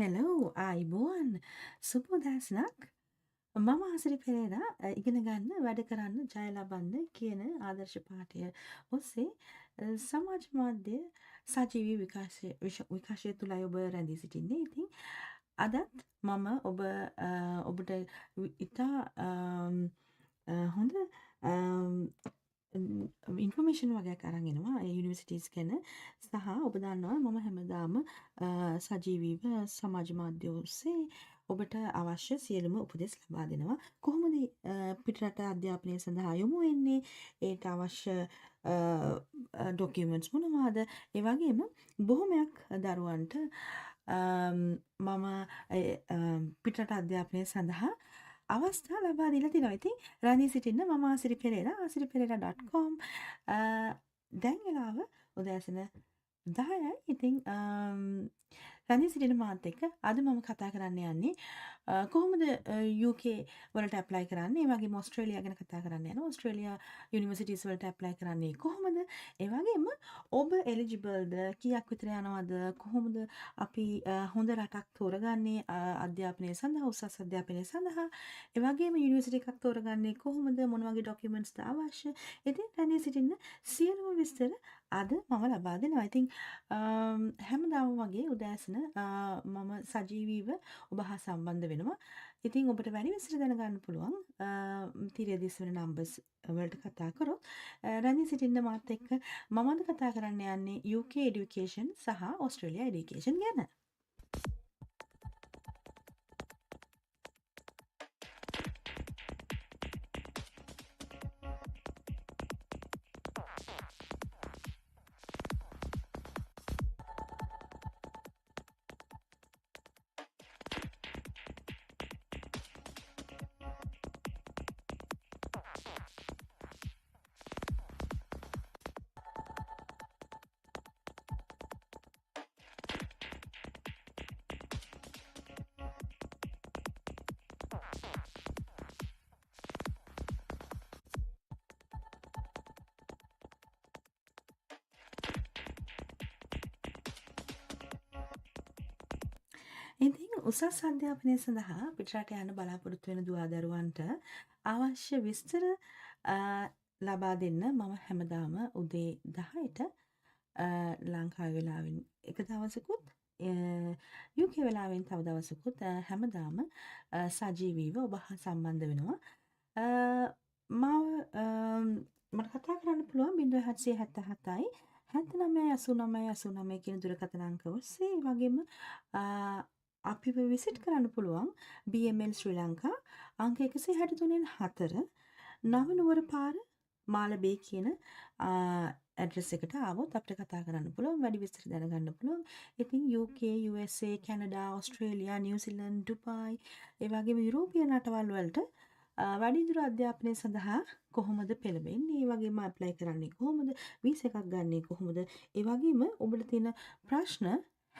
Hello ආයිබෝවන් සුබෝදෑසනක් මම ආසිරි පෙරේරා ඉගෙන ගන්න වැඩ කරන්න ජය ලබන්න කියන ආදර්ශ පාඨය ඔස්සේ සමාජ මාධ්‍ය සජීවී විකාශය තුළයි ඔබ රැඳී සිටින්නේ. ඉතින් අදත් මම ඔබට ඉතා හොඳ ඉන්ෆර්මේෂන් වගේක් අරන් එනවා යුනිවර්සිටීස් ගැන සහ ඔබ දන්නවා මම හැමදාම සජීවීව සමාජ මාධ්‍ය ඔස්සේ ඔබට අවශ්‍ය සියලුම උපදෙස් ලබා දෙනවා. කොහොමද පිටරට අධ්‍යාපනය සඳහා යොමු වෙන්නේ? ඒට අවශ්‍ය ඩොකියුමන්ට්ස් මොනවාද? ඒ වගේම බොහොමයක් දරුවන්ට මම පිටරට අධ්‍යාපනය සඳහා අවස්ථා ලබා දීලා තිනවා. ඉතින් රැඳී සිටින්න මම ආසිරි පෙරේරා asiriperera.com දැන් වෙලාව උදෑසන 10යි. ඉතින් රැඳී සිටින මාත් එක්ක අද මම කතා කරන්න යන්නේ කොහොමද UK වලට ඇප්ලයි කරන්නේ, ඒ වගේම ඕස්ට්‍රේලියා ගැන කතා කරන්න යනවා. ඕස්ට්‍රේලියා යුනිවර්සිටිස් වලට ඇප්ලයි කරන්නේ කොහොමද? ඒ වගේම ඔබ එලිජිබල්ද, කීයක් විතර යනවද, කොහොමද අපි හොඳ රටක් තෝරගන්නේ අධ්‍යාපනය සඳහා, උසස් අධ්‍යාපනය සඳහා, ඒ වගේම යුනිවර්සිටි එකක් තෝරගන්නේ කොහොමද, මොන වගේ ඩොකියුමන්ට්ස්ද අවශ්‍ය. ඉතින් රැඳී සිටින්න සියලුම විස්තර අද මම ලබා දෙනවා. ඉතින් හැමදාම වගේ උදෑසන මම සජීවීව ඔබ හා සම්බන්ධ වෙනවා. ඉතින් ඔබට වැඩි විස්තර දැනගන්න පුළුවන් තිරය දිස්වන නම්බර්ස් වලට කතා කරොත්. රැඳී සිටින්න මාත් එක්ක මම අද කතා කරන්න යන්නේ UK education සහ Australia education ගැන. ඉතින් උසස් අධ්‍යාපනය සඳහා පිටරට යන්න බලාපොරොත්තු වෙන දුවදරුවන්ට අවශ්‍ය විස්තර ලබා දෙන්න මම හැමදාම උදේ 10ට ලංකාවේ වෙලාවෙන් එක දවසකුත් UK වෙලාවෙන් තව දවසකුත් හැමදාම සජීවීව ඔබ හා සම්බන්ධ වෙනවා. මට කතා කරන්න පුළුවන් 0777යි 798989 කියන දුරකථන අංක ඔස්සේ. ඒ වගේම අපිව විසිට් කරන්න පුළුවන් BML ශ්‍රී ලංකා අංක 163 නවනුවර පාර මාලබේ කියන ඇඩ්‍රස් එකට ආවොත් අපිට කතා කරන්න පුළුවන්, වැඩි විස්තර දැනගන්න පුළුවන්. ඉතින් UK, USA, Canada, Australia, New Zealand, Dubai, ඒ වගේම යුරෝපියන් රටවල් වලට වැඩිදුර අධ්‍යාපනය සඳහා කොහොමද පෙළඹෙන්නේ, ඒ වගේම ඇප්ලයි කරන්නේ කොහොමද, වීසා එකක් ගන්නේ කොහොමද, ඒ වගේම ඔබට තියෙන ප්‍රශ්න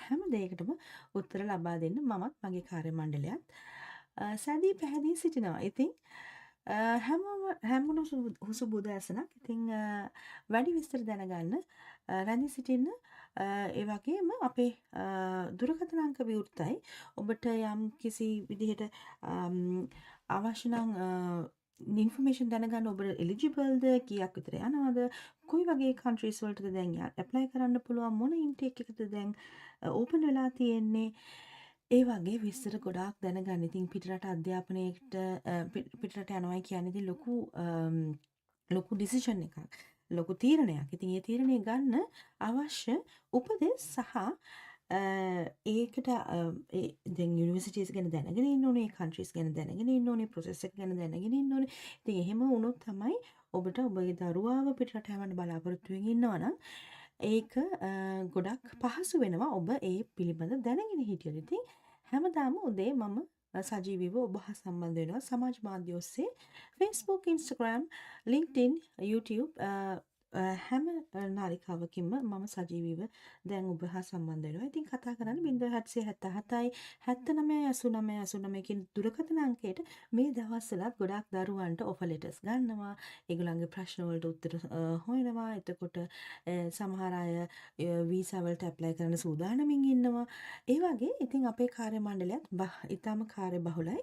හැම දෙයකටම උත්තර ලබා දෙන්න මමත් මගේ කාර්ය මණ්ඩලයත් සැදී පැහැදී සිටිනවා. ඉතින් හැමෝම සුබෝදෑසනක්. ඉතින් වැඩි විස්තර දැනගන්න රැඳී සිටින්න. ඒ වගේම අපේ දුරකථන අංක විවෘතයි. ඔබට යම් කිසි විදිහට අවශ්‍ය නම් ඉන්ෆර්මේෂන් දැනගන්න, ඔබ එලිජිබල්ද, කීයක් විතර යනවද, කොයි වගේ කන්ට්‍රීස් වලටද දැන් ඇප්ලයි කරන්න පුළුවන්, මොන ඉන්ටේක් එකද දැන් ඕපන් වෙලා තියෙන්නේ, ඒ වගේ විස්තර ගොඩාක් දැනගන්න. ඉතින් පිටරට අධ්‍යාපනයට පිටරට යනවා කියන්නේ ඉතින් ලොකු ඩිසිෂන් එකක්, ලොකු තීරණයක්. ඉතින් ඒ තීරණය ගන්න අවශ්‍ය උපදෙස් සහ ඒකට දැන් යුනිවර්සිටිස් ගැන දැනගෙන ඉන්න ඕනේ, කන්ට්‍රීස් ගැන දැනගෙන ඉන්න ඕනේ, ප්‍රොසෙස් එක ගැන දැනගෙන ඉන්න ඕනේ. ඉතින් එහෙම වුණොත් තමයි ඔබට ඔබගේ දරුවාව පිටරට යවන්න බලාපොරොත්තු වෙමින් ඉන්නවා නම් ඒක ගොඩක් පහසු වෙනවා ඔබ ඒ පිළිබඳ දැනගෙන හිටියොත්. ඉතින් හැමදාම උදේ මම සජීවීව ඔබ හා සම්බන්ධ වෙනවා සමාජ මාධ්‍ය ඔස්සේ Facebook, Instagram, LinkedIn, YouTube හැම නාලිකාවකින්ම මම සජීවීව දැන් ඔබ හා සම්බන්ධ වෙනවා. ඉතින් කතා කරන්නේ 0777යි 798989 කියන දුරකථන අංකයට මේ දවස්වලත් ගොඩාක් දරුවන්ට ඔෆර් ලෙටර්ස් ගන්නවා. ඒගොල්ලන්ගේ ප්‍රශ්න වලට උත්තර හොයනවා. එතකොට සමහර අය වීසා වලට ඇප්ලයි කරන්න සූදානමින් ඉන්නවා. ඒ වගේ ඉතින් අපේ කාර්ය මණ්ඩලයත් ඉතාම කාර්යබහුලයි.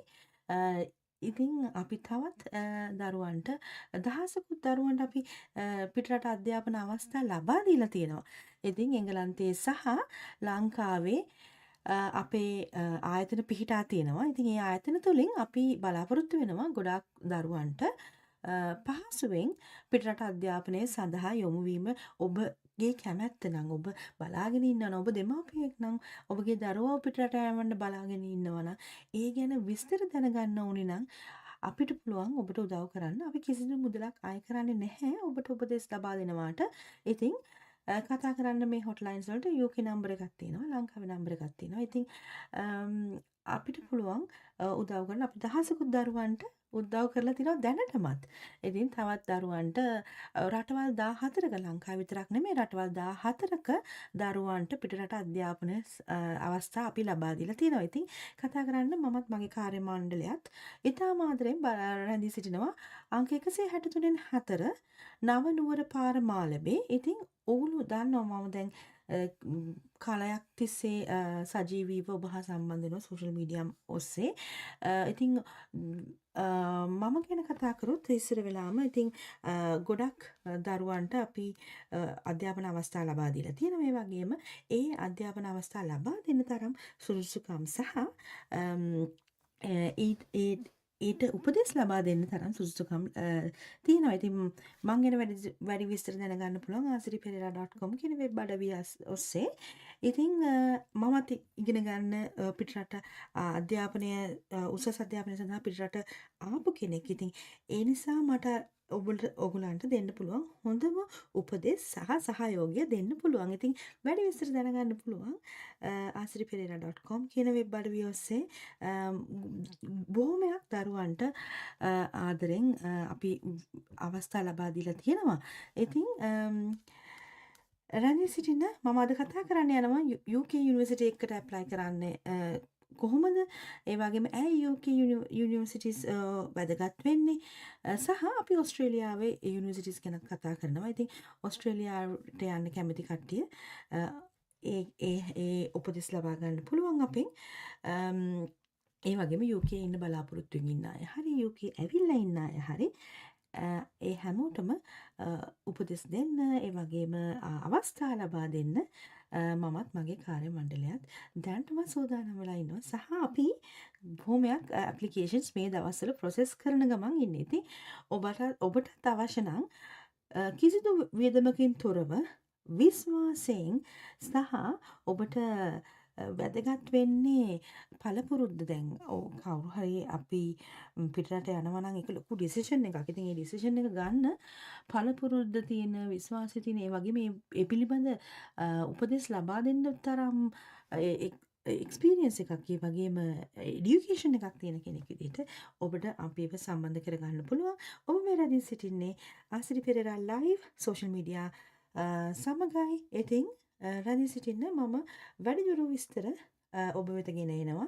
ඉතින් අපි තවත් දරුවන්ට දහසකුත් දරුවන්ට අපි පිටරට අධ්‍යාපන අවස්ථා ලබා දීලා තියෙනවා. ඉතින් එංගලන්තයේ සහ ලංකාවේ අපේ ආයතන පිහිටා තියෙනවා. ඉතින් ඒ ආයතන තුලින් අපි බලාපොරොත්තු වෙනවා ගොඩාක් දරුවන්ට පහසුවෙන් පිටරට අධ්‍යාපනය සඳහා යොමු වීම ඔබගේ කැමැත්ත නම් ඔබ බලාගෙන ඉන්නවා ඔබ දෙමාපියෙක් නම් ඔබගේ දරුවව පිටරට යවන්න බලාගෙන ඉන්නවා නම් ඒ ගැන විස්තර දැනගන්න ඕනි නම් අපිට පුළුවන් ඔබට උදව් කරන්න. අපි කිසිදු මුදලක් අය කරන්නේ නැහැ. ඔබට උපදෙස් ලබා දෙනවාට. ඉතින් කතා කරන්න මේ හොට්ලයින්ස් වලට UK නම්බර එකක් තියෙනවා. ලංකාවේ නම්බර එකක් තියෙනවා. ඉතින් අපිට පුළුවන් උදව් කරන්න. අපි දහසකුත් දරුවන්ට උදව් කරලා තිනවා දැනටමත්. ඉතින් තවත් දරුවන්ට රටවල් 14ක ලංකාව විතරක් නෙමෙයි රටවල් 14ක දරුවන්ට පිටරට අධ්‍යාපන අවස්ථා අපි ලබා දීලා තියෙනවා. ඉතින් කතා කරන්න මමත් මගේ කාර්ය මණ්ඩලයත් ඉතාම ආදරෙන් රැඳී සිටිනවා. අංක 163න් 4 නව නුවර පාර මාලබේ. ඉතින් ඔවුන් දන්නවා මම දැන් කාලයක් තිස්සේ සජීවීව ඔබ හා සම්බන්ධ වෙනවා සෝෂල් මීඩියා ඔස්සේ. ඉතින් මම ගැන කතා කරොත් ඉස්සර වෙලාම ඉතින් ගොඩක් දරුවන්ට අපි අධ්‍යාපන අවස්ථා ලබා දීලා තියෙනවා. මේ වගේම ඒ අධ්‍යාපන අවස්ථා ලබා දෙන්න තරම් සුදුසුකම් සහ ඊට උපදෙස් ලබා දෙන්න තරම් සුදුසුකම් තියෙනවා. ඉතින් මම ගැන වැඩි විස්තර දැනගන්න පුළුවන් asiriperera.com කියන වෙබ් අඩවිය ඔස්සේ. ඉතින් මමත් ඉගෙන ගන්න පිටරට අධ්‍යාපනය උසස් අධ්‍යාපනය සඳහා පිටරට ආපු කෙනෙක්. ඉතින් ඒ නිසා මට ඔයගලන්ට දෙන්න පුළුවන් හොඳම උපදෙස් සහ සහයෝගය දෙන්න පුළුවන්. ඉතින් වැඩි විස්තර දැනගන්න පුළුවන් asiriperera.com කියන වෙබ් අඩවිය ඔස්සේ. බොහොමයක් දරුවන්ට ආදරෙන් අපි අවස්ථා ලබා දීලා තියෙනවා. ඉතින් රැඳී සිටින්න මම අද කතා කරන්න යනවා UK යුනිවර්සිටි එකකට ඇප්ලයි කරන්න කොහොමද? ඒ වගේම ඇයි UK යුනිවර්සිටිස් වැදගත් වෙන්නේ? සහ අපි ඕස්ට්‍රේලියාවේ යුනිවර්සිටිස් ගැන කතා කරනවා. ඉතින් ඕස්ට්‍රේලියාවට යන්න කැමති කට්ටිය ඒ උපදෙස් ලබා ගන්න පුළුවන් අපෙන්. ඒ වගේම UK ඉන්න බලාපොරොත්තුෙන් ඉන්න අය හරි UK ඇවිල්ලා ඉන්න අය හරි ඒ හැමෝටම උපදෙස් දෙන්න ඒ වගේම අවස්ථා ලබා දෙන්න මමත් මගේ කාර්ය මණ්ඩලයත් දැනටම සූදානම් වෙලා ඉන්නවා. සහ අපි බොහොමයක් ඇප්ලිකේෂන්ස් මේ දවස්වල ප්‍රොසෙස් කරන ගමන් ඉන්නේ. ඉතින් ඔබට අවශ්‍ය නම් කිසිදු වියදමකින් තොරව විශ්වාසයෙන් සහ ඔබට වැදගත් වෙන්නේ පළපුරුද්ද. දැන් කවුරු හරි අපි පිටරට යනවා නම් ඒක ලොකු ඩිසිෂන් එකක්. ඉතින් ඒ ඩිසිෂන් එක ගන්න පළපුරුද්ද තියෙන විශ්වාසය තියෙන ඒ වගේම මේ පිළිබඳ උපදෙස් ලබා දෙන්න තරම් එක්ස්පීරියන්ස් එකක් ඒ වගේම එඩියුකේෂන් එකක් තියෙන කෙනෙක් විදිහට ඔබට අපිව සම්බන්ධ කරගන්න පුළුවන්. ඔබ මේ රැඳී සිටින්නේ Asiri Perera live social media සමගයි. ඉතින් රැඳී සිටින්න මම වැඩිදුර විස්තර ඔබ වෙත ගෙන එනවා.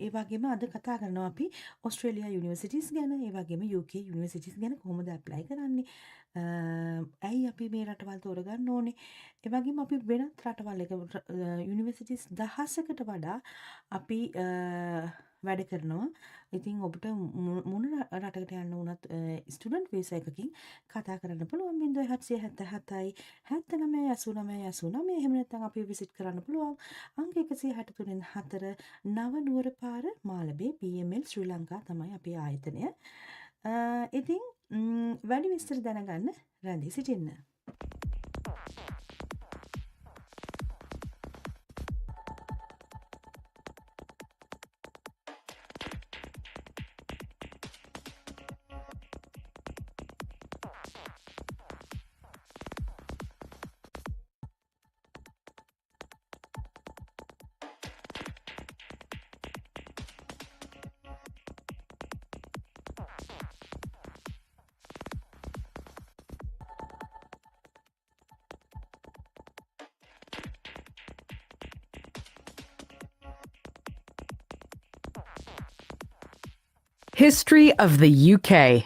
ඒ වගේම අද කතා කරනවා අපි ඕස්ට්‍රේලියා යුනිවර්සිටිස් ගැන, ඒ වගේම UK යුනිවර්සිටිස් ගැන කොහොමද ඇප්ලයි කරන්නේ, ඇයි අපි මේ රටවල් තෝරගන්න ඕනේ, ඒ වගේම අපි වෙනත් රටවල් එක යුනිවර්සිටිස් 1000කට වඩා අපි වැඩ කරනවා. ඉතින් ඔබට මොන රටකට යන්න වුණත් ස්ටුඩන්ට් වීසා එකකින් කතා කරන්න පුළුවන් 0777යි 798989. එහෙම නැත්නම් අපි විසිට් කරන්න පුළුවන් අංක 163න් 4 නව නුවර පාර මාලබේ BML ශ්‍රී ලංකා තමයි අපේ ආයතනය. ඉතින් වැඩි විස්තර දැනගන්න රැඳී සිටින්න. History of the UK.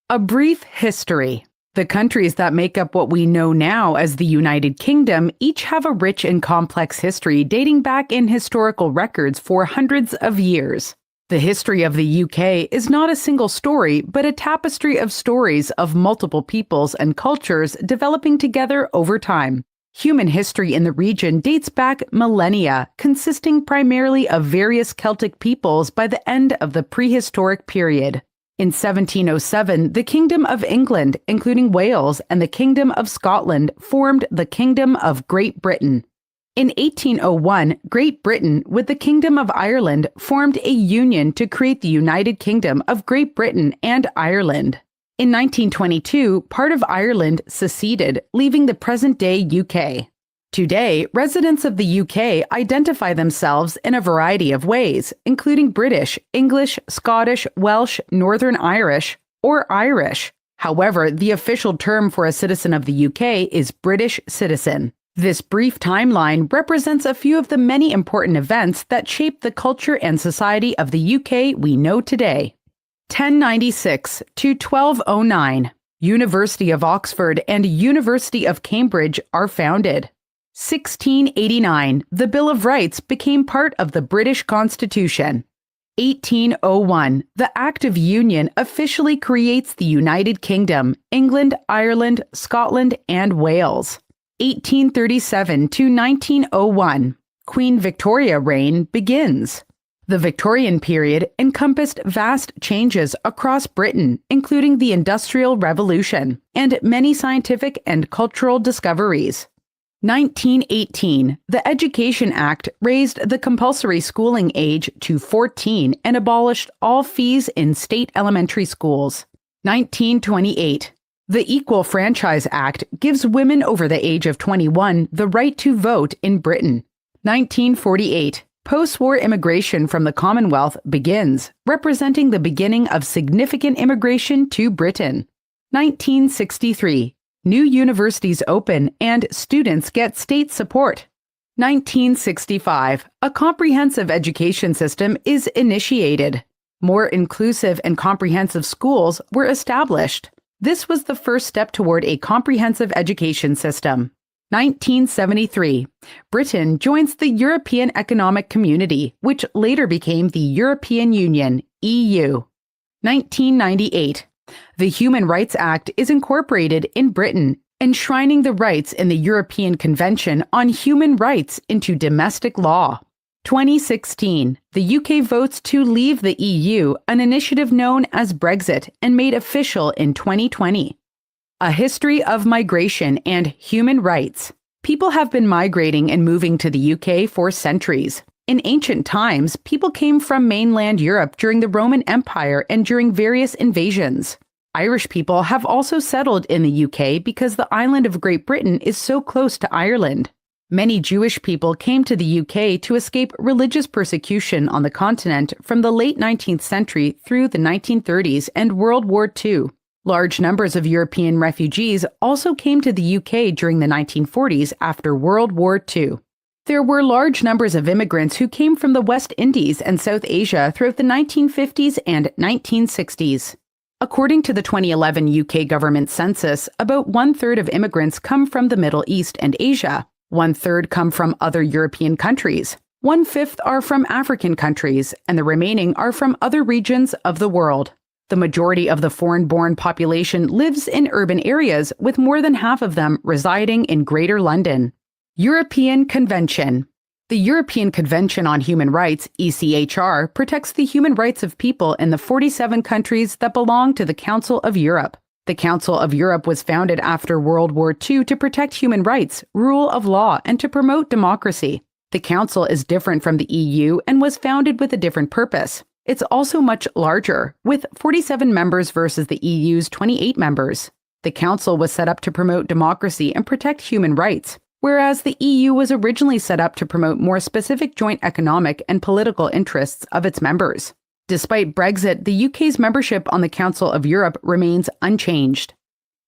A brief history. The countries that make up what we know now as the United Kingdom each have a rich and complex history dating back in historical records for hundreds of years. The history of the UK is not a single story, but a tapestry of stories of multiple peoples and cultures developing together over time. Human history in the region dates back millennia, consisting primarily of various Celtic peoples by the end of the prehistoric period. In 1707, the Kingdom of England, including Wales, and the Kingdom of Scotland formed the Kingdom of Great Britain. In 1801, Great Britain, with the Kingdom of Ireland, formed a union to create the United Kingdom of Great Britain and Ireland. In 1922, part of Ireland seceded, leaving the present-day UK. Today, residents of the UK identify themselves in a variety of ways, including British, English, Scottish, Welsh, Northern Irish, or Irish. However, the official term for a citizen of the UK is British citizen. This brief timeline represents a few of the many important events that shaped the culture and society of the UK we know today. 1096 to 1209. University of Oxford and University of Cambridge are founded. 1689. The Bill of Rights became part of the British Constitution. 1801. The Act of Union officially creates the United Kingdom, England, Ireland, Scotland, and Wales. 1837 to 1901. Queen Victoria reign begins. The Victorian period encompassed vast changes across Britain, including the Industrial Revolution, and many scientific and cultural discoveries. 1918. The Education Act raised the compulsory schooling age to 14 and abolished all fees in state elementary schools. 1928. The Equal Franchise Act gives women over the age of 21 the right to vote in Britain. 1948. Post-war immigration from the Commonwealth begins, representing the beginning of significant immigration to Britain. 1963. New universities open and students get state support. 1965. A comprehensive education system is initiated. More inclusive and comprehensive schools were established. This was the first step toward a comprehensive education system. 1973. Britain joins the European Economic Community, which later became the European Union, EU. 1998. The Human Rights Act is incorporated in Britain, enshrining the rights in the European Convention on Human Rights into domestic law. 2016. The UK votes to leave the EU, an initiative known as Brexit and made official in 2020. A history of migration and human rights. People have been migrating and moving to the UK for centuries. In ancient times, people came from mainland Europe during the Roman Empire and during various invasions. Irish people have also settled in the UK because the island of Great Britain is so close to Ireland. Many Jewish people came to the UK to escape religious persecution on the continent from the late 19th century through the 1930s and World War II. Large numbers of European refugees also came to the UK during the 1940s after World War II. There were large numbers of immigrants who came from the West Indies and South Asia throughout the 1950s and 1960s. According to the 2011 UK government census, about one-third of immigrants come from the Middle East and Asia. One-third come from other European countries. One-fifth are from African countries, and the remaining are from other regions of the world. The majority of the foreign-born population lives in urban areas, with more than half of them residing in Greater London. European Convention. The European Convention on Human Rights, ECHR, protects the human rights of people in the 47 countries that belong to the Council of Europe. The Council of Europe was founded after World War II to protect human rights, rule of law, and to promote democracy. The Council is different from the EU and was founded with a different purpose. It's also much larger, with 47 members versus the EU's 28 members. The Council was set up to promote democracy and protect human rights, whereas the EU was originally set up to promote more specific joint economic and political interests of its members. Despite Brexit, the UK's membership on the Council of Europe remains unchanged.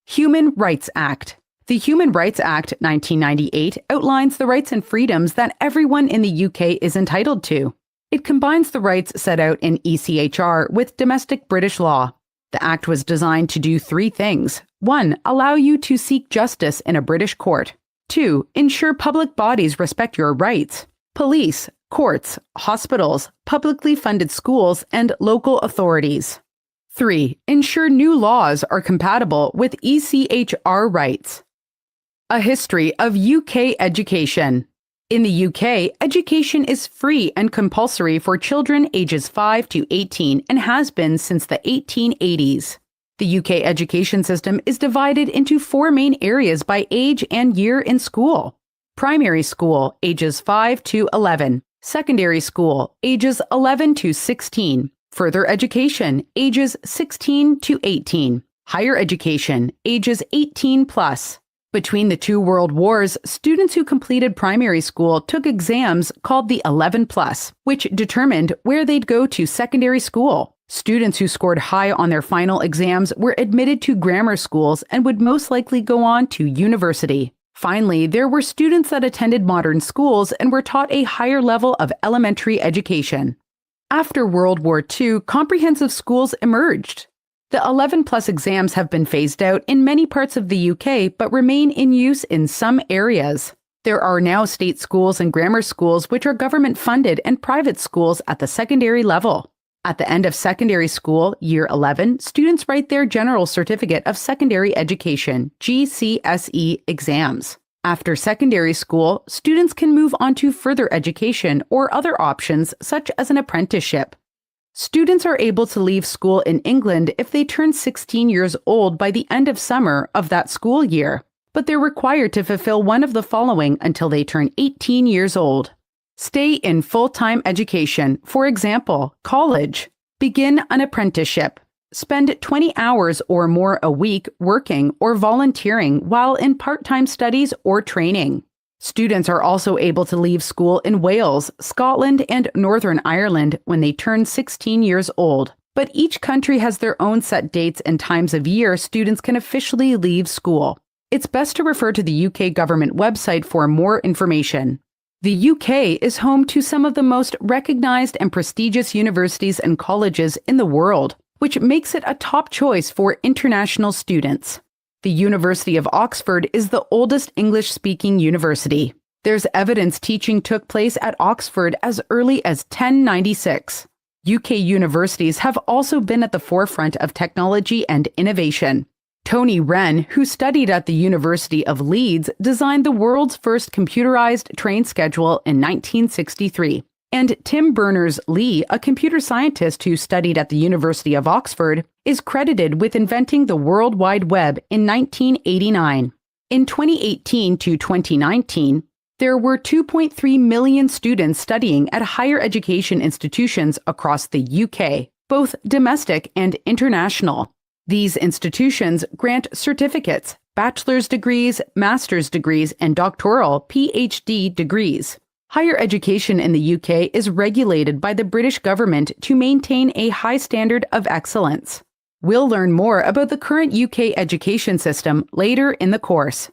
Human Rights Act. The Human Rights Act 1998 outlines the rights and freedoms that everyone in the UK is entitled to. It combines the rights set out in ECHR with domestic British law. The Act was designed to do three things. 1. Allow you to seek justice in a British court. 2. Ensure public bodies respect your rights. Police, courts, hospitals, publicly funded schools, and local authorities. 3. Ensure new laws are compatible with ECHR rights. A history of UK education. In the UK, education is free and compulsory for children ages 5 to 18 and has been since the 1880s. The UK education system is divided into four main areas by age and year in school. Primary school, ages 5 to 11. Secondary school, ages 11 to 16. Further education, ages 16 to 18. Higher education, ages 18 plus. Between the two world wars, students who completed primary school took exams called the 11 plus, which determined where they'd go to secondary school. Students who scored high on their final exams were admitted to grammar schools and would most likely go on to university. Finally, there were students that attended modern schools and were taught a higher level of elementary education. After World War II, comprehensive schools emerged. The 11 plus exams have been phased out in many parts of the UK but remain in use in some areas. There are now state schools and grammar schools which are government funded and private schools at the secondary level. At the end of secondary school, year 11, students write their General Certificate of Secondary Education, GCSE exams. After secondary school, students can move on to further education or other options such as an apprenticeship. Students are able to leave school in England if they turn 16 years old by the end of summer of that school year, but they're required to fulfill one of the following until they turn 18 years old. Stay in full-time education, for example, college. Begin an apprenticeship. Spend 20 hours or more a week working or volunteering while in part-time studies or training. Students are also able to leave school in Wales, Scotland, and Northern Ireland when they turn 16 years old. But each country has their own set dates and times of year students can officially leave school. It's best to refer to the UK government website for more information. The UK is home to some of the most recognized and prestigious universities and colleges in the world, which makes it a top choice for international students. The University of Oxford is the oldest English-speaking university. There's evidence teaching took place at Oxford as early as 1096. UK universities have also been at the forefront of technology and innovation. Tony Wren, who studied at the University of Leeds, designed the world's first computerized train schedule in 1963. And Tim Berners-Lee, a computer scientist who studied at the University of Oxford, is credited with inventing the World Wide Web in 1989. In 2018 to 2019, there were 2.3 million students studying at higher education institutions across the UK, both domestic and international. These institutions grant certificates, bachelor's degrees, master's degrees, and doctoral PhD degrees. Higher education in the UK is regulated by the British government to maintain a high standard of excellence. We'll learn more about the current UK education system later in the course.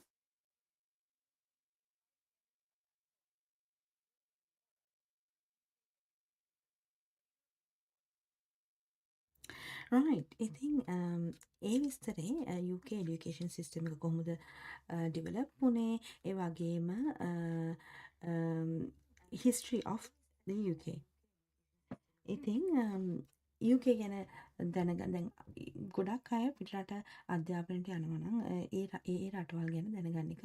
right. ඉතින් ඒ විස්තරේ UK education system එක කොහොමද develop වුණේ ඒ වගේම history of the UK. ඉතින් UK ගැන දැනගන්න දැන් ගොඩක් අය පිටරට අධ්‍යාපනයට යනවා නම් ඒ රටවල් ගැන දැනගන්න එක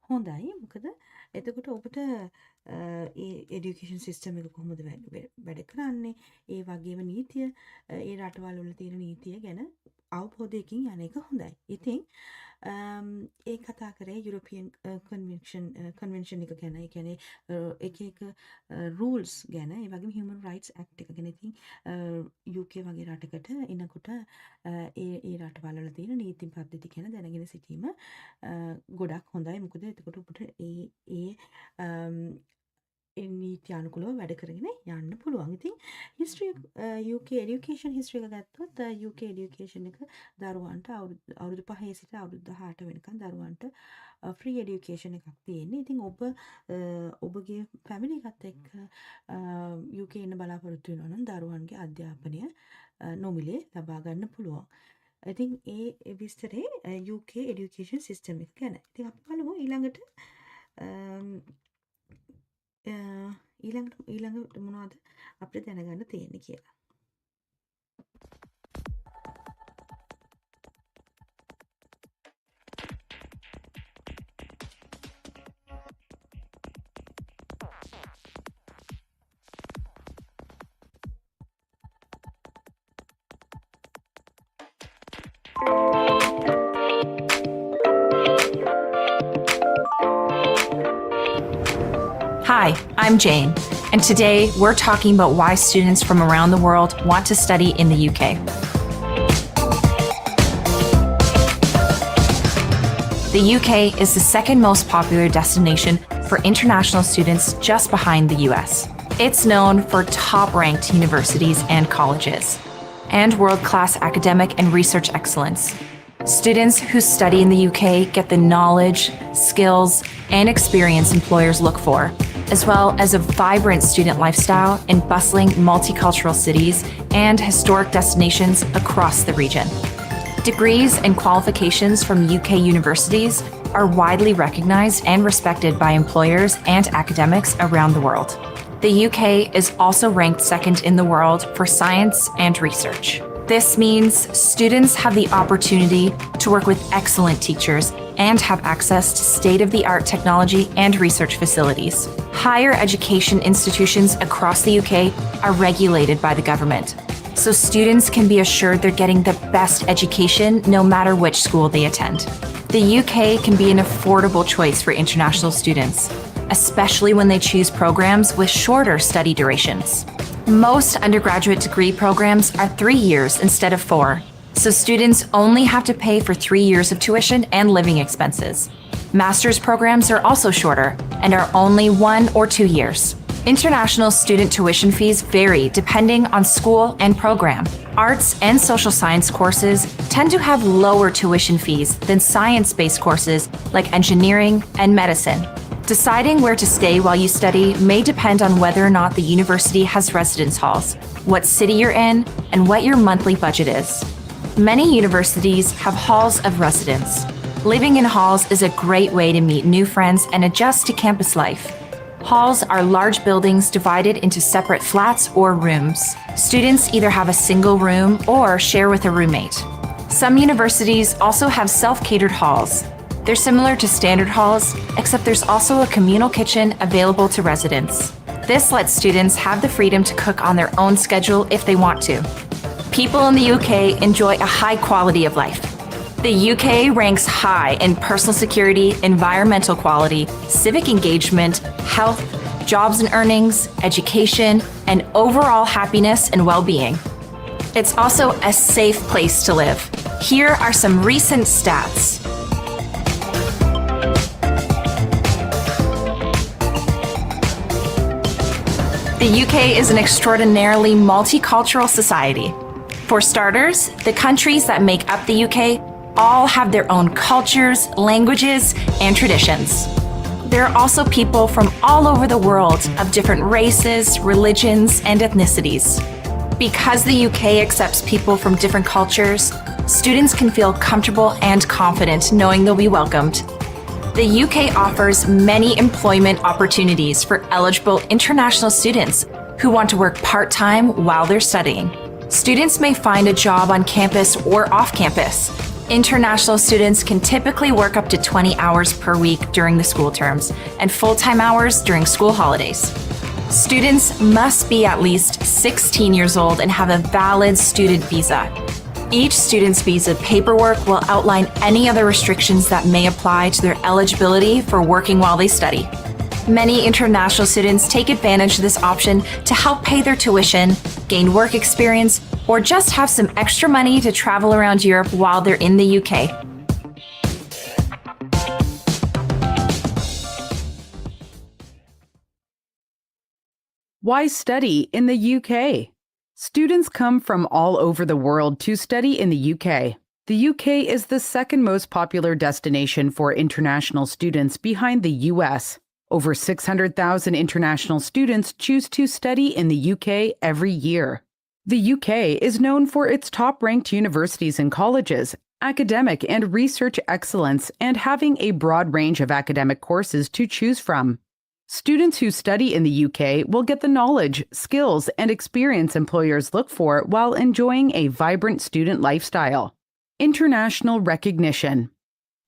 හොඳයි. මොකද එතකොට ඔබට ඒ এডুকেෂන් සිස්ටම් එක කොහොමද වැඩ කරන්නේ, ඒ වගේම නීතිය, ඒ රටවල් වල තියෙන නීතිය ගැන අවබෝධයකින් යන එක හොඳයි. ඉතින් ඒ කතා කරේ යුරෝපියන් කන්වෙන්ෂන් එක ගැන. ඒ කියන්නේ එක එක රූල්ස් ගැන, ඒ වගේම හියුමන් රයිට්ස් ඇක්ට් එක ගැන. ඉතින් UK වගේ රටකට එනකොට ඒ රටවල් වල තියෙන නීති පද්ධති ගැන දැනගෙන සිටීම ගොඩක් හොඳයි. මොකද එතකොට ඔබට ඒ නීති අනුකූලව වැඩ කරගෙන යන්න පුළුවන්. ඉතින් හිස්ටරි UK এডুকেෂන් හිස්ටරි එක ගත්තොත් UK এডুকেෂන් එක දරුවන්ට අවුරුදු 5 සිට අවුරුදු 18 වෙනකන් දරුවන්ට ෆ්‍රී এডুকেෂන් එකක් තියෙන්නේ. ඉතින් ඔබගේ ෆැමිලි එකත් එක්ක UK ඉන්න බලාපොරොත්තු වෙනවා නම් දරුවන්ගේ අධ්‍යාපනය නොමිලේ ලබා ගන්න පුළුවන්. ඉතින් ඒ විස්තරේ UK এডুকেෂන් සිස්ටම් එක ගැන. ඉතින් අපි බලමු ඊළඟට ඊළඟට මොනවද අපිට දැනගන්න තියෙන්නේ කියලා. Hi, I'm Jane, and today we're talking about why students from around the world want to study in the UK. The UK is the second most popular destination for international students, just behind the US. It's known for top-ranked universities and colleges, and world-class academic and research excellence. Students who study in the UK get the knowledge, skills, and experience employers look for, as well as a vibrant student lifestyle in bustling multicultural cities and historic destinations across the region. Degrees and qualifications from UK universities are widely recognized and respected by employers and academics around the world. The UK is also ranked second in the world for science and research. This means students have the opportunity to work with excellent teachers and have access to state-of-the-art technology and research facilities. Higher education institutions across the UK are regulated by the government, so students can be assured they're getting the best education no matter which school they attend. The UK can be an affordable choice for international students, especially when they choose programs with shorter study durations. Most undergraduate degree programs are 3 years instead of 4, so students only have to pay for 3 years of tuition and living expenses. Master's programs are also shorter and are only 1 or 2 years. International student tuition fees vary depending on school and program. Arts and social science courses tend to have lower tuition fees than science-based courses like engineering and medicine. Deciding where to stay while you study may depend on whether or not the university has residence halls, what city you're in, and what your monthly budget is. Many universities have halls of residence. Living in halls is a great way to meet new friends and adjust to campus life. Halls are large buildings divided into separate flats or rooms. Students either have a single room or share with a roommate. Some universities also have self-catered halls. They're similar to standard halls, except there's also a communal kitchen available to residents. This lets students have the freedom to cook on their own schedule if they want to. People in the UK enjoy a high quality of life. The UK ranks high in personal security, environmental quality, civic engagement, health, jobs and earnings, education, and overall happiness and well-being. It's also a safe place to live. Here are some recent stats. The UK is an extraordinarily multicultural society. For starters, the countries that make up the UK all have their own cultures, languages, and traditions. There are also people from all over the world of different races, religions, and ethnicities. Because the UK accepts people from different cultures, students can feel comfortable and confident knowing they'll be welcomed. The UK offers many employment opportunities for eligible international students who want to work part-time while they're studying. Students may find a job on campus or off campus. International students can typically work up to 20 hours per week during the school terms and full-time hours during school holidays. Students must be at least 16 years old and have a valid student visa. Each student's visa paperwork will outline any other restrictions that may apply to their eligibility for working while they study. Many international students take advantage of this option to help pay their tuition, gain work experience, or just have some extra money to travel around Europe while they're in the UK. Why study in the UK? Students come from all over the world to study in the UK. The UK is the second most popular destination for international students behind the US. Over 600,000 international students choose to study in the UK every year. The UK is known for its top-ranked universities and colleges, academic and research excellence, and having a broad range of academic courses to choose from. Students who study in the UK will get the knowledge, skills, and experience employers look for while enjoying a vibrant student lifestyle. International recognition.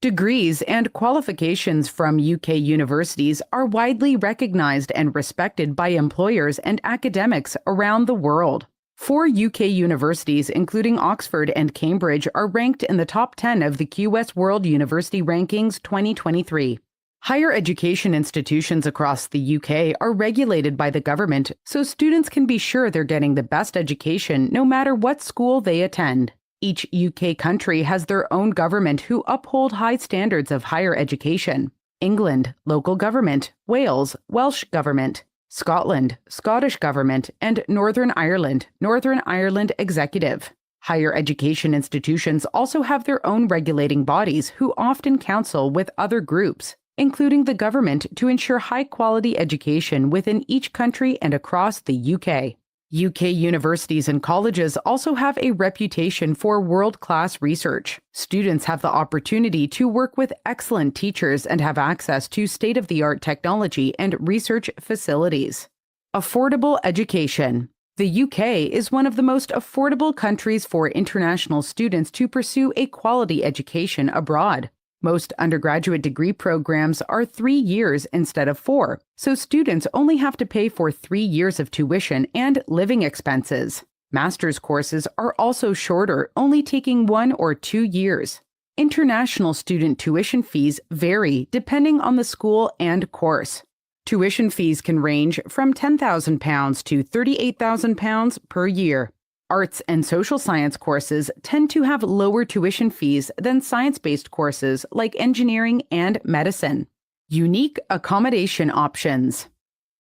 Degrees and qualifications from UK universities are widely recognized and respected by employers and academics around the world. 4 UK universities, including Oxford and Cambridge, are ranked in the top 10 of the QS World University Rankings 2023. Higher education institutions across the UK are regulated by the government, so students can be sure they're getting the best education no matter what school they attend. Each UK country has their own government who uphold high standards of higher education. England, local government; Wales, Welsh government; Scotland, Scottish government; and Northern Ireland executive. Higher education institutions also have their own regulating bodies who often counsel with other groups, including the government, to ensure high-quality education within each country and across the UK. UK universities and colleges also have a reputation for world-class research. Students have the opportunity to work with excellent teachers and have access to state-of-the-art technology and research facilities. Affordable education. The UK is one of the most affordable countries for international students to pursue a quality education abroad. Most undergraduate degree programs are 3 years instead of 4, so students only have to pay for 3 years of tuition and living expenses. Master's courses are also shorter, only taking 1 or 2 years. International student tuition fees vary depending on the school and course. Tuition fees can range from £10,000 to £38,000 per year. Arts and social science courses tend to have lower tuition fees than science-based courses like engineering and medicine. Unique accommodation options.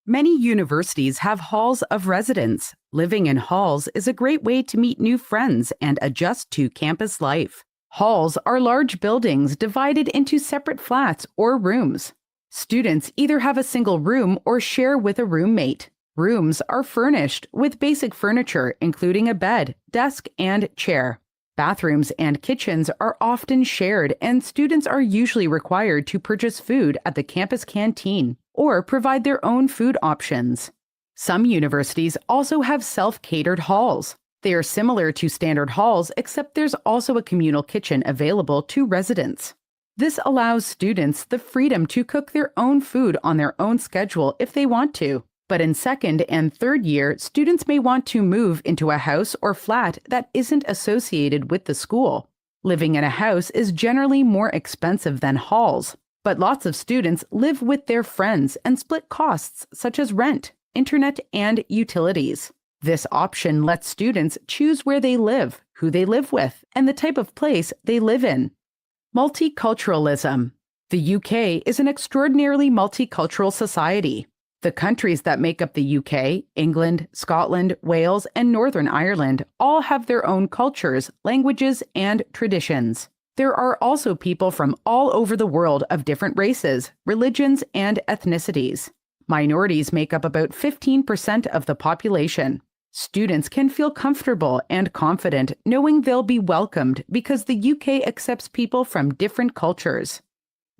Many universities have halls of residence. Living in halls is a great way to meet new friends and adjust to campus life. Halls are large buildings divided into separate flats or rooms. Students either have a single room or share with a roommate. Rooms are furnished with basic furniture, including a bed, desk, and chair. Bathrooms and kitchens are often shared, and students are usually required to purchase food at the campus canteen or provide their own food options. Some universities also have self-catered halls. They are similar to standard halls, except there's also a communal kitchen available to residents. This allows students the freedom to cook their own food on their own schedule if they want to. But in second and third year, students may want to move into a house or flat that isn't associated with the school. Living in a house is generally more expensive than halls, but lots of students live with their friends and split costs such as rent, internet, and utilities. This option lets students choose where they live, who they live with, and the type of place they live in. Multiculturalism. The UK is an extraordinarily multicultural society. The countries that make up the UK, England, Scotland, Wales, and Northern Ireland, all have their own cultures, languages, and traditions. There are also people from all over the world of different races, religions, and ethnicities. Minorities make up about 15% of the population. Students can feel comfortable and confident knowing they'll be welcomed because the UK accepts people from different cultures.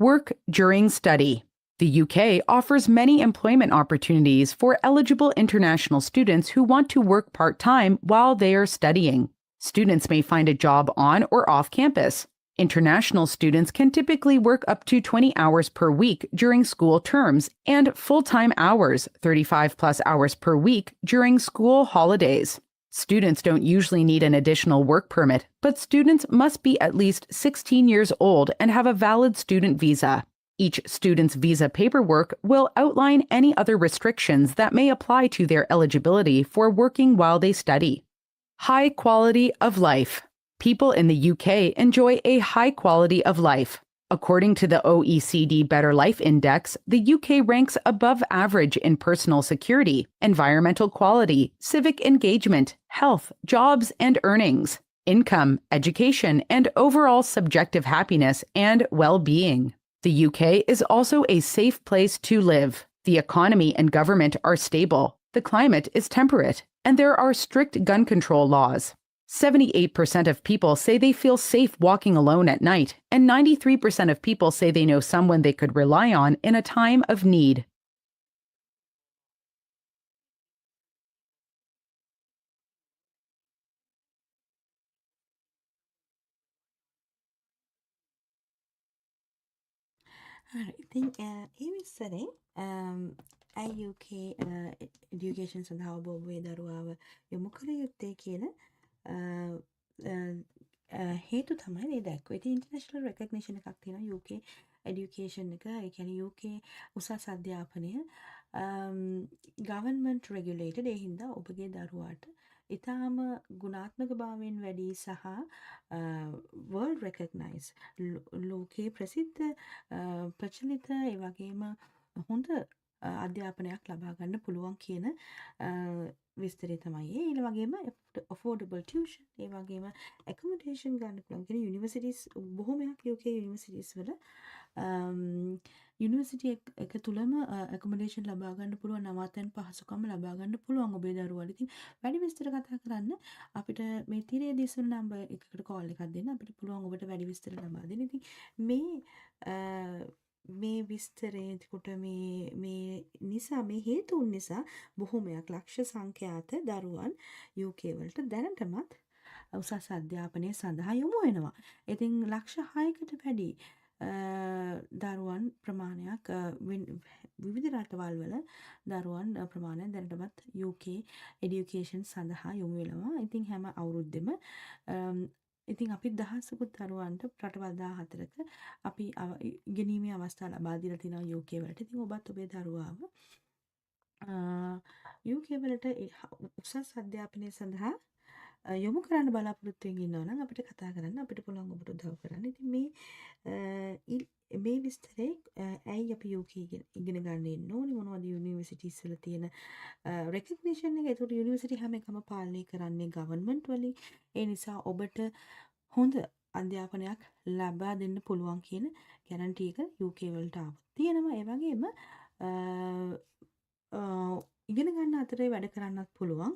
Work during study. The UK offers many employment opportunities for eligible international students who want to work part-time while they are studying. Students may find a job on or off campus. International students can typically work up to 20 hours per week during school terms and full-time hours, 35+ hours per week, during school holidays. Students don't usually need an additional work permit, but students must be at least 16 years old and have a valid student visa. Each student's visa paperwork will outline any other restrictions that may apply to their eligibility for working while they study. High quality of life. People in the UK enjoy a high quality of life. According to the OECD Better Life Index, the UK ranks above average in personal security, environmental quality, civic engagement, health, jobs and earnings, income, education, and overall subjective happiness and well-being. The UK is also a safe place to live. The economy and government are stable. The climate is temperate, and there are strict gun control laws. 78% of people say they feel safe walking alone at night, and 93% of people say they know someone they could rely on in a time of need. හරි. ඉතින් ඒ විස්තරෙන් ඇයි UK education සඳහා ඔබ ඔබේ දරුවාව යොමු කළ යුත්තේ කියන අ, අ, හේතු තමයි මේ දැක්වේ. ඉතින් ඉන්ටර්නැෂනල් රෙකග්නිෂන් එකක් තියෙනවා UK එඩියුකේෂන් එක. ඒ කියන්නේ UK උසස් අධ්‍යාපනය ගවර්න්මන්ට් රෙගියුලේටඩ්. ඒ හින්දා ඔබගේ දරුවාට ඉතාම ගුණාත්මක භාවයෙන් වැඩි සහ වර්ල්ඩ් රෙකග්නයිස් ලෝකයේ ප්‍රසිද්ධ ප්‍රචලිත ඒ වගේම හොඳ අධ්‍යාපනයක් ලබා ගන්න පුළුවන් කියන විස්තරය තමයි. ඒ වගේම affordable tuition ඒ වගේම accommodation ගන්න පුළුවන් කියන යුනිවර්සිටිස් බොහොමයක් UK යුනිවර්සිටිස් වල යුනිවර්සිටි එක තුළම accommodation ලබා ගන්න පුළුවන්, නවාතැන් පහසුකම් ලබා ගන්න පුළුවන් ඔබේ දරුවාට. ඉතින් වැඩි විස්තර කතා කරන්න අපිට මේ තිරේ දිස්වන නම්බර් එකකට කෝල් එකක් දෙන්න. අපිට පුළුවන් ඔබට වැඩි විස්තර ලබා දෙන්න. ඉතින් මේ විස්තරේකට මේ නිසා මේ හේතුන් නිසා බොහොමයක් ලක්ෂ සංඛ්‍යාත දරුවන් UK වලට දැනටමත් උසස් අධ්‍යාපනය සඳහා යොමු වෙනවා. ඉතින් ලක්ෂ 6කට වැඩි දරුවන් ප්‍රමාණයක් විවිධ රටවල් වල දරුවන් ප්‍රමාණයක් දැනටමත් UK එඩියුකේෂන් සඳහා යොමු වෙනවා. ඉතින් හැම අවුරුද්දෙම ඉතින් අපි දහසකුත් දරුවන්ට රටවල් 14ක අපි ඉගෙනීමේ අවස්ථා ලබා දීලා තිනවා UK වලට. ඉතින් ඔබත් ඔබේ දරුවාව UK වලට උසස් අධ්‍යාපනය සඳහා යොමු කරන්න බලාපොරොත්තුවෙන් ඉන්නවා නම් අපිට කතා කරන්න, අපිට පුළුවන් ඔබට උදව් කරන්න. ඉතින් මේ විස්තරේ ඇයි අපි UK ඉගෙන ගන්න ඉන්න ඕනේ, මොනවද යුනිවර්සිටිස් වල තියෙන රෙකග්නිෂන් එක. ඒකට යුනිවර්සිටි හැම එකම පාලනය කරන්නේ ගවර්න්මන්ට් වලින්. ඒ නිසා ඔබට හොඳ අධ්‍යාපනයක් ලබා දෙන්න පුළුවන් කියන ගැරන්ටි එක UK වලට තියෙනවා. ඒ වගේම ඉගෙන ගන්න අතරේ වැඩ කරන්නත් පුළුවන්.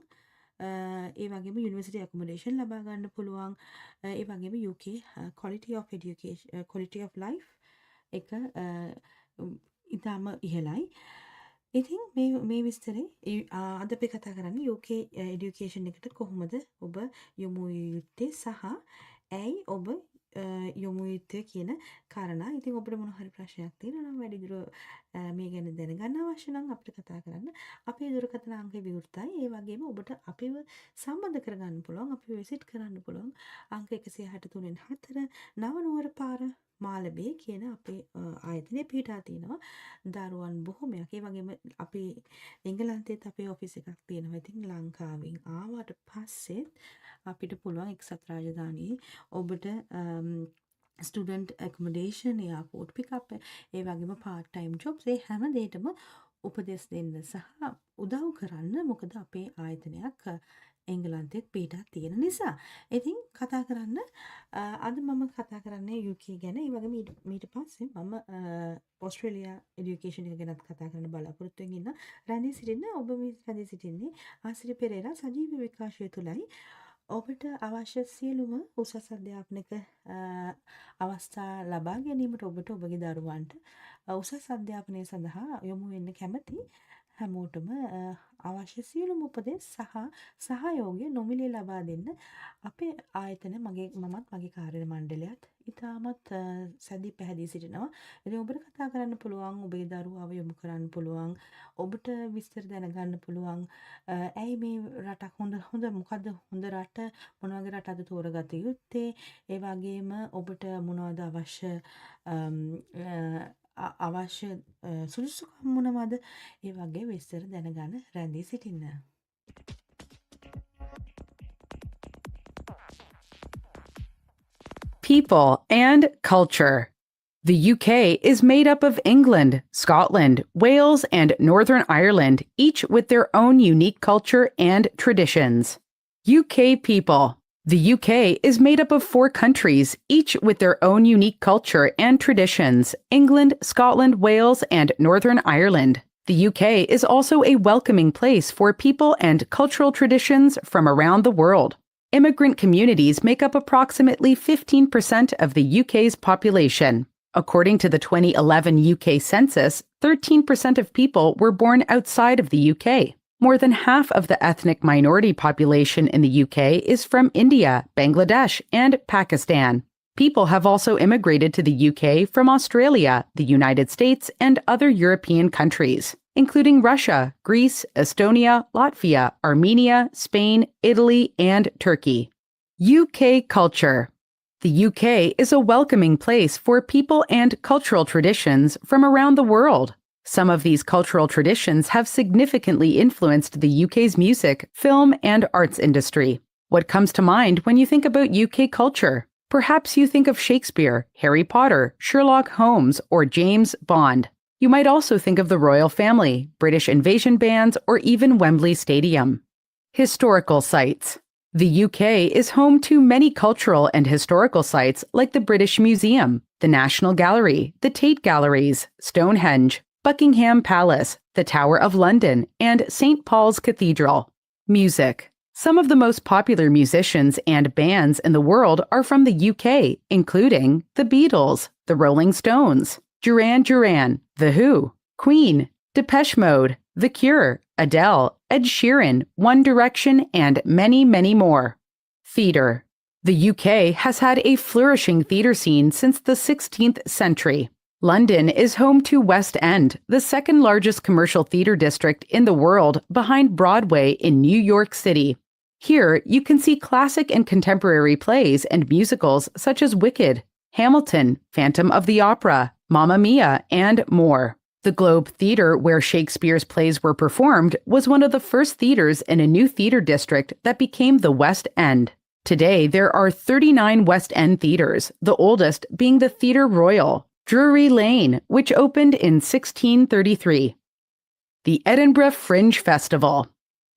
ඒ වගේම යුනිවර්සිටි ඇකොමොඩේෂන් ලබා ගන්න පුළුවන්. ඒ වගේම UK quality of education quality of life එක ඉතාම ඉහළයි. ඉතින් මේ විස්තරේ අද අපි කතා කරන්නේ UK එඩියුකේෂන් එකට කොහොමද ඔබ යොමු යුත්තේ සහ ඇයි ඔබ යොමු යුත්තේ කියන කාරණා. ඉතින් ඔබට මොන හරි ප්‍රශ්නයක් තියෙනවා නම් වැඩිදුර මේ ගැන දැනගන්න අවශ්‍ය නම් අපිට කතා කරන්න. අපේ දුරකථන අංකය විවෘතයි. ඒ වගේම ඔබට අපිව සම්බන්ධ කරගන්න පුළුවන්. අපිව විසිට් කරන්න පුළුවන්. අංක 163 නව නුවර පාර මාලබේ කියන අපේ ආයතනය පිහිටා තියෙනවා. දරුවන් බොහොමයක්. ඒ වගේම අපේ එංගලන්තයේත් අපේ ඔෆිස් එකක් තියෙනවා. ඉතින් ලංකාවෙන් ආවට පස්සේ අපිට පුළුවන් එක්සත් රාජධානියේ ඔබට ස්ටුඩන්ට් ඇකොමොඩේෂන්, එයාපෝට් පිකප්, ඒ වගේම පාර්ට් ටයිම් ජොබ්ස්, ඒ හැම දෙයකම උපදෙස් දෙන්න සහ උදව් කරන්න. මොකද අපේ ආයතනයක් එංගලන්තෙත් පිහිටා තියෙන නිසා. ඉතින් කතා කරන්න අද මම කතා කරන්නේ UK ගැන. ඒ වගේම ඊට පස්සේ මම ඕස්ට්‍රේලියා එඩියුකේෂන් එක ගැනත් කතා කරන්න බලාපොරොත්තු වෙමින් ඉන්න. රැඳී සිටින්න ඔබ මේ රැඳී සිටින්නේ ආසිරි පෙරේරා සජීවී විකාශය තුලයි. ඔබට අවශ්‍ය සියලුම උසස් අධ්‍යාපනික අවස්ථා ලබා ගැනීමට ඔබට ඔබගේ දරුවන්ට උසස් අධ්‍යාපනය සඳහා යොමු වෙන්න කැමති හැමෝටම අවශ්‍ය සියලුම උපදෙස් සහ සහයෝගය නොමිලේ ලබා දෙන්න අපේ ආයතන මමත් මගේ කාර්ය මණ්ඩලයත් ඉතාමත් සැදී පැහැදී සිටිනවා. ඉතින් ඔබට කතා කරන්න පුළුවන්, ඔබේ දරුවාව යොමු කරන්න පුළුවන්, ඔබට විස්තර දැනගන්න පුළුවන්. ඇයි මේ රටක් හොඳ මොකද්ද හොඳ රට, මොන වගේ රටද තෝරගත යුත්තේ, ඒ වගේම ඔබට මොනවද අවශ්‍ය සුදුසුකම් මොනවද, ඒ වගේ විස්තර දැනගන්න රැඳී සිටින්න. People and culture. The UK is made up of England, Scotland, Wales, and Northern Ireland, each with their own unique culture and traditions. UK people. The UK is made up of 4 countries, each with their own unique culture and traditions: England, Scotland, Wales, and Northern Ireland. The UK is also a welcoming place for people and cultural traditions from around the world. Immigrant communities make up approximately 15% of the UK's population. According to the 2011 UK census, 13% of people were born outside of the UK. More than half of the ethnic minority population in the UK is from India, Bangladesh, and Pakistan. People have also immigrated to the UK from Australia, the United States, and other European countries, including Russia, Greece, Estonia, Latvia, Armenia, Spain, Italy, and Turkey. UK culture. The UK is a welcoming place for people and cultural traditions from around the world. Some of these cultural traditions have significantly influenced the UK's music, film, and arts industry. What comes to mind when you think about UK culture? Perhaps you think of Shakespeare, Harry Potter, Sherlock Holmes, or James Bond. You might also think of the royal family, British invasion bands, or even Wembley Stadium. Historical sites. The UK is home to many cultural and historical sites like the British Museum, the National Gallery, the Tate Galleries, Stonehenge, Buckingham Palace, the Tower of London, and St. Paul's Cathedral. Music. Some of the most popular musicians and bands in the world are from the UK, including the Beatles, the Rolling Stones, Duran Duran, The Who, Queen, Depeche Mode, The Cure, Adele, Ed Sheeran, One Direction, and many, many more. Theatre. The UK has had a flourishing theatre scene since the 16th century. London is home to West End, the second largest commercial theatre district in the world behind Broadway in New York City. Here, you can see classic and contemporary plays and musicals such as Wicked, Hamilton, Phantom of the Opera, Mamma Mia, and more. The Globe Theatre, where Shakespeare's plays were performed, was one of the first theatres in a new theatre district that became the West End. Today, there are 39 West End theatres, the oldest being the Theatre Royal, Drury Lane, which opened in 1633. The Edinburgh Fringe Festival.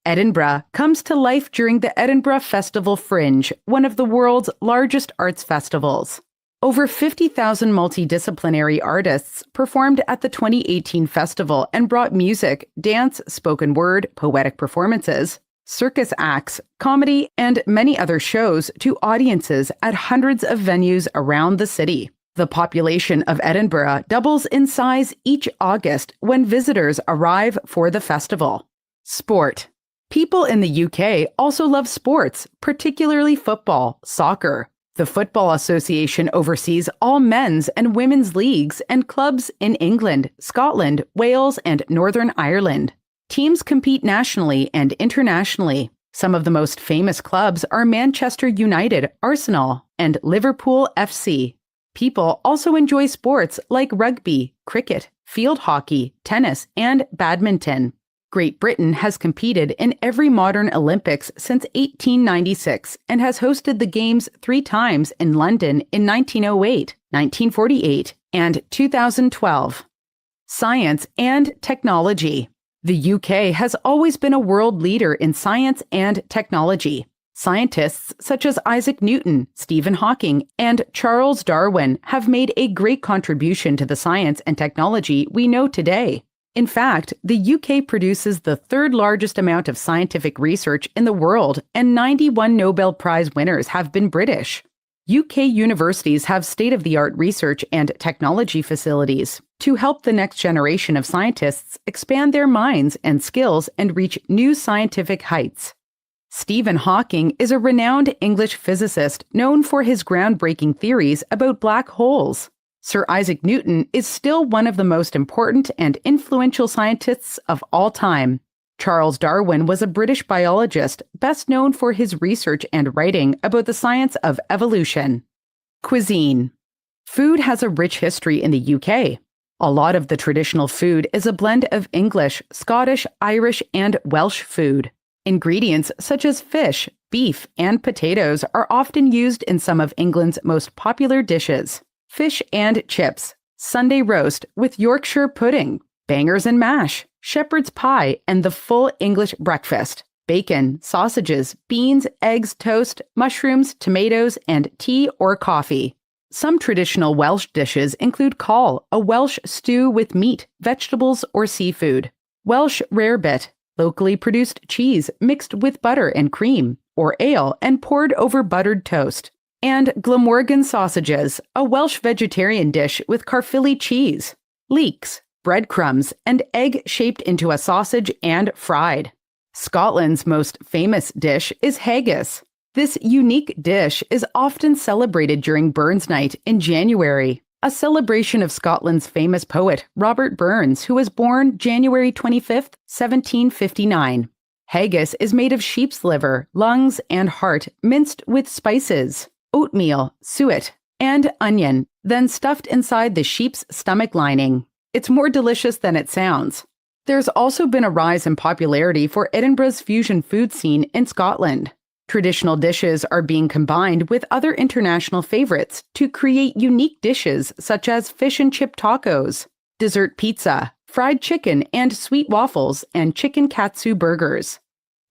Edinburgh comes to life during the Edinburgh Festival Fringe, one of the world's largest arts festivals. Over 50,000 multidisciplinary artists performed at the 2018 festival and brought music, dance, spoken word, poetic performances, circus acts, comedy, and many other shows to audiences at hundreds of venues around the city. The population of Edinburgh doubles in size each August when visitors arrive for the festival. Sport. People in the UK also love sports, particularly football, soccer. The Football Association oversees all men's and women's leagues and clubs in England, Scotland, Wales, and Northern Ireland. Teams compete nationally and internationally. Some of the most famous clubs are Manchester United, Arsenal, and Liverpool FC. People also enjoy sports like rugby, cricket, field hockey, tennis, and badminton. Great Britain has competed in every modern Olympics since 1896 and has hosted the Games 3 times in London in 1908, 1948, and 2012. Science and technology. The UK has always been a world leader in science and technology. Scientists such as Isaac Newton, Stephen Hawking, and Charles Darwin have made a great contribution to the science and technology we know today. In fact, the UK produces the 3rd largest amount of scientific research in the world, and 91 Nobel Prize winners have been British. UK universities have state-of-the-art research and technology facilities to help the next generation of scientists expand their minds and skills and reach new scientific heights. Stephen Hawking is a renowned English physicist known for his groundbreaking theories about black holes. Sir Isaac Newton is still one of the most important and influential scientists of all time. Charles Darwin was a British biologist best known for his research and writing about the science of evolution. Cuisine. Food has a rich history in the UK. A lot of the traditional food is a blend of English, Scottish, Irish, and Welsh food. Ingredients such as fish, beef, and potatoes are often used in some of England's most popular dishes. fish and chips, Sunday roast with Yorkshire pudding, bangers and mash, shepherd's pie, and the full English breakfast. Bacon, sausages, beans, eggs, toast, mushrooms, tomatoes, and tea or coffee. Some traditional Welsh dishes include cawl, a Welsh stew with meat, vegetables, or seafood. Welsh rarebit, locally produced cheese mixed with butter and cream, or ale and poured over buttered toast. And Glamorgan sausages, a Welsh vegetarian dish with Caerphilly cheese. Leeks, breadcrumbs, and egg shaped into a sausage and fried. Scotland's most famous dish is haggis. This unique dish is often celebrated during Burns Night in January, a celebration of Scotland's famous poet Robert Burns, who was born January 25th, 1759. Haggis is made of sheep's liver, lungs, and heart minced with spices, oatmeal, suet, and onion, then stuffed inside the sheep's stomach lining. It's more delicious than it sounds. There's also been a rise in popularity for Edinburgh's fusion food scene in Scotland. Traditional dishes are being combined with other international favorites to create unique dishes such as fish and chip tacos, dessert pizza, fried chicken and sweet waffles, and chicken katsu burgers.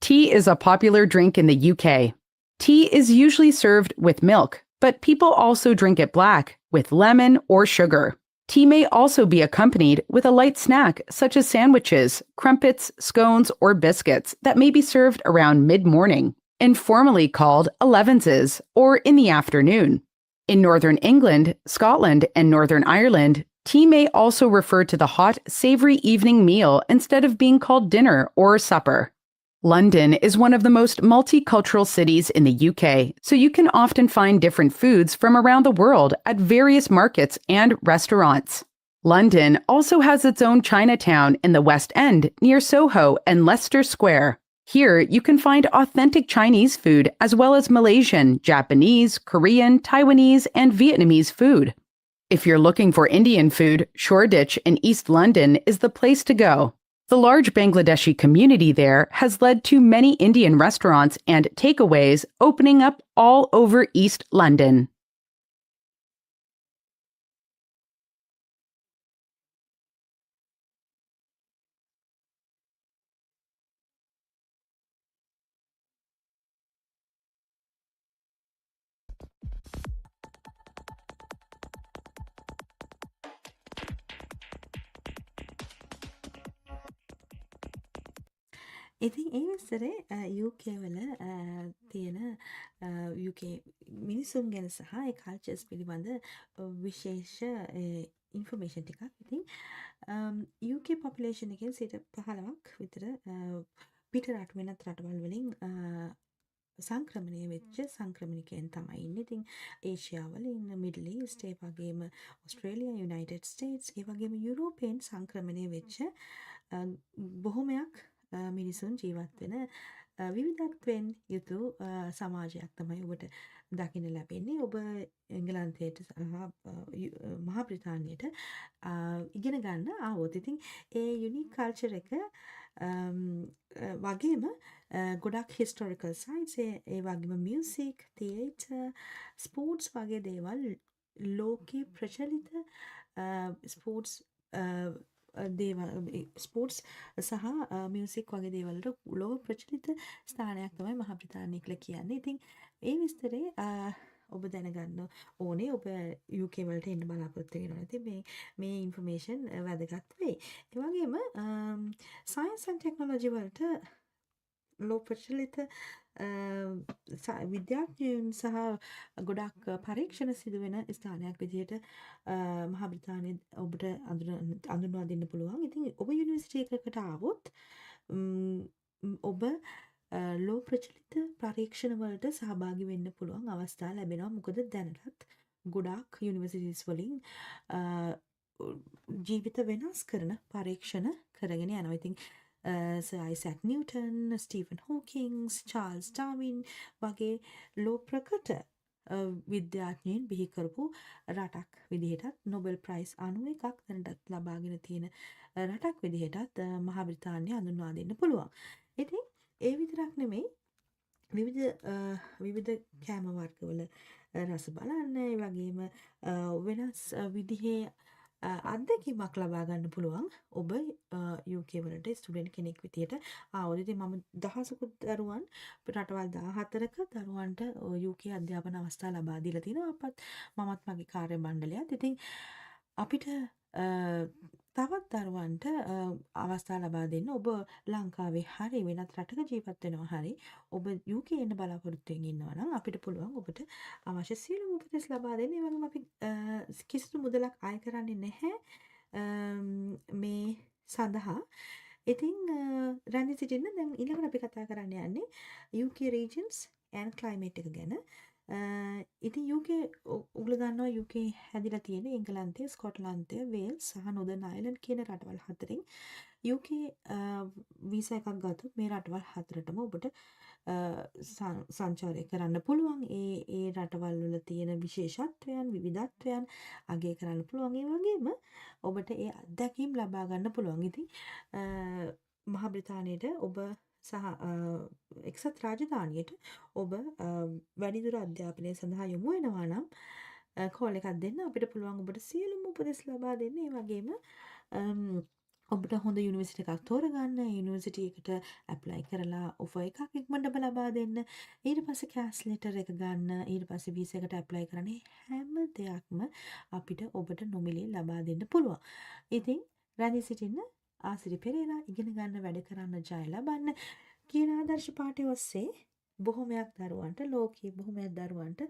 Tea is a popular drink in the UK. Tea is usually served with milk, but people also drink it black, with lemon or sugar. Tea may also be accompanied with a light snack such as sandwiches, crumpets, scones, or biscuits that may be served around mid-morning, informally called elevenses, or in the afternoon. In Northern England, Scotland, and Northern Ireland, tea may also refer to the hot, savory evening meal instead of being called dinner or supper. London is one of the most multicultural cities in the UK, so you can often find different foods from around the world at various markets and restaurants. London also has its own Chinatown in the West End near Soho and Leicester Square. Here, you can find authentic Chinese food as well as Malaysian, Japanese, Korean, Taiwanese, and Vietnamese food. If you're looking for Indian food, Shoreditch in East London is the place to go. The large Bangladeshi community there has led to many Indian restaurants and takeaways opening up all over East London. ඉතින් ඒ විස්තරේ UK වල තියෙන UK මිනිසුන් ගැන සහ ඒ cultures පිළිබඳ විශේෂ information ටිකක්. ඉතින් UK පොපුලේෂන් එකෙන් 15ක් විතර පිට රට වෙනත් රටවල් වලින් සංක්‍රමණය වෙච්ච සංක්‍රමණිකයන් තමයි ඉන්නේ. ඉතින් ඒෂියාවල ඉන්න, මිඩල් ඊස්ට්, ඒ වගේම ඔස්ට්‍රේලියා, යුනයිටඩ් ස්ටේට්ස්, ඒ වගේම යුරෝපයෙන් සංක්‍රමණය වෙච්ච බොහොමයක් මිනිසුන් ජීවත් වෙන විවිධත්වයෙන් යුතු සමාජයක් තමයි ඔබට දකින්න ලැබෙන්නේ. ඔබ එංගලන්තයට සහ මහා බ්‍රිතාන්‍යයට ඉගෙන ගන්න ආවොත් ඉතින් ඒ යුනික් කල්චර් එක වගේම ගොඩක් හිස්ටොරිකල් සයිට්ස්, ඒ වගේම මියුසික්, තියේටර්, ස්පෝර්ට්ස් වගේ දේවල් ලෝකේ ප්‍රචලිත ස්පෝර්ට්ස් ස්පෝර්ට්ස් සහ මියුසික් වගේ දේවල්ට ලෝක ප්‍රචලිත ස්ථානයක් තමයි මහා බ්‍රිතාන්‍ය කියලා කියන්නේ. ඉතින් ඒ විස්තරේ ඔබ දැනගන්න ඕනේ ඔබ UK වලට එන්න බලාපොරොත්තු වෙනවා. ඉතින් මේ ඉන්ෆර්මේෂන් වැදගත් වෙයි. ඒ වගේම සයන්ස් ඇන්ඩ් ටෙක්නොලොජි වලට ලෝක ප්‍රචලිත විද්‍යාඥයන් සහ ගොඩක් පරීක්ෂණ සිදුවෙන ස්ථානයක් විදිහට මහා බ්‍රිතාන්‍ය ඔබට අඳුන්වා දෙන්න පුළුවන්. ඉතින් ඔබ යුනිවර්සිටි එකකට ආවොත් ඔබ ලෝ ප්‍රචලිත පරීක්ෂණ වලට සහභාගී වෙන්න පුළුවන් අවස්ථා ලැබෙනවා. මොකද දැනටත් ගොඩාක් යුනිවර්සිටිස් වලින් ජීවිත වෙනස් කරන පරීක්ෂණ කරගෙන යනවා. ඉතින් sir Isaac Newton, Stephen Hawkins, Charles Darwin වගේ ලෝ ප්‍රකට විද්‍යාඥයන් බිහි කරපු රටක් විදිහටත් නොබෙල් ප්‍රයිස් 91ක් දැනටත් ලබාගෙන තියෙන රටක් විදිහටත් මහා බ්‍රිතාන්‍ය හඳුන්වා දෙන්න පුළුවන්. ඉතින් ඒ විතරක් නෙමෙයි විවිධ කෑම වර්ගවල රස බලන්න, ඒ වගේම වෙනස් විදිහේ අත්දැකීමක් ලබා ගන්න පුළුවන්. ඔබ UK වලට ස්ටුඩන්ට් කෙනෙක් විදියට ආවොත්. ඉතින් මම දහසකුත් දරුවන් රටවල් 14ක දරුවන්ට UK අධ්‍යාපන අවස්ථා ලබා දීලා තිනවා. මමත් මගේ කාර්ය මණ්ඩලයත්. ඉතින් අපිට තවත් දරුවන්ට අවස්ථා ලබා දෙන්න. ඔබ ලංකාවේ හරි වෙනත් රටක ජීවත් වෙනවා හරි ඔබ UK එන්න බලාපොරොත්තු වෙමින් ඉන්නවා නම් අපිට පුළුවන් ඔබට අවශ්‍ය සියලුම උපදෙස් ලබා දෙන්න. ඒ වගේම අපි කිසිදු මුදලක් අය කරන්නේ නැහැ මේ සඳහා. ඉතින් රැඳී සිටින්න. දැන් ඊළඟට අපි කතා කරන්න යන්නේ UK regions and climate එක ගැන. ඉතින් UK ඔගොල්ලෝ දන්නවා UK හැදිලා තියෙන්නේ එංගලන්තය, ස්කොට්ලන්තය, වේල්ස් සහ නොදර්න් අයර්ලන්ඩ් කියන රටවල් හතරෙන්. UK වීසා එකක් ගත්තොත් මේ රටවල් හතරටම ඔබට සංචාරය කරන්න පුළුවන්. ඒ රටවල් වල තියෙන විශේෂත්වයන්, විවිධත්වයන් අගය කරන්න පුළුවන්. ඒ වගේම ඔබට ඒ අත්දැකීම් ලබා ගන්න පුළුවන්. ඉතින් මහා බ්‍රිතාන්‍යයට ඔබ සහ එක්සත් රාජධානියට ඔබ වැඩිදුර අධ්‍යාපනය සඳහා යොමු වෙනවා නම් කෝල් එකක් දෙන්න. අපිට පුළුවන් ඔබට සියලුම උපදෙස් ලබා දෙන්න. ඒ වගේම ඔබට හොඳ යුනිවර්සිටි එකක් තෝරගන්න, යුනිවර්සිටි එකට ඇප්ලයි කරලා ඔෆර් එකක් ඉක්මනට ලබා දෙන්න. ඊට පස්සේ කෑස් ලෙටර් එක ගන්න, ඊට පස්සේ වීසා එකට ඇප්ලයි කරන්න. හැම දෙයක්ම අපිට ඔබට නොමිලේ ලබා දෙන්න පුළුවන්. ඉතින් රැඳී සිටින්න. ආසිරි පෙරේරා ඉගෙන ගන්න, වැඩ කරන්න, ජය ලබන්න කියන ආදර්ශ පාඨය ඔස්සේ බොහොමයක් දරුවන්ට, ලෝකයේ බොහොමයක් දරුවන්ට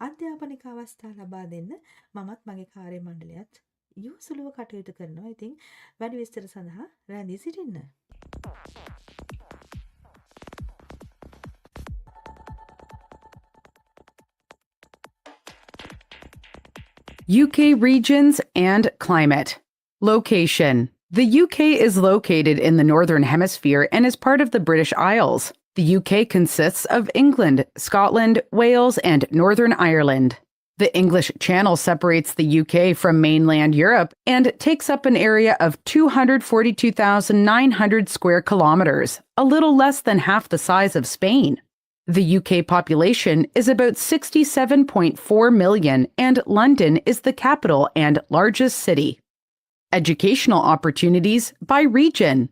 අධ්‍යාපනික අවස්ථා ලබා දෙන්න මමත් මගේ කාර්ය මණ්ඩලයත් යොසුලුව කටයුතු කරනවා. ඉතින් වැඩි විස්තර සඳහා රැඳී සිටින්න. UK regions and climate. Location. The UK is located in the Northern Hemisphere and is part of the British Isles. The UK consists of England, Scotland, Wales, and Northern Ireland. The English Channel separates the UK from mainland Europe and takes up an area of 242,900 square kilometers, a little less than half the size of Spain. The UK population is about 67.4 million, and London is the capital and largest city. Educational opportunities by region.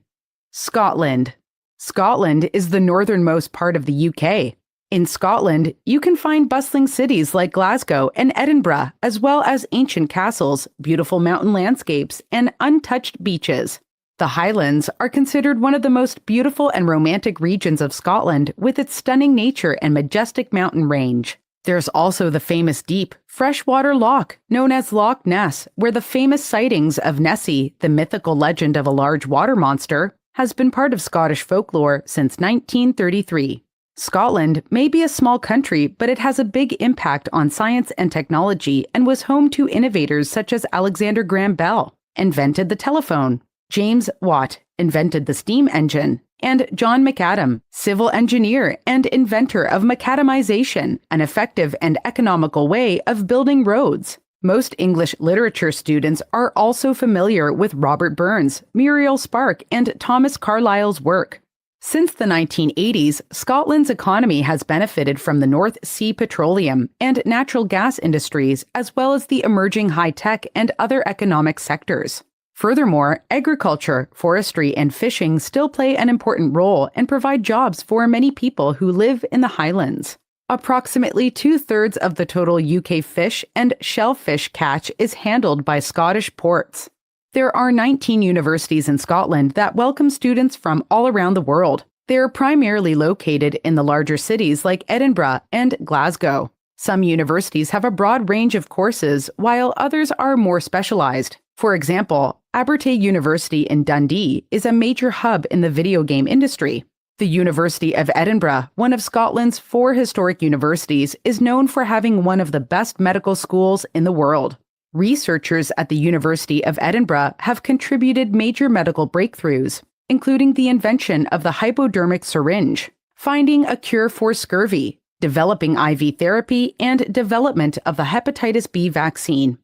Scotland. Scotland is the northernmost part of the UK. In Scotland, you can find bustling cities like Glasgow and Edinburgh, as well as ancient castles, beautiful mountain landscapes, and untouched beaches. The Highlands are considered one of the most beautiful and romantic regions of Scotland, with its stunning nature and majestic mountain range. There's also the famous deep, freshwater loch, known as Loch Ness, where the famous sightings of Nessie, the mythical legend of a large water monster, has been part of Scottish folklore since 1933. Scotland may be a small country, but it has a big impact on science and technology and was home to innovators such as Alexander Graham Bell, invented the telephone, James Watt invented the steam engine, and John McAdam, civil engineer and inventor of macadamization, an effective and economical way of building roads. Most English literature students are also familiar with Robert Burns, Muriel Spark, and Thomas Carlyle's work. Since the 1980s, Scotland's economy has benefited from the North Sea petroleum and natural gas industries, as well as the emerging high-tech and other economic sectors. Furthermore, agriculture, forestry, and fishing still play an important role and provide jobs for many people who live in the Highlands. Approximately 2/3 of the total UK fish and shellfish catch is handled by Scottish ports. There are 19 universities in Scotland that welcome students from all around the world. They are primarily located in the larger cities like Edinburgh and Glasgow. Some universities have a broad range of courses, while others are more specialized. For example, Abertay University in Dundee is a major hub in the video game industry. The University of Edinburgh, one of Scotland's 4 historic universities, is known for having one of the best medical schools in the world. Researchers at the University of Edinburgh have contributed major medical breakthroughs, including the invention of the hypodermic syringe, finding a cure for scurvy, developing IV therapy, and development of the hepatitis B vaccine.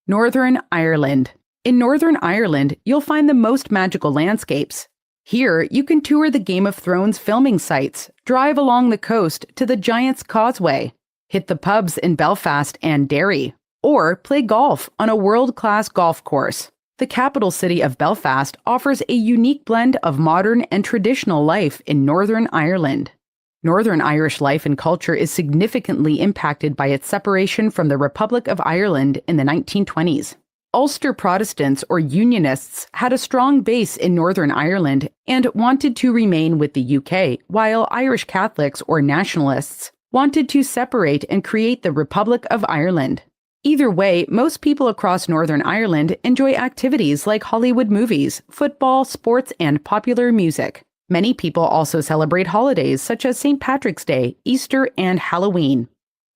Northern Ireland. In Northern Ireland, you'll find the most magical landscapes. Here, you can tour the Game of Thrones filming sites, drive along the coast to the Giant's Causeway, hit the pubs in Belfast and Derry, or play golf on a world-class golf course. The capital city of Belfast offers a unique blend of modern and traditional life in Northern Ireland. Northern Irish life and culture is significantly impacted by its separation from the Republic of Ireland in the 1920s. Ulster Protestants or Unionists had a strong base in Northern Ireland and wanted to remain with the UK, while Irish Catholics or Nationalists wanted to separate and create the Republic of Ireland. Either way, most people across Northern Ireland enjoy activities like Hollywood movies, football, sports, and popular music. Many people also celebrate holidays such as St. Patrick's Day, Easter, and Halloween.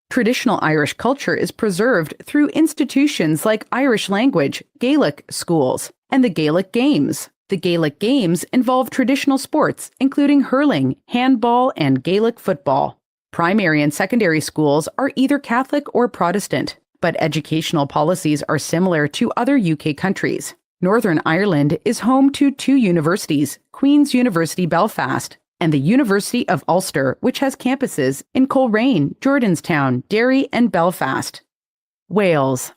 Traditional Irish culture is preserved through institutions like Irish language, Gaelic schools, and the Gaelic Games. The Gaelic Games involve traditional sports, including hurling, handball, and Gaelic football. Primary and secondary schools are either Catholic or Protestant, but educational policies are similar to other UK countries. Northern Ireland is home to two universities, Queen's University Belfast and the University of Ulster, which has campuses in Coleraine, Jordanstown, Derry, and Belfast. Wales.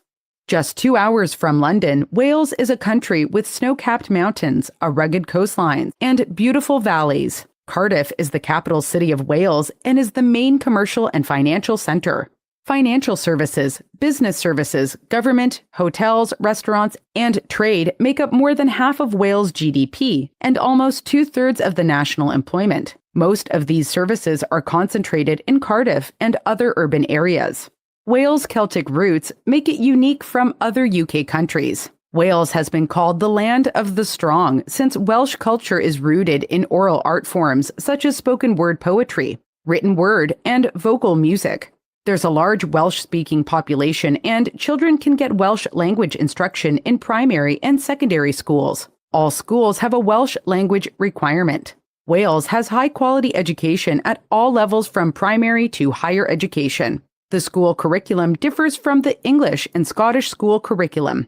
Just 2 hours from London, Wales is a country with snow-capped mountains, a rugged coastline, and beautiful valleys. Cardiff is the capital city of Wales and is the main commercial and financial center. Financial services, business services, government, hotels, restaurants, and trade make up more than half of Wales' GDP and almost 2/3 of the national employment. Most of these services are concentrated in Cardiff and other urban areas. Wales' Celtic roots make it unique from other UK countries. Wales has been called the land of the strong since Welsh culture is rooted in oral art forms such as spoken word poetry, written word, and vocal music. There's a large Welsh-speaking population, and children can get Welsh language instruction in primary and secondary schools. All schools have a Welsh language requirement. Wales has high-quality education at all levels from primary to higher education. The school curriculum differs from the English and Scottish school curriculum.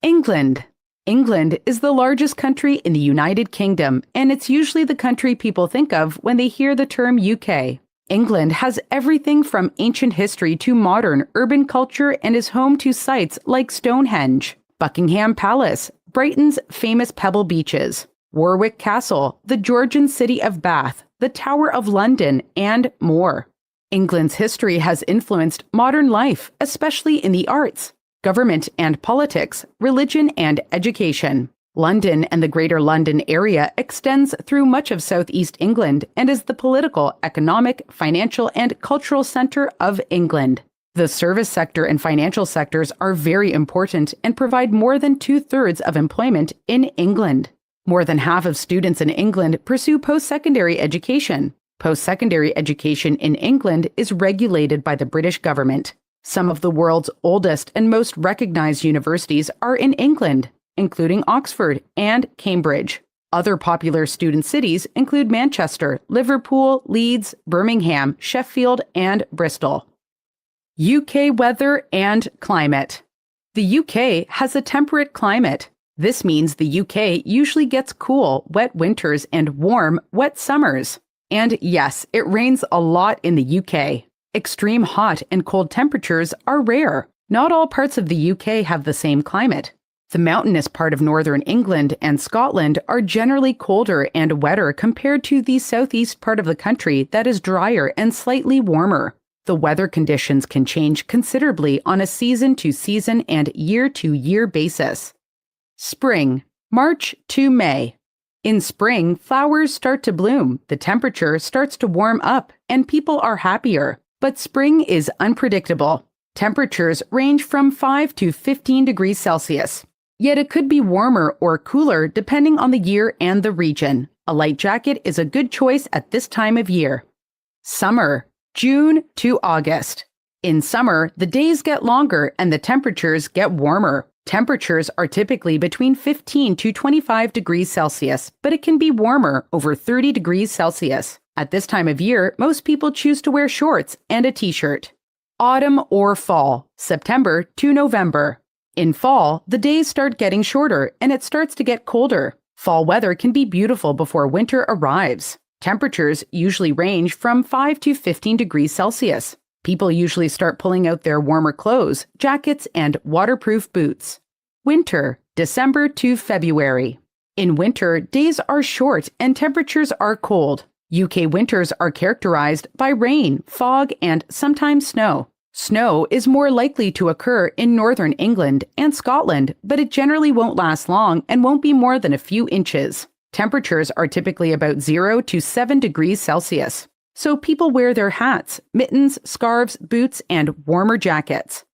England. England is the largest country in the United Kingdom, and it's usually the country people think of when they hear the term UK. England has everything from ancient history to modern urban culture and is home to sites like Stonehenge, Buckingham Palace, Brighton's famous Pebble Beaches, Warwick Castle, the Georgian city of Bath, the Tower of London, and more. England's history has influenced modern life, especially in the arts, government and politics, religion and education. London and the Greater London area extends through much of southeast England and is the political, economic, financial, and cultural center of England. The service sector and financial sectors are very important and provide more than 2/3 of employment in England. More than half of students in England pursue post-secondary education. Post-secondary education in England is regulated by the British government. Some of the world's oldest and most recognized universities are in England, including Oxford and Cambridge. Other popular student cities include Manchester, Liverpool, Leeds, Birmingham, Sheffield, and Bristol. UK weather and climate. The UK has a temperate climate. This means the UK usually gets cool, wet winters and warm, wet summers. And yes, it rains a lot in the UK. Extreme hot and cold temperatures are rare. Not all parts of the UK have the same climate. The mountainous part of northern England and Scotland are generally colder and wetter compared to the southeast part of the country that is drier and slightly warmer. The weather conditions can change considerably on a season-to-season and year-to-year basis. Spring, March to May. In spring, flowers start to bloom, the temperature starts to warm up, and people are happier. But spring is unpredictable. Temperatures range from 5 to 15 degrees Celsius. Yet it could be warmer or cooler depending on the year and the region. A light jacket is a good choice at this time of year. Summer, June to August. In summer, the days get longer and the temperatures get warmer. Temperatures are typically between 15 to 25 degrees Celsius, but it can be warmer, over 30 degrees Celsius. At this time of year, most people choose to wear shorts and a t-shirt. Autumn or fall, September to November. In fall, the days start getting shorter and it starts to get colder. Fall weather can be beautiful before winter arrives. Temperatures usually range from 5 to 15 degrees Celsius. People usually start pulling out their warmer clothes, jackets, and waterproof boots. Winter, December to February. In winter, days are short and temperatures are cold. UK winters are characterized by rain, fog, and sometimes snow. Snow is more likely to occur in northern England and Scotland, but it generally won't last long and won't be more than a few inches. Temperatures are typically about 0 to 7 degrees Celsius. So people wear their hats, mittens, scarves, boots, and warmer jackets.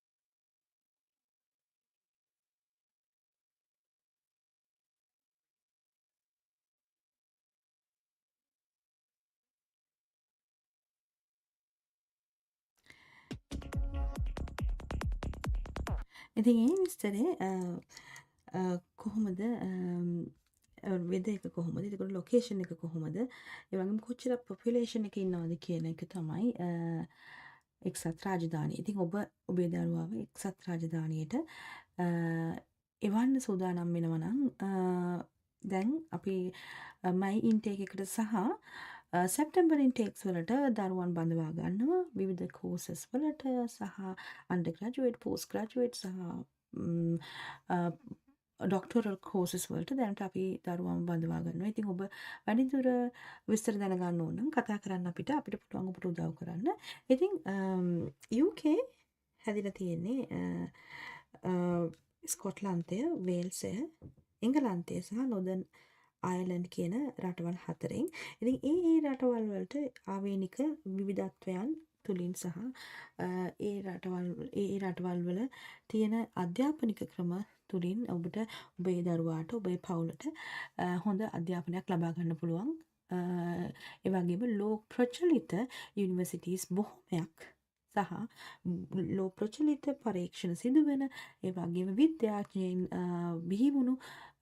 ඉතින් ඒ විස්තරේ කොහොමද වෙද එක කොහොමද එතකොට location එක කොහොමද ඒ වගේම කොච්චර පොපියුලේෂන් එක ඉන්නවද කියන එක තමයි එක්සත් රාජධානිය. ඉතින් ඔබේ දරුවාව එක්සත් රාජධානියට එවන්න සූදානම් වෙනවා නම් දැන් අපි මයි ඉන්ටේක් එකට සහ සැප්ටැම්බර් ඉන්ටේක්ස් වලට දරුවන් බඳවා ගන්නවා විවිධ කෝසස් වලට සහ අන්ඩර් ග්‍රැජුවේට් පෝස්ට් ග්‍රැජුවේට් සහ ඩොක්ටරල් කෝසස් වලට දැනට අපි දරුවන් බඳවා ගන්නවා. ඉතින් ඔබ වැඩිදුර විස්තර දැනගන්න ඕන නම් කතා කරන්න අපිට පුළුවන් ඔබට උදව් කරන්න. ඉතින් UK හැදිලා තියෙන්නේ ස්කොට්ලන්තය, වේල්සය, එංගලන්තය සහ නොදර්න් අයර්ලන්ඩ් කියන රටවල් 4න්. ඉතින් ඒ රටවල් වලට ආවේනික විවිධත්වයන් තුලින් සහ ඒ රටවල් වල තියෙන අධ්‍යාපනික ක්‍රම තුලින් ඔබට ඔබේ දරුවාට ඔබේ පවුලට හොඳ අධ්‍යාපනයක් ලබා ගන්න පුළුවන්. ඒ වගේම ලෝක ප්‍රචලිත යුනිවර්සිටිස් බොහොමයක් සහ ලෝ ප්‍රචලිත පරීක්ෂණ සිදුවෙන ඒ වගේම විද්‍යාඥයින් බිහි වුණු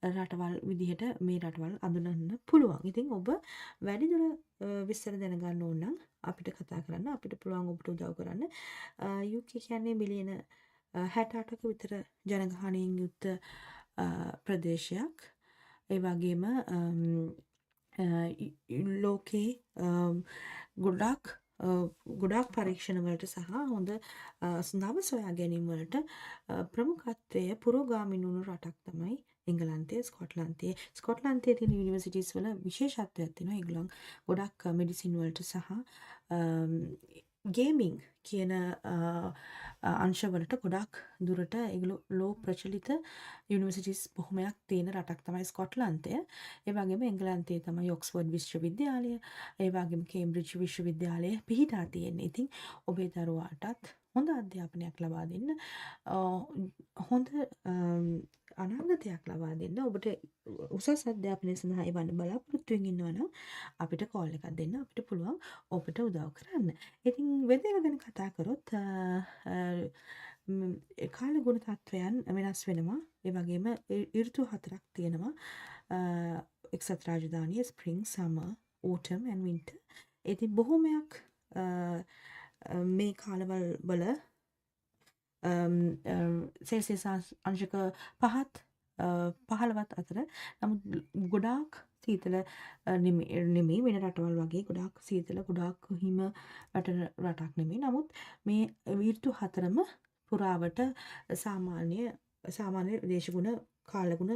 රටවල් විදිහට මේ රටවල් අඳුනන්න පුළුවන්. ඉතින් ඔබ වැඩිදුර විස්තර දැනගන්න ඕන නම් අපිට කතා කරන්න අපිට පුළුවන් ඔබට උදව් කරන්න. UK කියන්නේ මිලියන 68ක විතර ජනගහනයෙන් යුක්ත ප්‍රදේශයක්. ඒ වගේම ලෝකේ ගොඩාක් පරීක්ෂණ වලට සහ හොඳ නව සොයා ගැනීම් වලට ප්‍රමුඛත්වය පුරෝගාමී වුණු රටක් තමයි එංගලන්තය, ස්කොට්ලන්තය. ස්කොට්ලන්තයේ තියෙන යුනිවර්සිටිස් වල විශේෂත්වයක් තියෙනවා. ඒගොල්ලන් ගොඩක් මෙඩිසින් වලට සහ ගේමින් කියන අංශවලට ගොඩක් දුරට ඒගොල්ලෝ ලෝ ප්‍රචලිත යුනිවර්සිටිස් බොහොමයක් තියෙන රටක් තමයි ස්කොට්ලන්තය. ඒ වගේම එංගලන්තයේ තමයි ඔක්ස්ෆර්ඩ් විශ්වවිද්‍යාලය, ඒ වගේම කේම්බ්‍රිජ් විශ්වවිද්‍යාලය පිහිටා තියෙන්නේ. ඉතින් ඔබේ දරුවාටත් හොඳ අධ්‍යාපනයක් ලබා දෙන්න, හොඳ අනාගතයක් ලබා දෙන්න ඔබට උසස් අධ්‍යාපනය සඳහා එවන්න බලාපොරොත්තු වෙමින් ඉන්නවා නම් අපිට කෝල් එකක් දෙන්න. අපිට පුළුවන් ඔබට උදව් කරන්න. ඉතින් වෙද එක ගැන කතා කරොත් කාල ගුණ තත්වයන් වෙනස් වෙනවා. ඒ වගේම ඍතු 4ක් තියෙනවා. එක්සත් රාජධානිය spring, summer, autumn and winter. ඉතින් බොහොමයක් මේ කාලවල වල සෙල්සියස් අංශක 15ත් අතර. නමුත් ගොඩාක් සීතල නෙමෙයි වෙන රටවල් වගේ ගොඩාක් සීතල ගොඩාක් හිම රටක් නෙමෙයි. නමුත් මේ ඍතු 4ම පුරාවට සාමාන්‍ය දේශගුණ කාලගුණ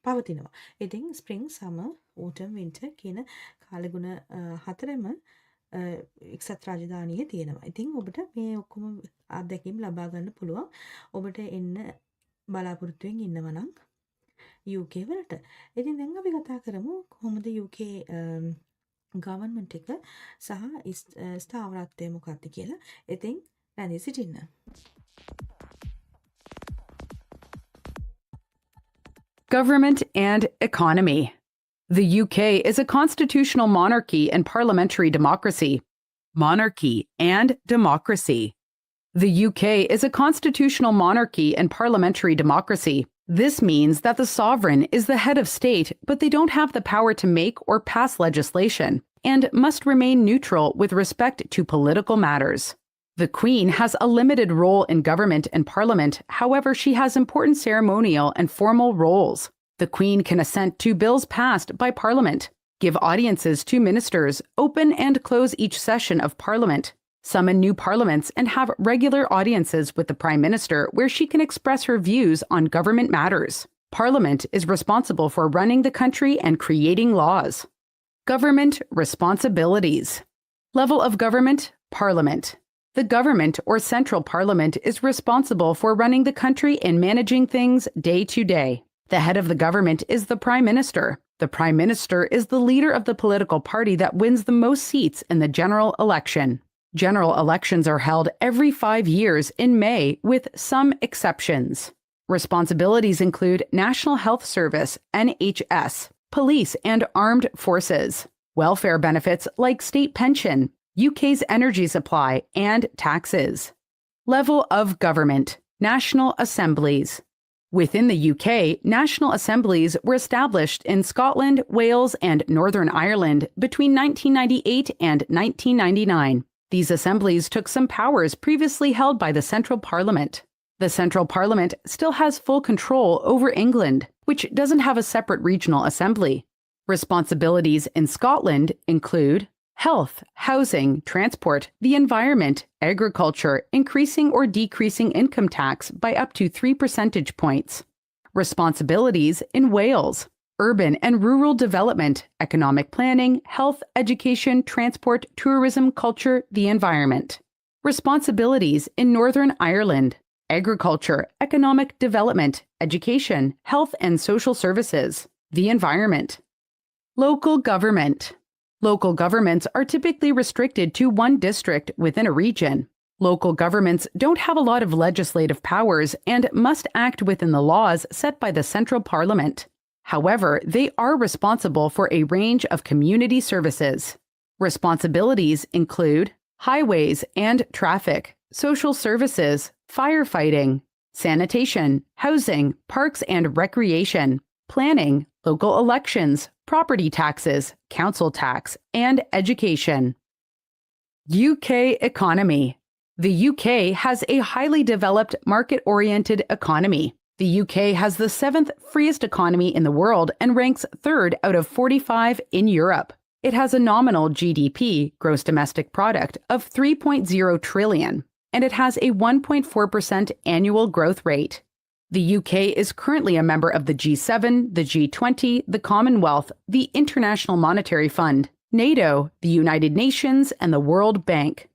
පවතිනවා. ඉතින් ස්ප්‍රින්ග්, සමර්, ඕටම්, වින්ටර් කියන කාලගුණ 4ම එක්සත් රාජධානියේ තියෙනවා. ඉතින් ඔබට මේ ඔක්කොම අත්දැකීම් ලබා ගන්න පුළුවන්. ඔබට එන්න බලාපොරොත්තු වෙමින් ඉන්නවා නම් UK වලට. ඉතින් දැන් අපි කතා කරමු කොහොමද UK ගවර්න්මන්ට් එක සහ ස්ථාවරත්වය මොකක්ද කියලා. ඉතින් රැඳී සිටින්න. Government and economy. The UK is a constitutional monarchy and parliamentary democracy. Monarchy and democracy. The UK is a constitutional monarchy and parliamentary democracy. This means that the sovereign is the head of state, but they don't have the power to make or pass legislation, and must remain neutral with respect to political matters. The Queen has a limited role in government and parliament, however, she has important ceremonial and formal roles. The Queen can assent to bills passed by Parliament, give audiences to ministers, open and close each session of Parliament, summon new parliaments, and have regular audiences with the Prime Minister where she can express her views on government matters. Parliament is responsible for running the country and creating laws. Government responsibilities. Level of government, Parliament. The government or central parliament is responsible for running the country and managing things day to day. The head of the government is the Prime Minister. The Prime Minister is the leader of the political party that wins the most seats in the general election. General elections are held every 5 years in May, with some exceptions. Responsibilities include National Health Service, NHS, police and armed forces, welfare benefits like state pension, UK's energy supply, and taxes. Level of government, National Assemblies. Within the UK, national assemblies were established in Scotland, Wales, and Northern Ireland between 1998 and 1999. These assemblies took some powers previously held by the Central Parliament. The Central Parliament still has full control over England, which doesn't have a separate regional assembly. Responsibilities in Scotland include health, housing, transport, the environment, agriculture, increasing or decreasing income tax by up to 3 percentage points. Responsibilities in Wales, urban and rural development, economic planning, health, education, transport, tourism, culture, the environment. Responsibilities in Northern Ireland, agriculture, economic development, education, health and social services, the environment. Local government. Local governments are typically restricted to one district within a region. Local governments don't have a lot of legislative powers and must act within the laws set by the Central Parliament. However, they are responsible for a range of community services. Responsibilities include highways and traffic, social services, firefighting, sanitation, housing, parks and recreation, planning, local elections, property taxes, council tax, and education. UK economy. The UK has a highly developed market-oriented economy. The UK has the 7th freest economy in the world and ranks 3rd out of 45 in Europe. It has a nominal GDP, gross domestic product, of 3.0 trillion, and it has a 1.4% annual growth rate. The UK is currently a member of the G7, the G20, the Commonwealth, the International Monetary Fund, NATO, the United Nations, and the World Bank.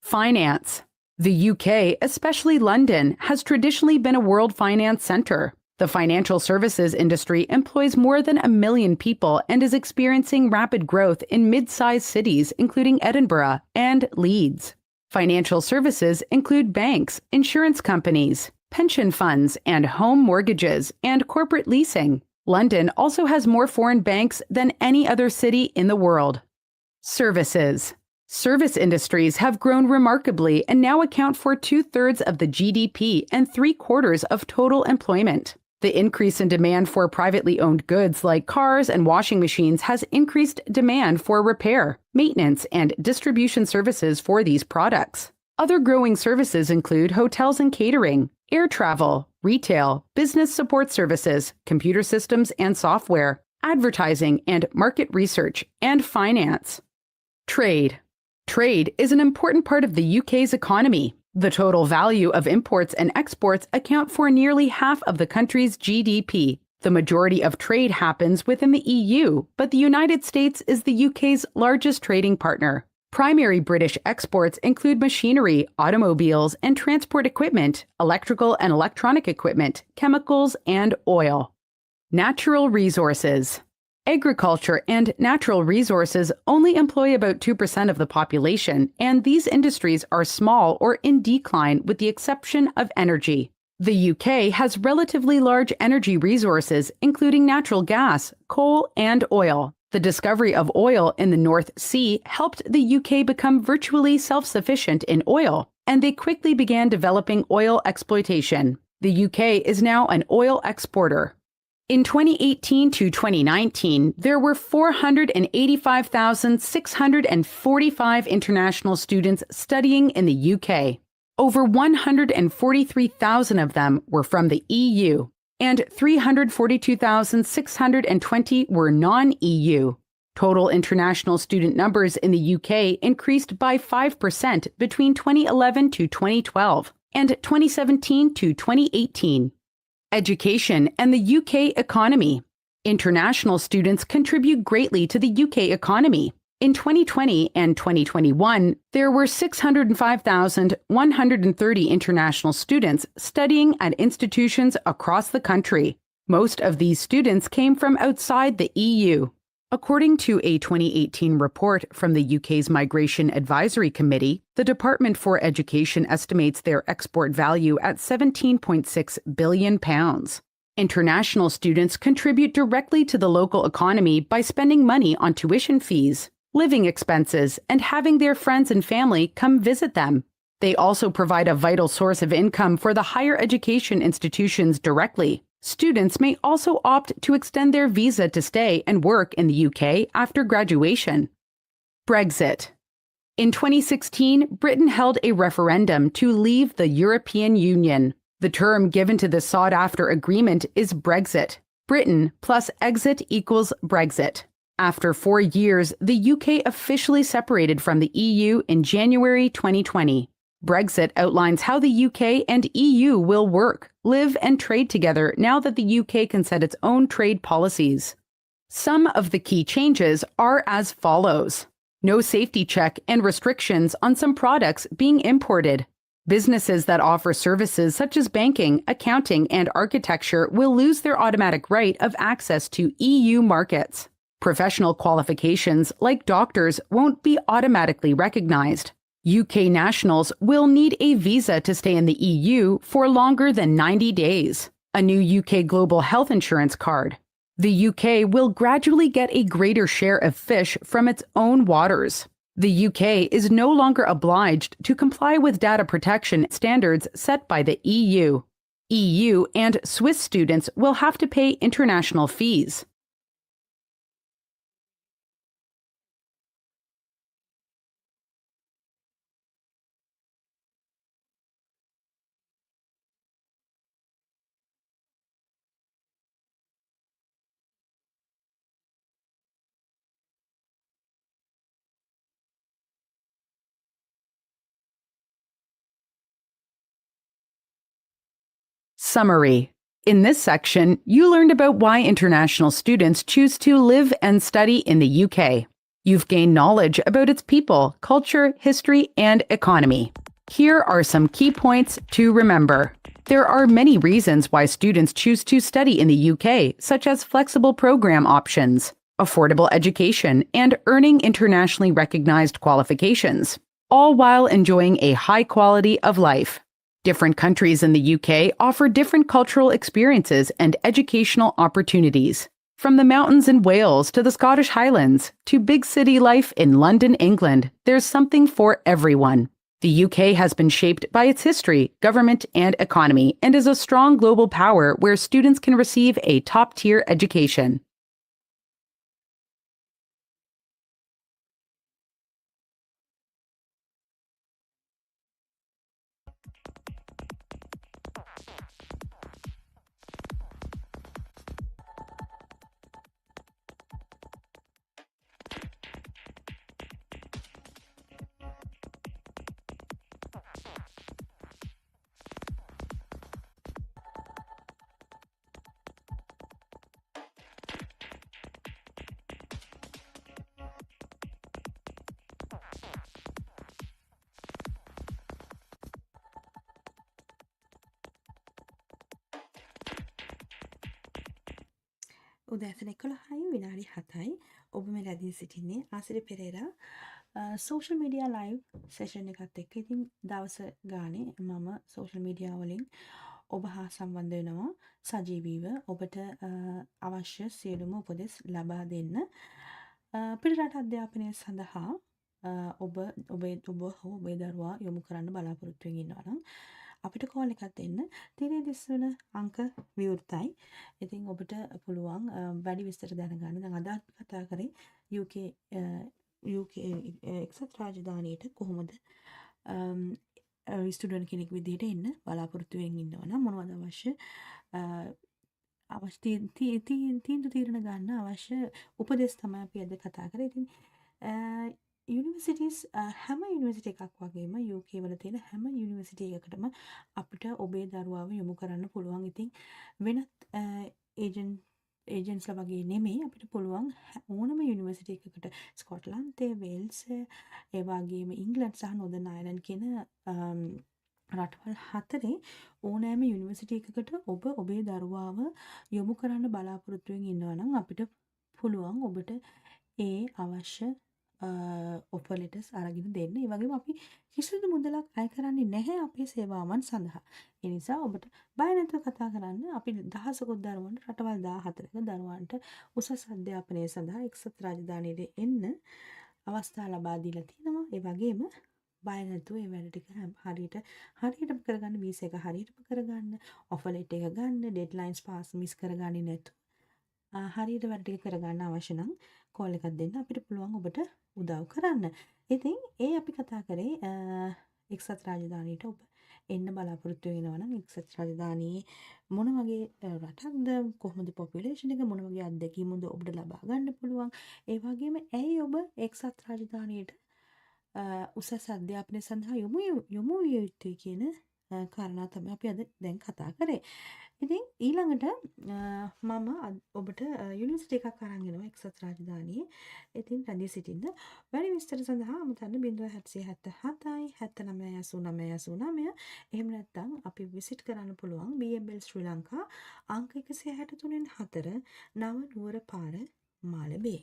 Finance. The UK, especially London, has traditionally been a world finance center. The financial services industry employs more than 1 million people and is experiencing rapid growth in mid-sized cities, including Edinburgh and Leeds. Financial services include banks, insurance companies, pension funds, and home mortgages, and corporate leasing. London also has more foreign banks than any other city in the world. Services. Service industries have grown remarkably and now account for 2/3 of the GDP and 3/4 of total employment. The increase in demand for privately owned goods like cars and washing machines has increased demand for repair, maintenance, and distribution services for these products. Other growing services include hotels and catering, air travel, retail, business support services, computer systems and software, advertising and market research, and finance. Trade. Trade is an important part of the UK's economy. The total value of imports and exports account for nearly half of the country's GDP. The majority of trade happens within the EU, but the United States is the UK's largest trading partner. Primary British exports include machinery, automobiles and transport equipment, electrical and electronic equipment, chemicals, and oil. Natural resources. Agriculture and natural resources only employ about 2% of the population, and these industries are small or in decline with the exception of energy. The UK has relatively large energy resources, including natural gas, coal, and oil. The discovery of oil in the North Sea helped the UK become virtually self-sufficient in oil, and they quickly began developing oil exploitation. The UK is now an oil exporter. In 2018 to 2019, there were 485,645 international students studying in the UK. Over 143,000 of them were from the EU. and 342,620 were non-EU. Total international student numbers in the UK increased by 5% between 2011 to 2012 and 2017 to 2018. Education and the UK economy. International students contribute greatly to the UK economy. In 2020 and 2021, there were 605,130 international students studying at institutions across the country. Most of these students came from outside the EU. According to a 2018 report from the UK's Migration Advisory Committee, the Department for Education estimates their export value at £17.6 billion. International students contribute directly to the local economy by spending money on tuition fees, living expenses, and having their friends and family come visit them. They also provide a vital source of income for the higher education institutions directly. Students may also opt to extend their visa to stay and work in the UK after graduation. Brexit. In 2016, Britain held a referendum to leave the European Union. The term given to the sought-after agreement is Brexit. Britain plus exit equals Brexit. After 4 years, the UK officially separated from the EU in January 2020. Brexit outlines how the UK and EU will work, live, and trade together now that the UK can set its own trade policies. Some of the key changes are as follows. No safety check and restrictions on some products being imported. Businesses that offer services such as banking, accounting, and architecture will lose their automatic right of access to EU markets. Professional qualifications like doctors won't be automatically recognized. UK nationals will need a visa to stay in the EU for longer than 90 days. A new UK global health insurance card. The UK will gradually get a greater share of fish from its own waters. The UK is no longer obliged to comply with data protection standards set by the EU. EU and Swiss students will have to pay international fees. Summary. In this section, you learned about why international students choose to live and study in the UK. You've gained knowledge about its people, culture, history, and economy. Here are some key points to remember. There are many reasons why students choose to study in the UK, such as flexible program options, affordable education, and earning internationally recognized qualifications, all while enjoying a high quality of life. Different countries in the UK offer different cultural experiences and educational opportunities. From the mountains in Wales to the Scottish Highlands to big city life in London, England, there's something for everyone. The UK has been shaped by its history, government, and economy, and is a strong global power where students can receive a top-tier education. උදෑසන 11යි විනාඩි 7යි ඔබ මේ රැඳී සිටින්නේ Asiri Perera social media live session එකත් එක්ක. ඉතින් දවස ගානේ මම සෝෂල් මීඩියා වලින් ඔබ හා සම්බන්ධ වෙනවා සජීවීව ඔබට අවශ්‍ය සියලුම උපදෙස් ලබා දෙන්න. පිටරට අධ්‍යාපනය සඳහා ඔබ හෝ ඔබේ දරුවා යොමු කරන්න බලාපොරොත්තු වෙමින් ඉන්නවා නම් අපිට කෝල් එකක් දෙන්න. තිරේ දිස්වන අංක විවෘතයි. ඉතින් ඔබට පුළුවන් වැඩි විස්තර දැනගන්න. දැන් අද අපි කතා කරේ UK එක්සත් රාජධානියට කොහොමද ස්ටුඩන්ට් කෙනෙක් විදිහට එන්න බලාපොරොත්තු වෙමින් ඉන්නවා නම් මොනවද අවශ්‍ය අවශ්‍ය තීන්දුව තීරණ ගන්න අවශ්‍ය උපදෙස් තමයි අපි අද කතා කරේ. ඉතින් යුනිවර්සිටිස් හැම යුනිවර්සිටි එකක් වගේම UK වල තියෙන හැම යුනිවර්සිටි එකකටම අපිට ඔබේ දරුවාව යොමු කරන්න පුළුවන්. ඉතින් වෙනත් ඒජන්ට්ස්ලා වගේ නෙමෙයි අපිට පුළුවන් ඕනම යුනිවර්සිටි එකකට ස්කොට්ලන්තේ, වේල්ස්, ඒ වගේම ඉංග්ලන්ඩ් සහ නොදර්න් අයර්ලන්ඩ් කියන රටවල් 4 ඕනෑම යුනිවර්සිටි එකකට ඔබ ඔබේ දරුවාව යොමු කරන්න බලාපොරොත්තු වෙමින් ඉන්නවා නම් අපිට පුළුවන් ඔබට ඒ අවශ්‍ය ඔෆර් ලෙටර්ස් අරගෙන දෙන්න. ඒ වගේම අපි කිසිදු මුදලක් අය කරන්නේ නැහැ අපේ සේවාවන් සඳහා. ඒ නිසා ඔබට බය නැතුව කතා කරන්න. අපි දහසකුත් දරුවන්ට රටවල් 14ක දරුවන්ට උසස් අධ්‍යාපනය සඳහා එක්සත් රාජධානියට එන්න අවස්ථා ලබා දීලා තියෙනවා. ඒ වගේම බය නැතුව ඒ වැඩ ටික හරියටම කරගන්න, වීසා එක හරියටම කරගන්න, ඔෆර් ලෙටර් එක ගන්න, ඩෙඩ්ලයින්ස් පාස් මිස් කරගන්නේ නැතුව හරියට වැඩ ටික කරගන්න අවශ්‍ය නම් කෝල් එකක් දෙන්න අපිට පුළුවන් ඔබට උදව් කරන්න. ඉතින් ඒ අපි කතා කරේ එක්සත් රාජධානියට ඔබ එන්න බලාපොරොත්තු වෙනවා නම් එක්සත් රාජධානියේ මොන වගේ රටක්ද, කොහොමද පොපියුලේෂන් එක, මොන වගේ අත්දැකීම්ද ඔබට ලබා ගන්න පුළුවන්. ඒ වගේම ඇයි ඔබ එක්සත් රාජධානියට උසස් අධ්‍යාපනය සඳහා යොමු විය යුතුයි කියන කාරණා තමයි අපි අද දැන් කතා කරේ. ඉතින් ඊළඟට මම ඔබට යුනිවර්සිටි එකක් අරන් එනවා එක්සත් රාජධානියේ. ඉතින් රැඳී සිටින්න. වැඩි විස්තර සඳහා අමතන්න 0777 798989. එහෙම නැත්නම් අපි විසිට් කරන්න පුළුවන් BML ශ්‍රී ලංකා අංක 163 නව නුවර පාර Malabe.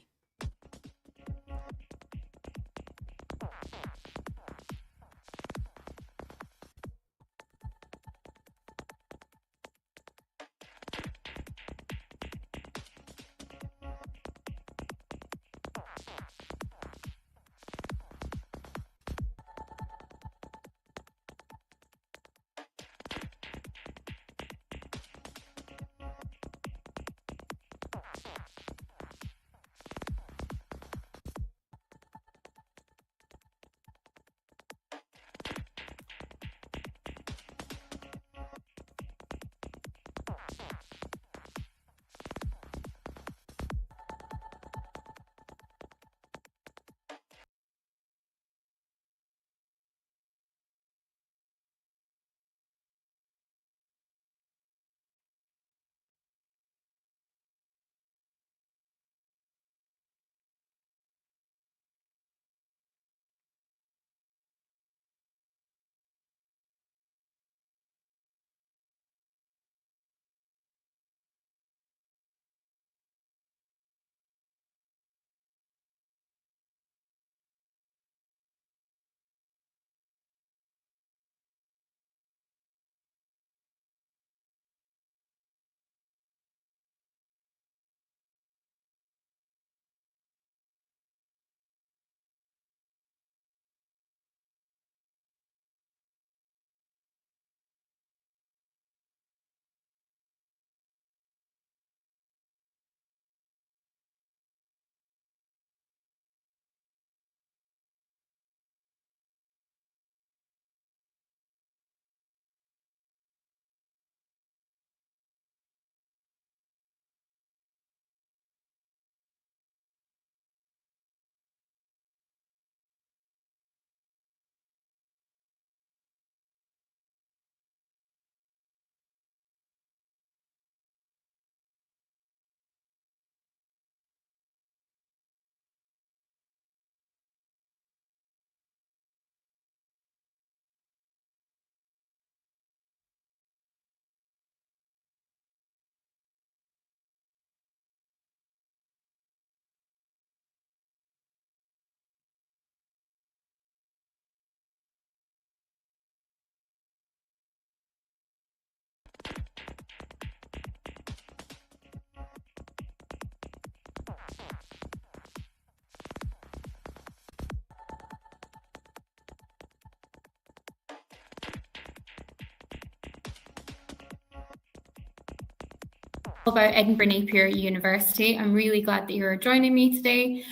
About Edinburgh Napier University. I'm really glad that you're joining me today.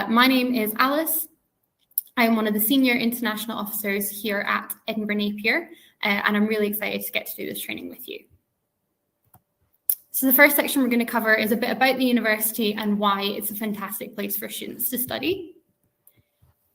My name is Alice. I'm one of the senior international officers here at Edinburgh Napier, and I'm really excited to get to do this training with you. So the first section we're going to cover is a bit about the university and why it's a fantastic place for students to study.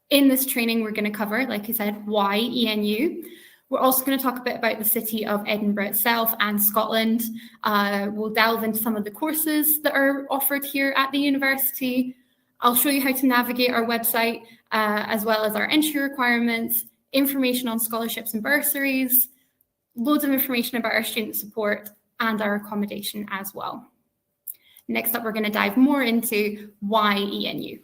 In this training, we're going to cover, like I said, why ENU. We're also going to talk a bit about the city of Edinburgh itself and Scotland. We'll delve into some of the courses that are offered here at the university. I'll show you how to navigate our website, as well as our entry requirements, information on scholarships and bursaries, loads of information about our student support and our accommodation as well. Next up, we're going to dive more into why ENU.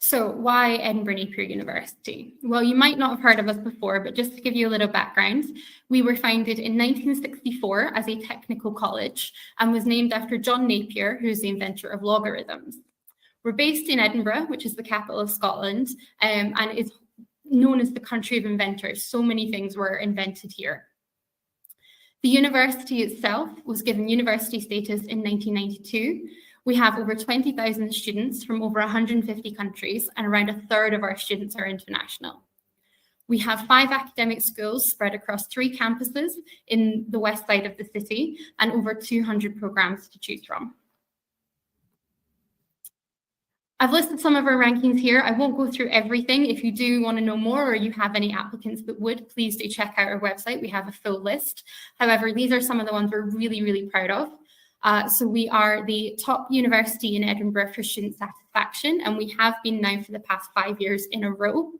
So why Edinburgh Napier University? Well, you might not have heard of us before, but just to give you a little background, we were founded in 1964 as a technical college and was named after John Napier, who's the inventor of logarithms. We're based in Edinburgh, which is the capital of Scotland, and is known as the country of inventors. So many things were invented here. The university itself was given university status in 1992. We have over 20,000 students from over 150 countries, and around a third of our students are international. We have 5 academic schools spread across 3 campuses in the west side of the city and over 200 programs to choose from. I've listed some of our rankings here. I won't go through everything. If you do want to know more or you have any applicants that would, please do check out our website. We have a full list. However, these are some of the ones we're really, really proud of. So we are the top university in Edinburgh for student satisfaction, and we have been now for the past 5 years in a row.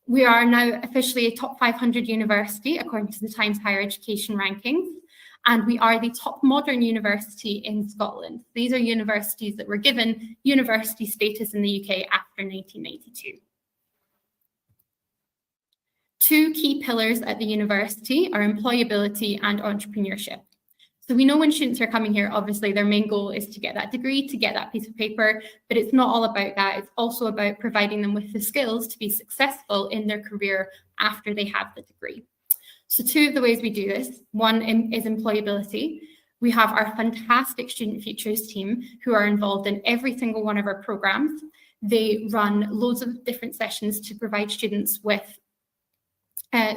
We are now officially a top 500 university according to the Times Higher Education rankings, and we are the top modern university in Scotland. These are universities that were given university status in the UK after 1992. 2 key pillars at the university are employability and entrepreneurship. So we know when students are coming here, obviously their main goal is to get that degree, to get that piece of paper, but it's not all about that. It's also about providing them with the skills to be successful in their career after they have the degree. So 2 of the ways we do this, one is employability. We have our fantastic Student Futures team who are involved in every single one of our programs. They run loads of different sessions to provide students with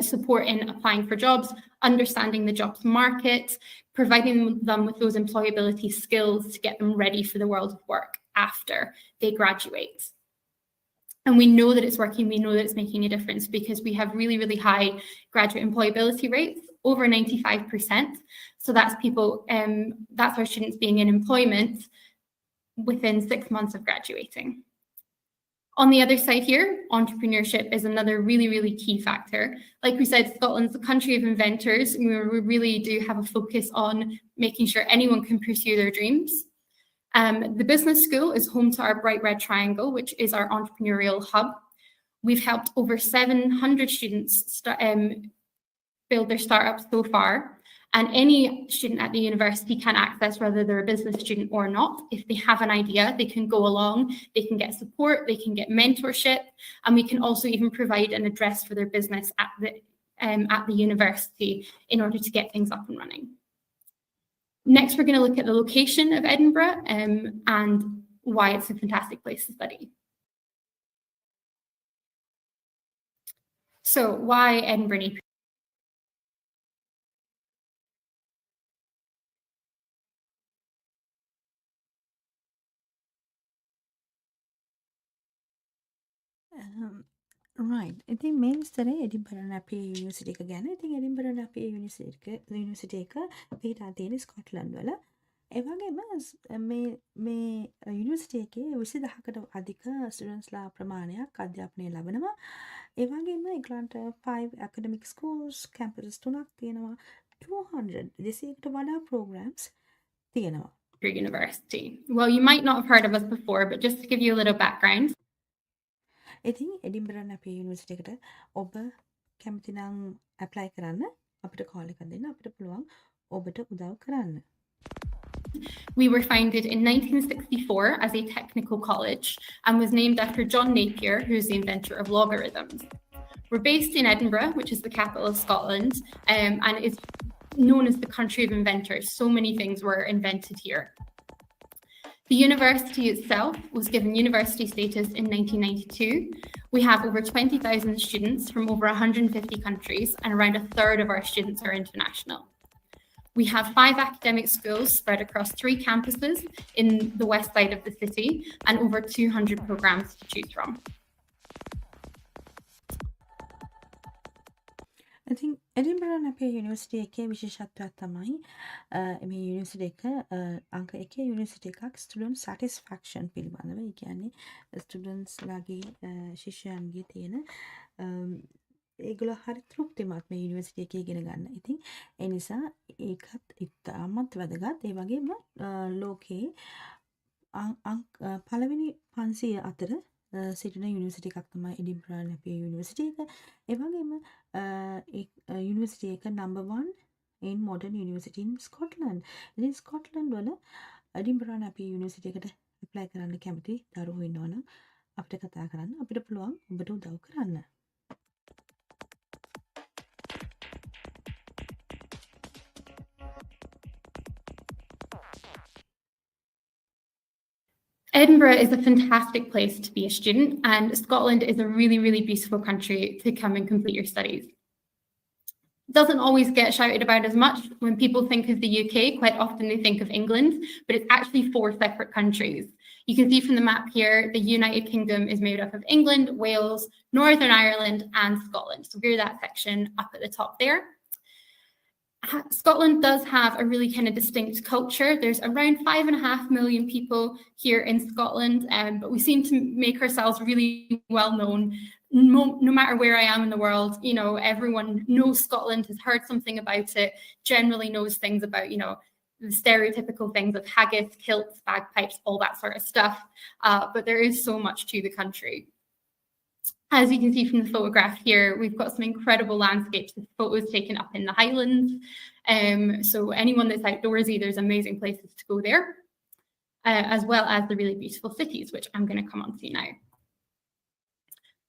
support in applying for jobs, understanding the jobs market, providing them with those employability skills to get them ready for the world of work after they graduate. And we know that it's working, we know that it's making a difference because we have really, really high graduate employability rates, over 95%. So that's people, that's our students being in employment within 6 months of graduating. On the other side here, entrepreneurship is another really, really key factor. Like we said, Scotland's a country of inventors. We really do have a focus on making sure anyone can pursue their dreams. The business school is home to our Bright Red Triangle, which is our entrepreneurial hub. We've helped over 700 students build their startups so far. And any student at the university can access whether they're a business student or not. If they have an idea, they can go along, they can get support, they can get mentorship, and we can also even provide an address for their business at the university in order to get things up and running. Next, we're going to look at the location of Edinburgh and why it's a fantastic place to study. So why Edinburgh Napier? right. ඉතින් මේ විස්තරේ එඩින්බර් නැපිය university එක ගැන. ඉතින් එඩින්බර් නැපිය university එක පිහිටා තියෙන Scotland වල. ඒ වගේම මේ යුනිවර්සිටි එකේ 20000කට අධික ස්ටුඩන්ට්ස්ලා ප්‍රමාණයක් අධ්‍යාපනය ලබනවා. ඒ වගේම ඒගොල්ලන්ට 5 academic schools, campuses 3ක් තියෙනවා. 200කට වඩා programs තියෙනවා. University. Well, you might not have heard of us before, but just to give you a little background. ඉතින් එඩින්බර් නැපිය යුනිවර්සිටි එකට ඔබ කැමති නම් ඇප්ලයි කරන්න අපිට කෝල් එකක් දෙන්න අපිට පුළුවන් ඔබට උදව් කරන්න. We were founded in 1964 as a technical college and was named after John Napier, who's the inventor of logarithms. We're based in Edinburgh, which is the capital of Scotland, and is known as the country of inventors. So many things were invented here. The university itself was given university status in 1992. We have over 20,000 students from over 150 countries, and around a third of our students are international. We have 5 academic schools spread across 3 campuses in the west side of the city and over 200 programs to choose from. ඉතින් එඩින්බරන් අපේ university එකේ විශේෂත්වයක් තමයි මේ university එක අංක 1 university එකක් student satisfaction පිළිබඳව. ඒ කියන්නේ ස්ටුඩන්ට්ස් ලාගේ ශිෂ්‍යයන්ගේ තියෙන ඒගොල්ලෝ හරි තෘප්තිමත් මේ යුනිවර්සිටි එකේ ඉගෙන ගන්න. ඉතින් ඒ නිසා ඒකත් ඉතාමත් වැදගත්. ඒ වගේම ලෝකේ පළවෙනි 500 අතර සිටින යුනිවර්සිටි එකක් තමයි එඩින්බරන් අපේ යුනිවර්සිටි එක. ඒ වගේම යුනිවර්සිටි එක number 1 in modern university in Scotland. ඉතින් ස්කොට්ලන්ඩ් වල එඩින්බරන් අපේ යුනිවර්සිටි එකට ඇප්ලයි කරන්න කැමති දරුවෝ ඉන්නවා නම් අපිට කතා කරන්න. අපිට පුළුවන් ඔබට උදව් කරන්න. Edinburgh is a fantastic place to be a student, and Scotland is a really, really beautiful country to come and complete your studies. Doesn't always get shouted about as much. When people think of the UK, quite often they think of England, but it's actually 4 separate countries. You can see from the map here, the United Kingdom is made up of England, Wales, Northern Ireland, and Scotland. So we're that section up at the top there. Scotland does have a really kind of distinct culture. There's around 5.5 million people here in Scotland, but we seem to make ourselves really well known. No matter where I am in the world, you know, everyone knows Scotland, has heard something about it, generally knows things about, you know, the stereotypical things of haggis, kilts, bagpipes, all that sort of stuff. But there is so much to the country. As you can see from the photograph here, we've got some incredible landscapes with photos taken up in the Highlands. So anyone that's outdoorsy, there's amazing places to go there, as well as the really beautiful cities, which I'm going to come on to now.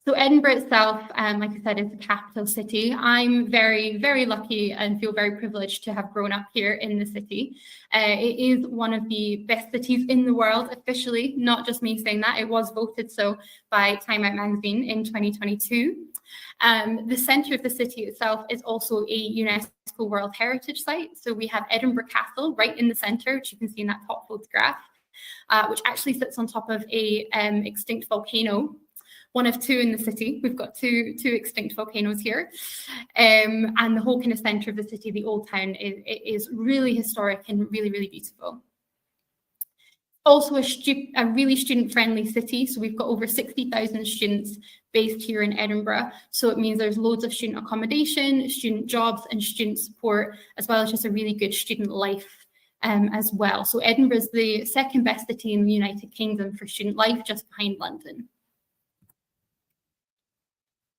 So Edinburgh itself, like I said, is the capital city. I'm very, very lucky and feel very privileged to have grown up here in the city. It is one of the best cities in the world, officially, not just me saying that. It was voted so by Time Out magazine in 2022. The centre of the city itself is also a UNESCO World Heritage Site. So we have Edinburgh Castle right in the centre, which you can see in that top photograph, which actually sits on top of a extinct volcano. One of 2 in the city. We've got two extinct volcanoes here. And the whole kind of centre of the city, the old town, is really historic and really, really beautiful. Also a really student-friendly city. So we've got over 60,000 students based here in Edinburgh. So it means there's loads of student accommodation, student jobs, and student support, as well as just a really good student life as well. So Edinburgh is the 2nd best city in the United Kingdom for student life, just behind London.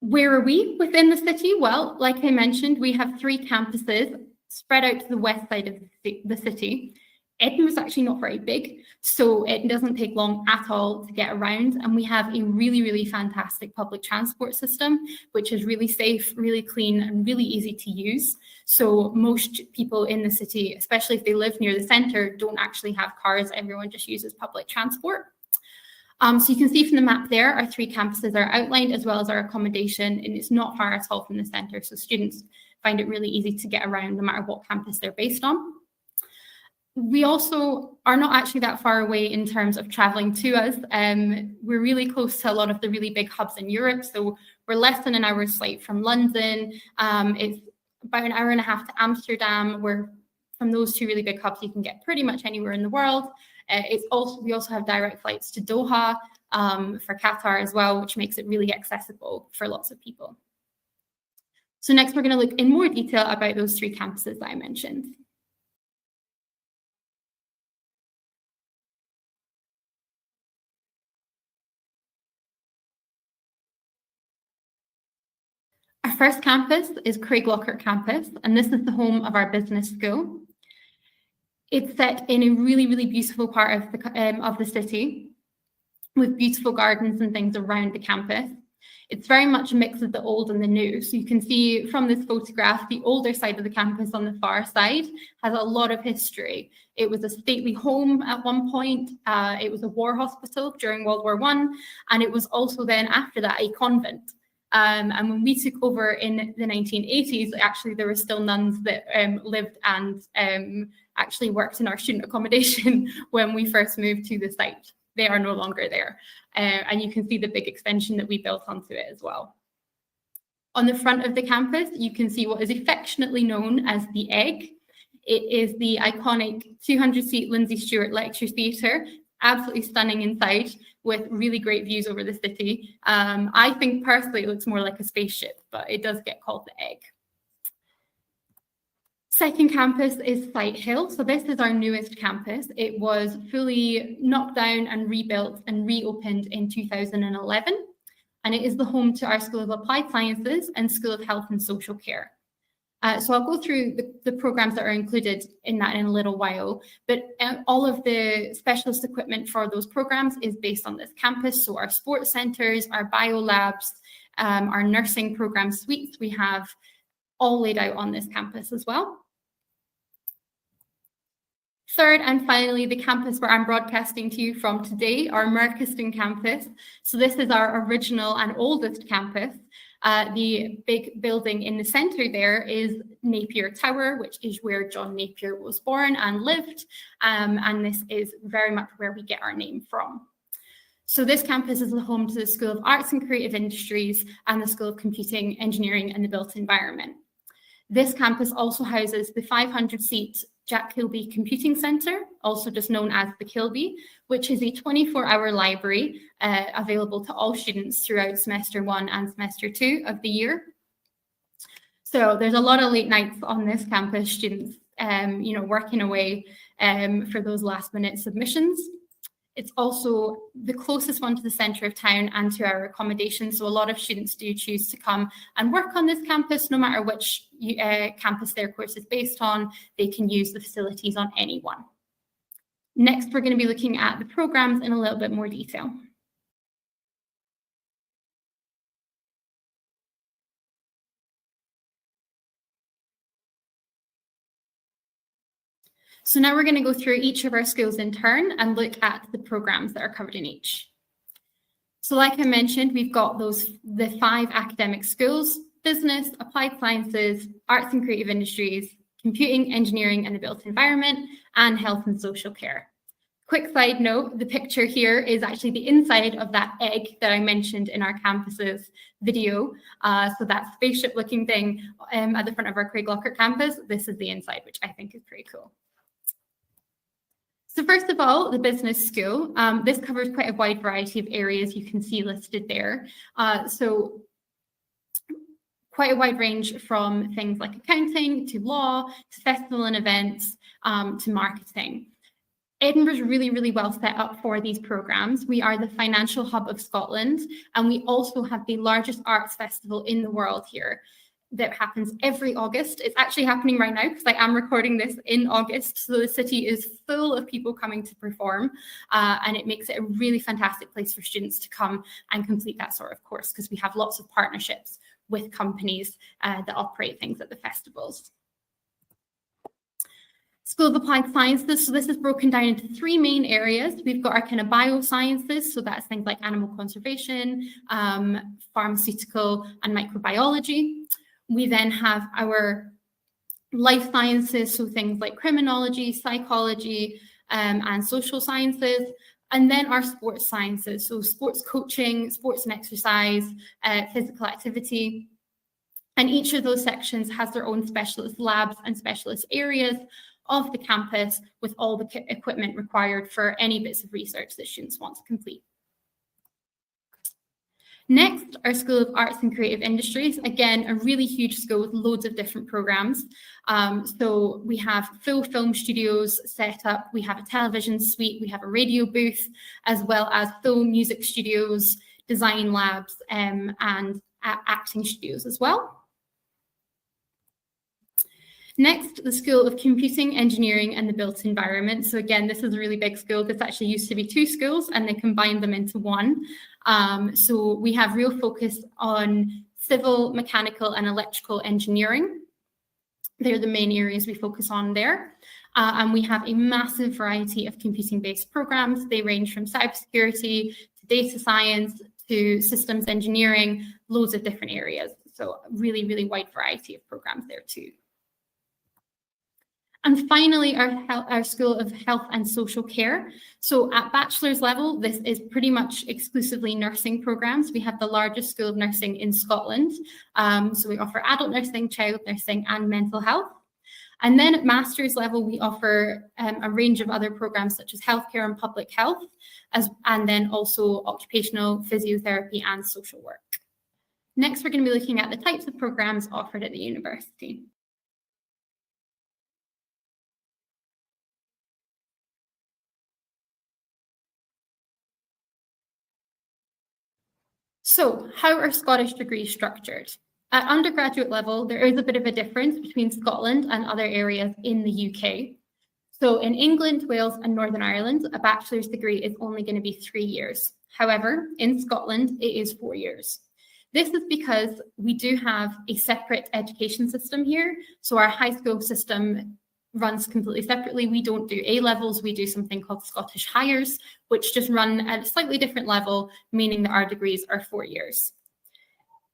Where are we within the city? Well, like I mentioned, we have 3 campuses spread out to the west side of the city. Edinburgh's actually not very big, so it doesn't take long at all to get around. And we have a really, really fantastic public transport system, which is really safe, really clean, and really easy to use. So most people in the city, especially if they live near the centre, don't actually have cars. Everyone just uses public transport. So you can see from the map there, our 3 campuses are outlined, as well as our accommodation, and it's not far at all from the centre. So students find it really easy to get around no matter what campus they're based on. We also are not actually that far away in terms of travelling to us. We're really close to a lot of the really big hubs in Europe. So we're less than an hour's flight from London. It's about an hour and a half to Amsterdam, where from those 2 really big hubs, you can get pretty much anywhere in the world. We also have direct flights to Doha for Qatar as well, which makes it really accessible for lots of people. So next, we're going to look in more detail about those 3 campuses that I mentioned. Our first campus is Craiglockhart campus, and this is the home of our business school. It's set in a really, really beautiful part of the city with beautiful gardens and things around the campus. It's very much a mix of the old and the new. So you can see from this photograph, the older side of the campus on the far side has a lot of history. It was a stately home at one point. It was a war hospital during World War I. And it was also then after that a convent. And when we took over in the 1980s, actually there were still nuns that lived and actually worked in our student accommodation when we first moved to the site. They are no longer there. And you can see the big extension that we built onto it as well. On the front of the campus, you can see what is affectionately known as the Egg. It is the iconic 200-seat Lindsay Stewart Lecture Theatre, absolutely stunning inside with really great views over the city. I think personally it looks more like a spaceship, but it does get called the Egg. Second campus is Site Hill. So this is our newest campus. It was fully knocked down and rebuilt and reopened in 2011. And it is the home to our School of Applied Sciences and School of Health and Social Care. So I'll go through the programs that are included in that in a little while, but all of the specialist equipment for those programs is based on this campus. So our sports centers, our bio labs, our nursing program suites, we have all laid out on this campus as well. Third and finally, the campus where I'm broadcasting to you from today, our Merchiston campus. So this is our original and oldest campus. The big building in the center there is Napier Tower, which is where John Napier was born and lived. And this is very much where we get our name from. So this campus is the home to the School of Arts and Creative Industries and the School of Computing, Engineering and the Built Environment. This campus also houses the 500-seat Jack Kilby Computing Centre, also just known as the Kilby, which is a 24-hour library available to all students throughout semester 1 and semester 2 of the year. So there's a lot of late nights on this campus, students working away for those last-minute submissions. It's also the closest one to the centre of town and to our accommodation. So a lot of students do choose to come and work on this campus, no matter which campus their course is based on. They can use the facilities on any one. Next, we're going to be looking at the programmes in a little bit more detail. So now we're going to go through each of our schools in turn and look at the programs that are covered in each. So like I mentioned, we've got the 5 academic schools: business, applied sciences, arts and creative industries, computing, engineering and the built environment, and health and social care. Quick side note, the picture here is actually the inside of that egg that I mentioned in our campuses video. So that spaceship looking thing at the front of our Craiglockert campus, this is the inside, which I think is pretty cool. So first of all, the business school. This covers quite a wide variety of areas you can see listed there. So quite a wide range from things like accounting to law to festival and events to marketing. Edinburgh's really, really well set up for these programs. We are the financial hub of Scotland, and we also have the largest arts festival in the world here that happens every August. It's actually happening right now because I am recording this in August. So the city is full of people coming to perform, and it makes it a really fantastic place for students to come and complete that sort of course, because we have lots of partnerships with companies that operate things at the festivals. School of Applied Sciences, so this is broken down into 3 main areas. We've got our kind of biosciences, so that's things like animal conservation, pharmaceutical and microbiology. We then have our life sciences, so things like criminology, psychology, and social sciences. And then our sports sciences, so sports coaching, sports and exercise, physical activity. And each of those sections has their own specialist labs and specialist areas of the campus with all the equipment required for any bits of research that students want to complete. Next, our School of Arts and Creative Industries. Again, a really huge school with loads of different programs. So we have full film studios set up, we have a television suite, we have a radio booth, as well as full music studios, design labs, and acting studios as well. Next, the School of Computing, Engineering and the Built Environment. So again, this is a really big school. This actually used to be 2 schools and they combined them into one. So we have real focus on civil, mechanical and electrical engineering. They're the main areas we focus on there. And we have a massive variety of computing-based programs. They range from cybersecurity to data science to systems engineering, loads of different areas. So really, really wide variety of programs there too. And finally, our School of Health and Social Care. So at bachelor's level, this is pretty much exclusively nursing programs. We have the largest school of nursing in Scotland. So we offer adult nursing, child nursing, and mental health. And then at master's level, we offer a range of other programs such as healthcare and public health, and then also occupational physiotherapy and social work. Next, we're going to be looking at the types of programs offered at the university. So how are Scottish degrees structured? At undergraduate level, there is a bit of a difference between Scotland and other areas in the UK. So in England, Wales and Northern Ireland, a bachelor's degree is only going to be 3 years. However, in Scotland, it is 4 years. This is because we do have a separate education system here. So our high school system runs completely separately. We don't do A levels, we do something called Scottish Highers, which just run at a slightly different level, meaning that our degrees are 4 years.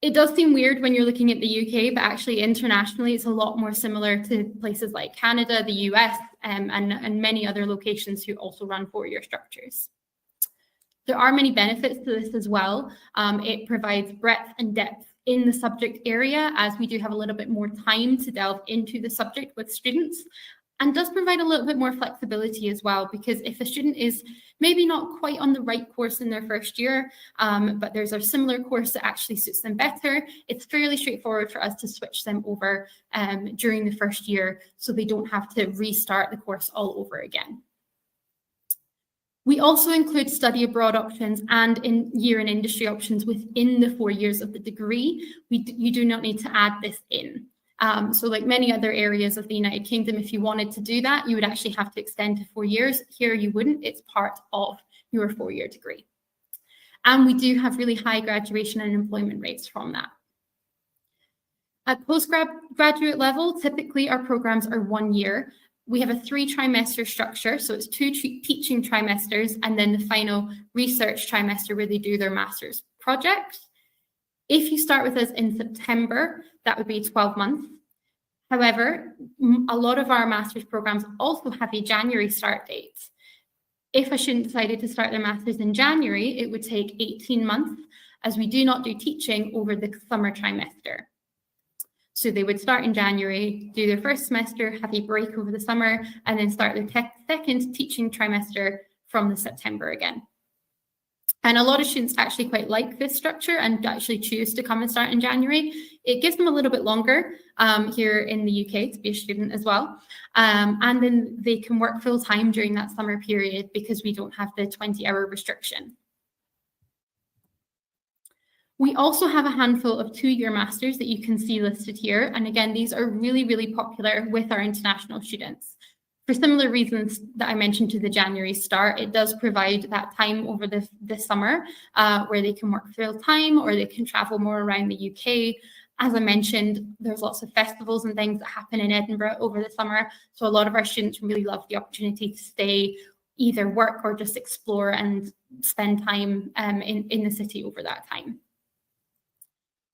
It does seem weird when you're looking at the UK, but actually internationally, it's a lot more similar to places like Canada, the US, and many other locations who also run 4-year structures. There are many benefits to this as well. It provides breadth and depth in the subject area, as we do have a little bit more time to delve into the subject with students, and does provide a little bit more flexibility as well, because if a student is maybe not quite on the right course in their first year, but there's a similar course that actually suits them better, it's fairly straightforward for us to switch them over during the first year so they don't have to restart the course all over again. We also include study abroad options and year in industry options within the 4 years of the degree. You do not need to add this in. So like many other areas of the United Kingdom, if you wanted to do that, you would actually have to extend to 4 years. Here you wouldn't, it's part of your 4-year degree. And we do have really high graduation and employment rates from that. At postgraduate level, typically our programs are 1 year. We have a 3-trimester structure, so it's 2 teaching trimesters and then the final research trimester where they do their master's project. If you start with us in September, that would be 12 months. However, a lot of our master's programs also have a January start date. If a student decided to start their master's in January, it would take 18 months, as we do not do teaching over the summer trimester. So they would start in January, do their first semester, have a break over the summer, and then start their second teaching trimester from the September again. And a lot of students actually quite like this structure and actually choose to come and start in January. It gives them a little bit longer here in the UK to be a student as well. And then they can work full time during that summer period because we don't have the 20-hour restriction. We also have a handful of 2-year masters that you can see listed here. And again, these are really, really popular with our international students. For similar reasons that I mentioned to the January start, it does provide that time over the summer where they can work full time or they can travel more around the UK. As I mentioned, there's lots of festivals and things that happen in Edinburgh over the summer. So a lot of our students really love the opportunity to stay, either work or just explore and spend time in the city over that time.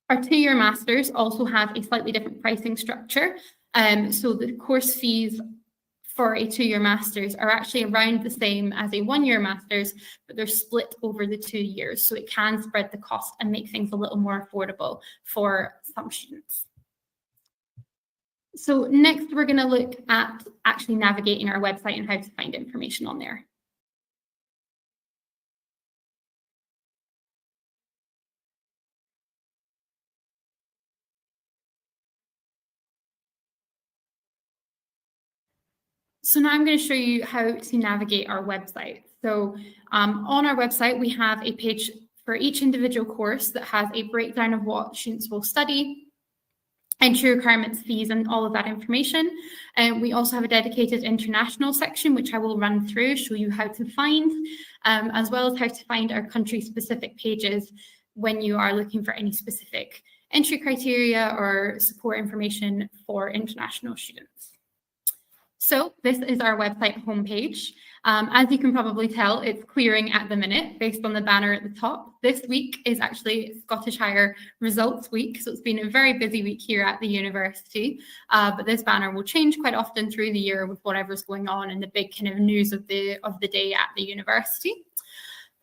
Our 2-year masters also have a slightly different pricing structure. So the course fees for a 2-year masters are actually around the same as a 1-year masters, but they're split over the 2 years. So it can spread the cost and make things a little more affordable for some students. So next, we're going to look at actually navigating our website and how to find information on there. So now I'm going to show you how to navigate our website. So on our website, we have a page for each individual course that has a breakdown of what students will study. entry requirements, fees, and all of that information. We also have a dedicated international section, which I will run through, show you how to find, as well as how to find our country-specific pages when you are looking for any specific entry criteria or support information for international students. So this is our website homepage. As you can probably tell, it's clearing at the minute based on the banner at the top. This week is actually Scottish Higher Results Week, so it's been a very busy week here at the university. But this banner will change quite often through the year with whatever's going on and the big kind of news of the day at the university.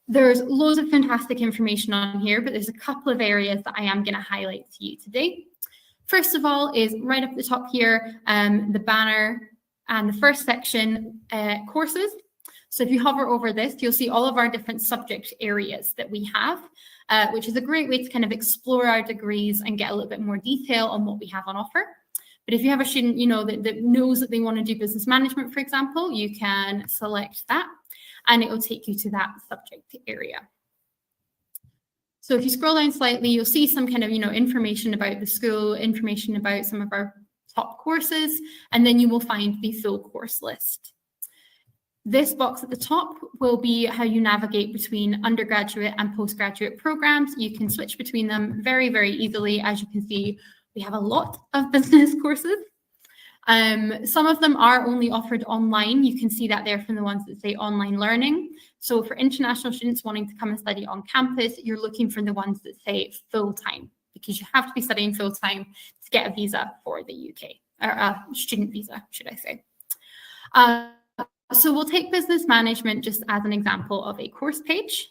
There's loads of fantastic information on here, but there's a couple of areas that I am going to highlight to you today. First of all is right up the top here, the banner and the first section, courses. So if you hover over this, you'll see all of our different subject areas that we have, which is a great way to kind of explore our degrees and get a little bit more detail on what we have on offer. But if you have a student, that knows that they want to do business management, for example, you can select that and it will take you to that subject area. So if you scroll down slightly, you'll see some kind of, information about the school, information about some of our top courses, and then you will find the full course list. This box at the top will be how you navigate between undergraduate and postgraduate programs. You can switch between them very, very easily. As you can see, we have a lot of business courses. Some of them are only offered online. You can see that there from the ones that say online learning. So for international students wanting to come and study on campus, you're looking for the ones that say full-time, because you have to be studying full-time to get a visa for the UK, or a student visa, should I say. So we'll take business management just as an example of a course page.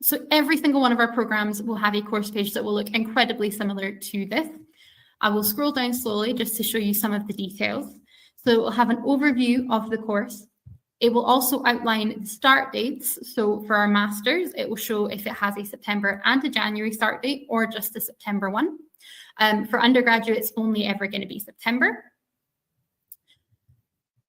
So every single one of our programs will have a course page that will look incredibly similar to this. I will scroll down slowly just to show you some of the details. So it will have an overview of the course. It will also outline the start dates. So for our masters, it will show if it has a September and a January start date or just the September one. For undergraduate, it's only ever going to be September.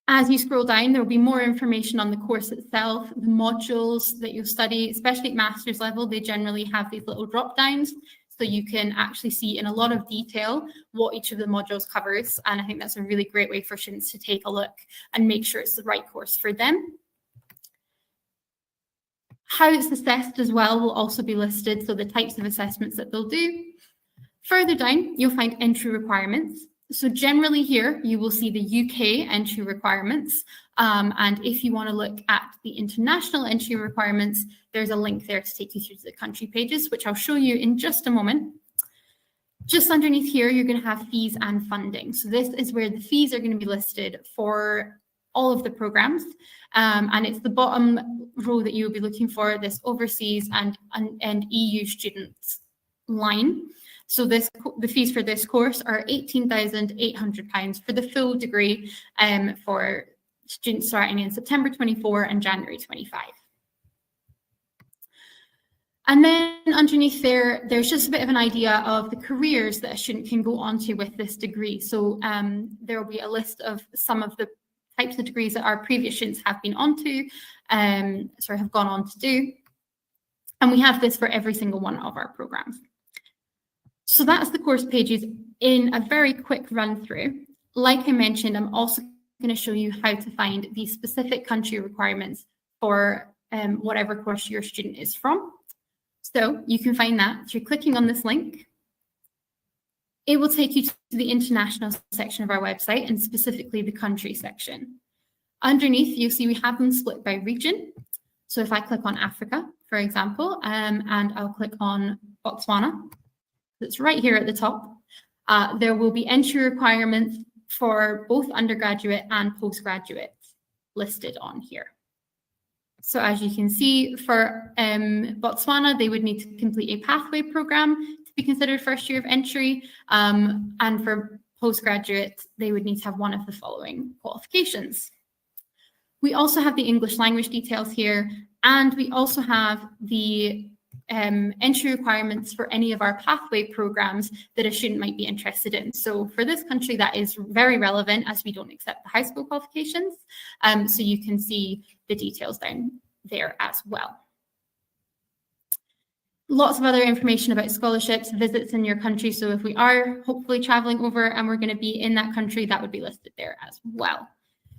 As you scroll down, there will be more information on the course itself, the modules that you'll study, especially at master's level. They generally have these little drop downs, so you can actually see in a lot of detail what each of the modules covers. And I think that's a really great way for students to take a look and make sure it's the right course for them. How it's assessed as well will also be listed, so the types of assessments that they'll do. Further down, you'll find entry requirements. So generally here, you will see the UK entry requirements. And if you want to look at the international entry requirements, there's a link there to take you through to the country pages, which I'll show you in just a moment. Just underneath here, you're going to have fees and funding. So this is where the fees are going to be listed for all of the programs. And it's the bottom row that you will be looking for, this overseas and EU students line. So the fees for this course are £18,800 for the full degree for students starting in September 24 and January 25. And then underneath there, there's just a bit of an idea of the careers that a student can go on to with this degree. So there will be a list of some of the types of degrees that our previous students have been onto, have gone on to do. And we have this for every single one of our programs. So that's the course pages in a very quick run through. Like I mentioned, I'm also going to show you how to find the specific country requirements for whatever course your student is from. So you can find that through clicking on this link. It will take you to the international section of our website and specifically the country section. Underneath, you'll see we have them split by region. So if I click on Africa, for example, and I'll click on Botswana, that's right here at the top, there will be entry requirements for both undergraduate and postgraduate listed on here. So as you can see, for Botswana, they would need to complete a pathway program to be considered first year of entry. And for postgraduate, they would need to have one of the following qualifications. We also have the English language details here, and we also have the entry requirements for any of our pathway programs that a student might be interested in. So for this country, that is very relevant as we don't accept the high school qualifications. So you can see the details down there as well. Lots of other information about scholarships, visits in your country. So if we are hopefully traveling over and we're going to be in that country, that would be listed there as well.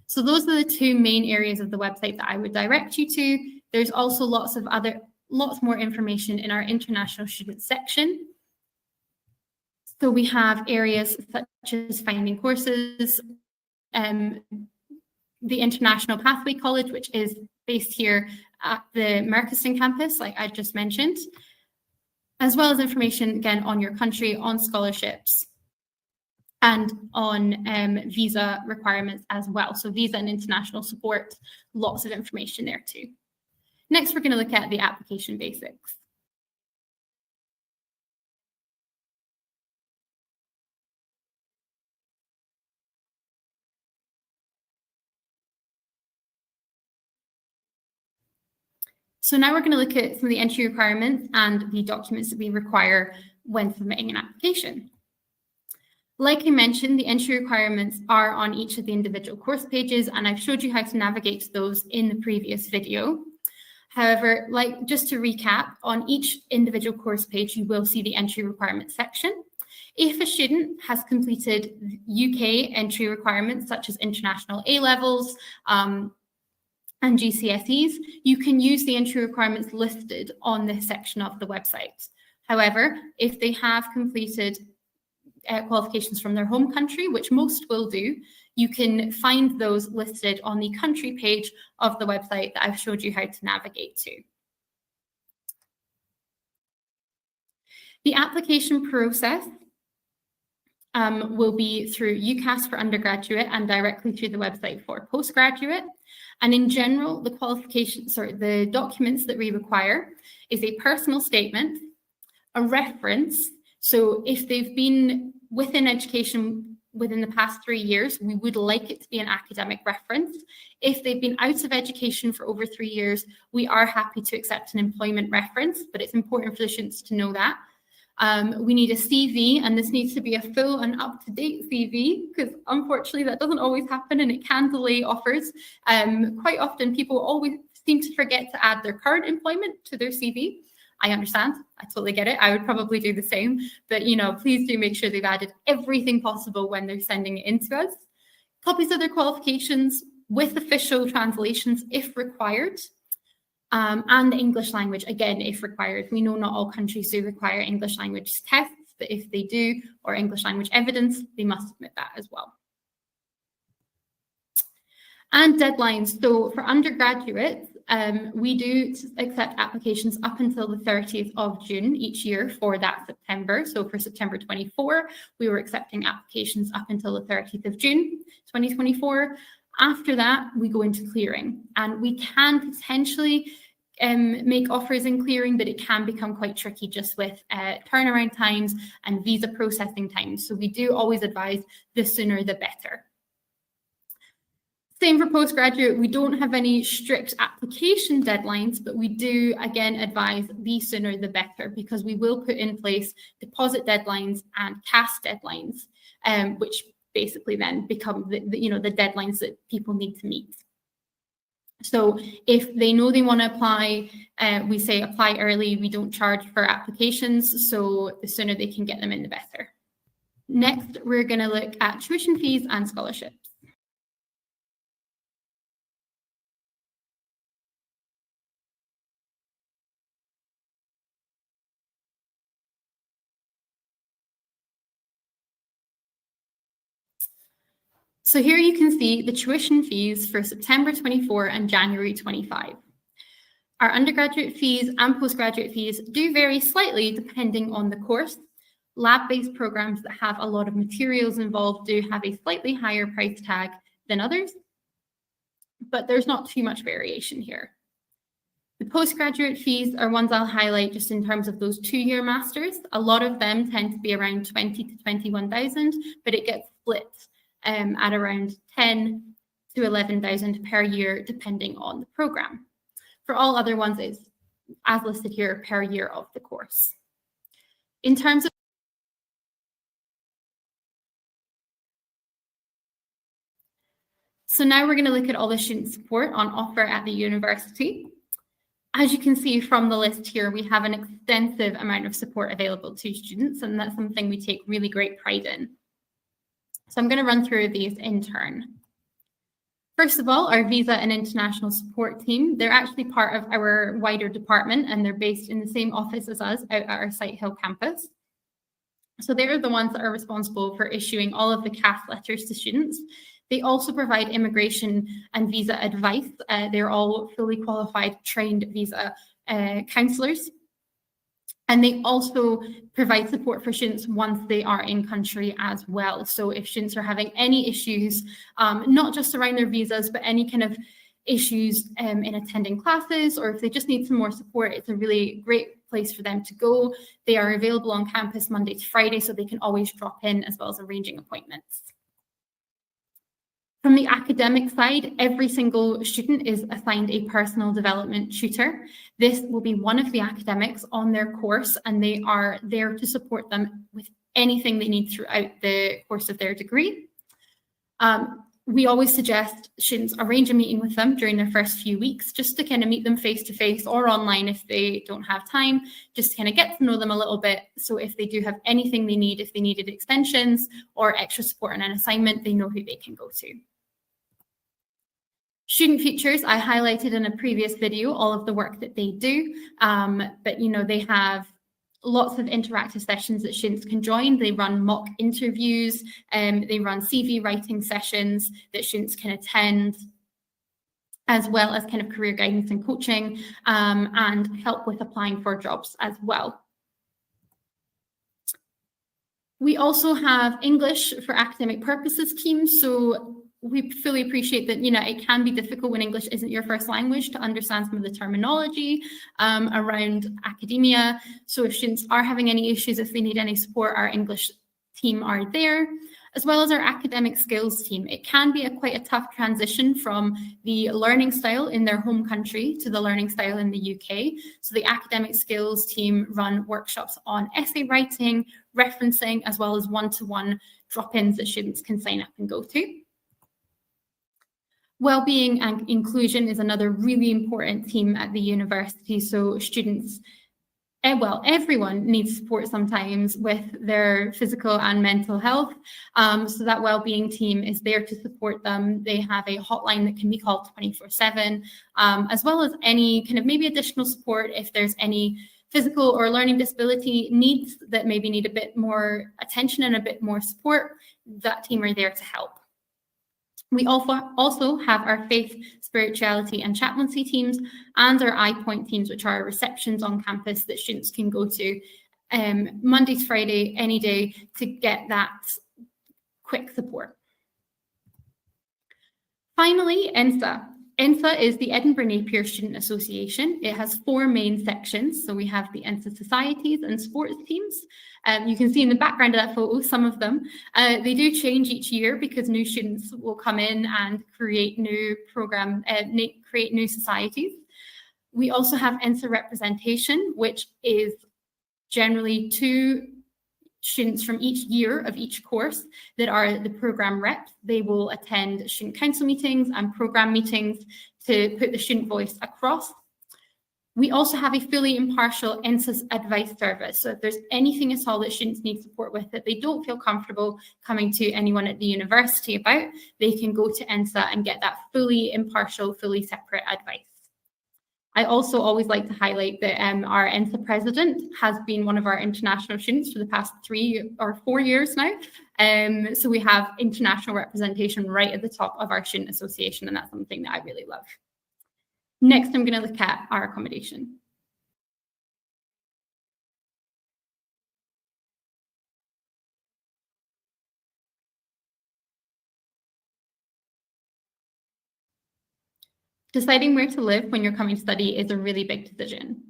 So those are the two main areas of the website that I would direct you to. There's also lots more information in our international students section. So we have areas such as finding courses, the International Pathway College, which is based here at the Merchiston campus, like I just mentioned, as well as information, again, on your country, on scholarships, and on visa requirements as well. So visa and international support, lots of information there too. Next, we're going to look at the application basics. So now we're going to look at some of the entry requirements and the documents that we require when submitting an application. Like I mentioned, the entry requirements are on each of the individual course pages, and I've showed you how to navigate to those in the previous video. However, just to recap, on each individual course page, you will see the entry requirements section. If a student has completed UK entry requirements, such as international A-levels, and GCSEs, you can use the entry requirements listed on this section of the website. However, if they have completed qualifications from their home country, which most will do, you can find those listed on the country page of the website that I've showed you how to navigate to. The application process will be through UCAS for undergraduate and directly through the website for postgraduate. And in general, the documents that we require is a personal statement, a reference. So if they've been within education within the past 3 years, we would like it to be an academic reference. If they've been out of education for over 3 years, we are happy to accept an employment reference, but it's important for the students to know that. We need a CV, and this needs to be a full and up-to-date CV, because unfortunately that doesn't always happen and it can delay offers. Quite often people always seem to forget to add their current employment to their CV. I understand, I totally get it. I would probably do the same, but please do make sure they've added everything possible when they're sending it in to us. Copies of their qualifications with official translations if required. And the English language, again, if required. We know not all countries do require English language tests, but if they do, or English language evidence, they must submit that as well. And deadlines. So for undergraduates, we do accept applications up until the 30th of June each year for that September. So for September 24, we were accepting applications up until the 30th of June, 2024. After that, we go into clearing, and we can potentially make offers in clearing, but it can become quite tricky just with turnaround times and visa processing times. So we do always advise the sooner the better. Same for postgraduate. We don't have any strict application deadlines, but we do, again, advise the sooner the better, because we will put in place deposit deadlines and CAS deadlines, which basically then become the deadlines that people need to meet. So if they know they want to apply, we say apply early. We don't charge for applications, so the sooner they can get them in, the better. Next, we're going to look at tuition fees and scholarships. So here you can see the tuition fees for September 24 and January 25. Our undergraduate fees and postgraduate fees do vary slightly depending on the course. Lab-based programs that have a lot of materials involved do have a slightly higher price tag than others, but there's not too much variation here. The postgraduate fees are ones I'll highlight just in terms of those 2-year masters. A lot of them tend to be around 20 to 21,000, but it gets split at around 10 to 11,000 per year, depending on the program. For all other ones, it's as listed here per year of the course. In terms of So now we're going to look at all the student support on offer at the university. As you can see from the list here, we have an extensive amount of support available to students, and that's something we take really great pride in. So I'm going to run through these in turn. First of all, our visa and international support team, they're actually part of our wider department, and they're based in the same office as us out at our Sighthill campus. So they're the ones that are responsible for issuing all of the CAF letters to students. They also provide immigration and visa advice. They're all fully qualified, trained visa counsellors. And they also provide support for students once they are in country as well. So if students are having any issues, not just around their visas, but any kind of issues in attending classes, or if they just need some more support, it's a really great place for them to go. They are available on campus Monday to Friday, so they can always drop in, as well as arranging appointments. From the academic side, every single student is assigned a personal development tutor. This will be one of the academics on their course, and they are there to support them with anything they need throughout the course of their degree. We always suggest students arrange a meeting with them during their first few weeks, just to kind of meet them face to face or online if they don't have time, just to kind of get to know them a little bit. So if they do have anything they need, if they needed extensions or extra support on an assignment, they know who they can go to. Student Futures, I highlighted in a previous video all of the work that they do, but they have lots of interactive sessions that students can join. They run mock interviews, they run CV writing sessions that students can attend, as well as kind of career guidance and coaching, and help with applying for jobs as well. We also have English for academic purposes teams. So we fully appreciate that, it can be difficult when English isn't your first language to understand some of the terminology around academia. So if students are having any issues, if they need any support, our English team are there, as well as our academic skills team. It can be quite a tough transition from the learning style in their home country to the learning style in the UK. So the academic skills team run workshops on essay writing, referencing, as well as one-to-one drop-ins that students can sign up and go to. Wellbeing and inclusion is another really important team at the university. So students, everyone needs support sometimes with their physical and mental health. So that wellbeing team is there to support them. They have a hotline that can be called 24/7, as well as any kind of maybe additional support if there's any physical or learning disability needs that maybe need a bit more attention and a bit more support. That team are there to help. We also have our faith, spirituality and chaplaincy teams and our iPoint teams, which are receptions on campus that students can go to Monday to Friday, any day, to get that quick support. Finally, ENSA. ENSA is the Edinburgh Napier Student Association. It has 4 main sections. So we have the ENSA societies and sports teams. You can see in the background of that photo, some of them. They do change each year because new students will come in and create new create new societies. We also have ENSA representation, which is generally 2 students from each year of each course that are the program reps. They will attend student council meetings and program meetings to put the student voice across. We also have a fully impartial ENSA advice service. So if there's anything at all that students need support with that they don't feel comfortable coming to anyone at the university about, they can go to ENSA and get that fully impartial, fully separate advice. I also always like to highlight that our ENSA president has been one of our international students for the past 3 or 4 years now. So we have international representation right at the top of our student association, and that's something that I really love. Next, I'm going to look at our accommodation. Deciding where to live when you're coming to study is a really big decision.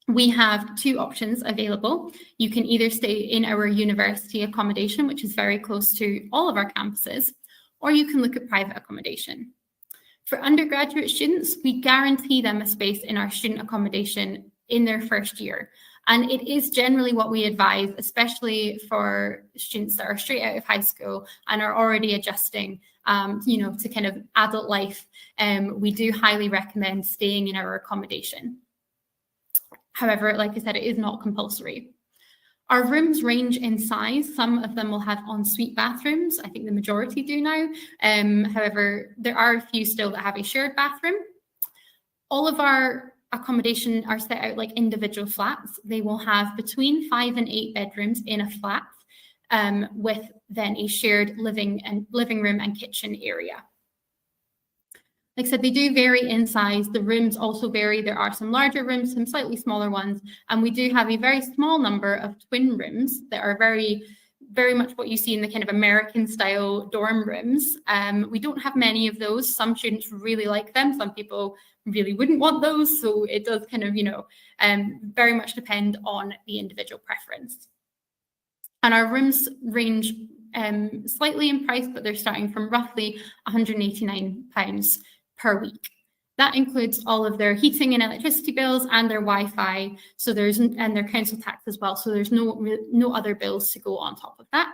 We have 2 options available. You can either stay in our university accommodation, which is very close to all of our campuses, or you can look at private accommodation. For undergraduate students, we guarantee them a space in our student accommodation in their first year. And it is generally what we advise, especially for students that are straight out of high school and are already adjusting, to kind of adult life. We do highly recommend staying in our accommodation. However, like I said, it is not compulsory. Our rooms range in size. Some of them will have ensuite bathrooms. I think the majority do now. However, there are a few still that have a shared bathroom. All of our accommodation are set out like individual flats. They will have between 5 and 8 bedrooms in a flat, with then a shared living room and kitchen area. Like I said, they do vary in size. The rooms also vary. There are some larger rooms, some slightly smaller ones, and we do have a very small number of twin rooms that are very, very much what you see in the kind of American style dorm rooms. We don't have many of those. Some students really like them. Some people really wouldn't want those. So it does kind of, very much depend on the individual preference. And our rooms range slightly in price, but they're starting from roughly £189 per week. That includes all of their heating and electricity bills and their Wi-Fi. So and their council tax as well. So there's no other bills to go on top of that.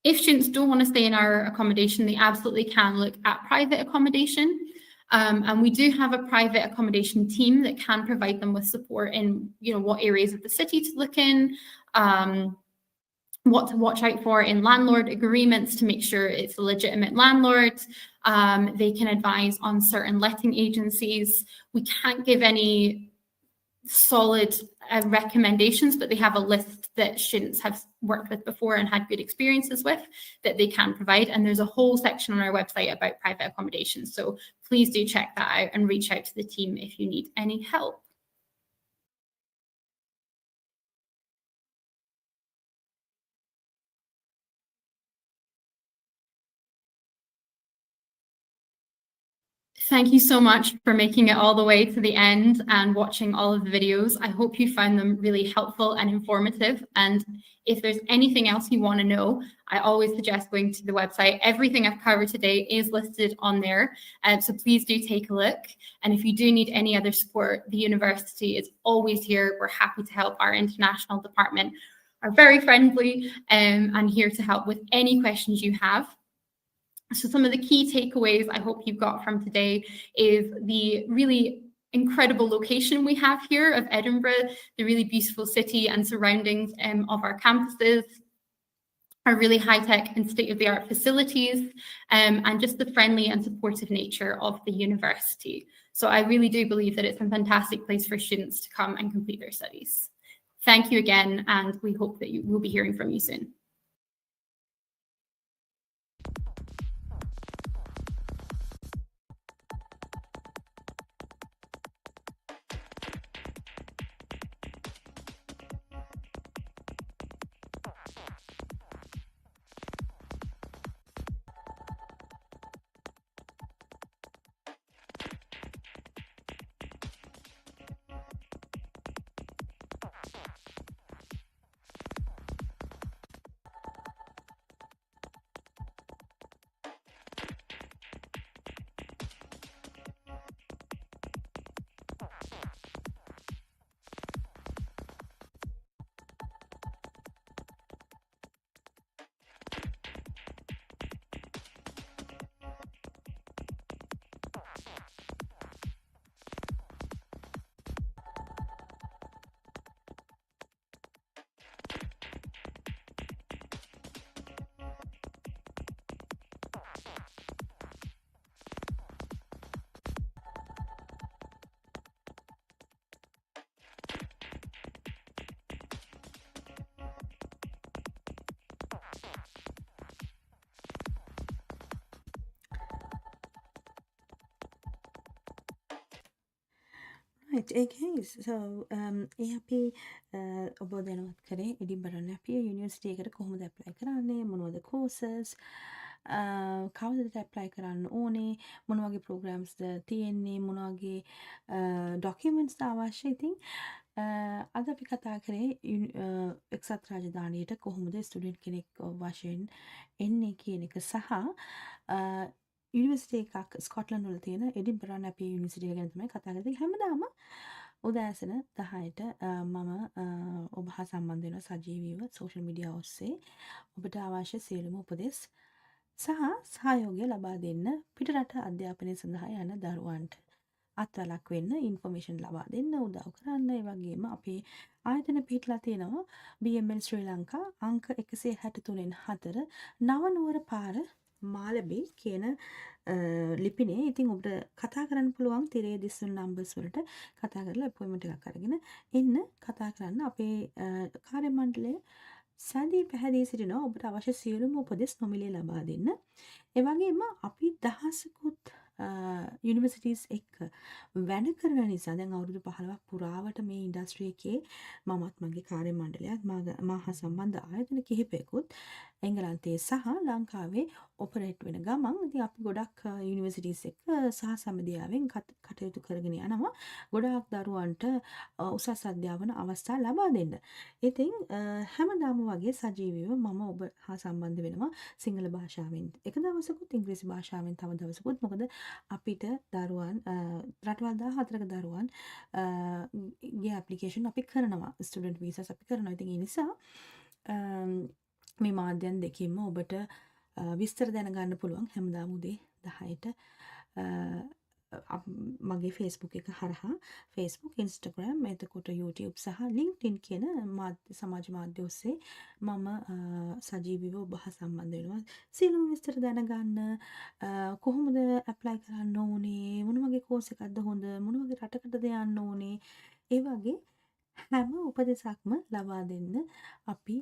If students don't want to stay in our accommodation, they absolutely can look at private accommodation. And we do have a private accommodation team that can provide them with support in, what areas of the city to look in, what to watch out for in landlord agreements to make sure it's a legitimate landlord. They can advise on certain letting agencies. We can't give any solid recommendations, but they have a list that students have worked with before and had good experiences with that they can provide. And there's a whole section on our website about private accommodation. So please do check that out and reach out to the team if you need any help. Thank you so much for making it all the way to the end and watching all of the videos. I hope you found them really helpful and informative. And if there's anything else you want to know, I always suggest going to the website. Everything I've covered today is listed on there. So please do take a look. And if you do need any other support, the university is always here. We're happy to help. Our international department are very friendly and here to help with any questions you have. So some of the key takeaways I hope you've got from today is the really incredible location we have here of Edinburgh, the really beautiful city and surroundings of our campuses, our really high-tech and state-of-the-art facilities, and just the friendly and supportive nature of the university. So I really do believe that it's a fantastic place for students to come and complete their studies. Thank you again, and we hope that you will be hearing from you soon. Right, okay, so ඒ අපි ඔබ දැනුවත් කරේ එඩින්බරන් අපි university එකට කොහොමද apply කරන්නේ, මොනවද causes, කවදද ඇප්ලයි කරන්න ඕනේ, මොන වගේ ප්‍රෝග්‍රෑම්ස්ද තියෙන්නේ, මොන වගේ ඩොකියුමන්ට්ස් අවශ්‍ය. ඉතින් අද අපි කතා කරේ එක්සත් රාජධානියට කොහොමද ස්ටුඩන්ට් කෙනෙක් වශයෙන් එන්නේ කියන එක සහ යුනිවර්සිටි එකක් ස්කොට්ලන්ඩ් වල තියෙන එඩින්බරන් අපි යුනිවර්සිටි එක ගැන තමයි කතා කරන්නේ. හැමදාම උදෑසන 10ට මම ඔබ හා සම්බන්ධ වෙනවා සජීවීව සෝෂල් මීඩියා ඔස්සේ. ඔබට අවශ්‍ය සියලුම උපදෙස් සහ සහයෝගය ලබා දෙන්න පිටරට අධ්‍යාපනය සඳහා යන දරුවන්ට අත්වලක් වෙන්න ඉන්ෆර්මේෂන් ලබා දෙන්න උදව් කරන්න. ඒ වගේම අපේ ආයතන පිහිටලා තියෙනවා BML ශ්‍රී ලංකා අංක 163 4 නවනුවර පාර මාලබේ කියන ලිපිනේ. ඉතින් ඔබට කතා කරන්න පුළුවන් තිරේ දිස්සුන් නම්බර්ස් වලට කතා කරලා අපොයින්ට්මන්ට් එකක් අරගෙන එන්න කතා කරන්න. අපේ කාර්ය මණ්ඩලය සැදී පැහැදී සිටිනවා ඔබට අවශ්‍ය සියලුම උපදෙස් නොමිලේ ලබා දෙන්න. ඒ වගේම අපි දහසකුත් යුනිවර්සිටිස් එක්ක වැඩ කරන නිසා දැන් අවුරුදු 15ක් පුරාවට මේ ඉන්ඩස්ට්‍රි එකේ මමත් මගේ කාර්ය මණ්ඩලයත් මහා සම්බන්ධ ආයතන කිහිපයකුත් එංගලන්තයේ සහ ලංකාවේ ඔපරේට් වෙන ගමන් ඉතින් අපි ගොඩක් යුනිවර්සිටිස් එක්ක සහ සමදියාවෙන් කටයුතු කරගෙන යනවා ගොඩාක් දරුවන්ට උසස් අධ්‍යාපන අවස්ථා ලබා දෙන්න. ඉතින් හැමදාම වගේ සජීවීව මම ඔබ හා සම්බන්ධ වෙනවා සිංහල භාෂාවෙන් එක දවසකුත් ඉංග්‍රීසි භාෂාවෙන් තව දවසකුත්. මොකද අපිට දරුවන් රටවල් 14ක දරුවන් ගේ ඇප්ලිකේෂන් අපි කරනවා ස්ටුඩන්ට් වීසාස් අපි කරනවා. ඉතින් ඒ නිසා මේ මාධ්‍යයන් දෙකින්ම ඔබට විස්තර දැනගන්න පුළුවන් හැමදාම උදේ 10ට මගේ Facebook එක හරහා Facebook, Instagram, එතකොට YouTube සහ LinkedIn කියන සමාජ මාධ්‍ය ඔස්සේ මම සජීවීව ඔබ හා සම්බන්ධ වෙනවා. සියලුම විස්තර දැනගන්න කොහොමද ඇප්ලයි කරන්න ඕනේ, මොන වගේ කෝස් එකක්ද හොඳ, මොන වගේ රටකටද යන්න ඕනේ, ඒ වගේ හැම උපදෙසක්ම ලබා දෙන්න අපි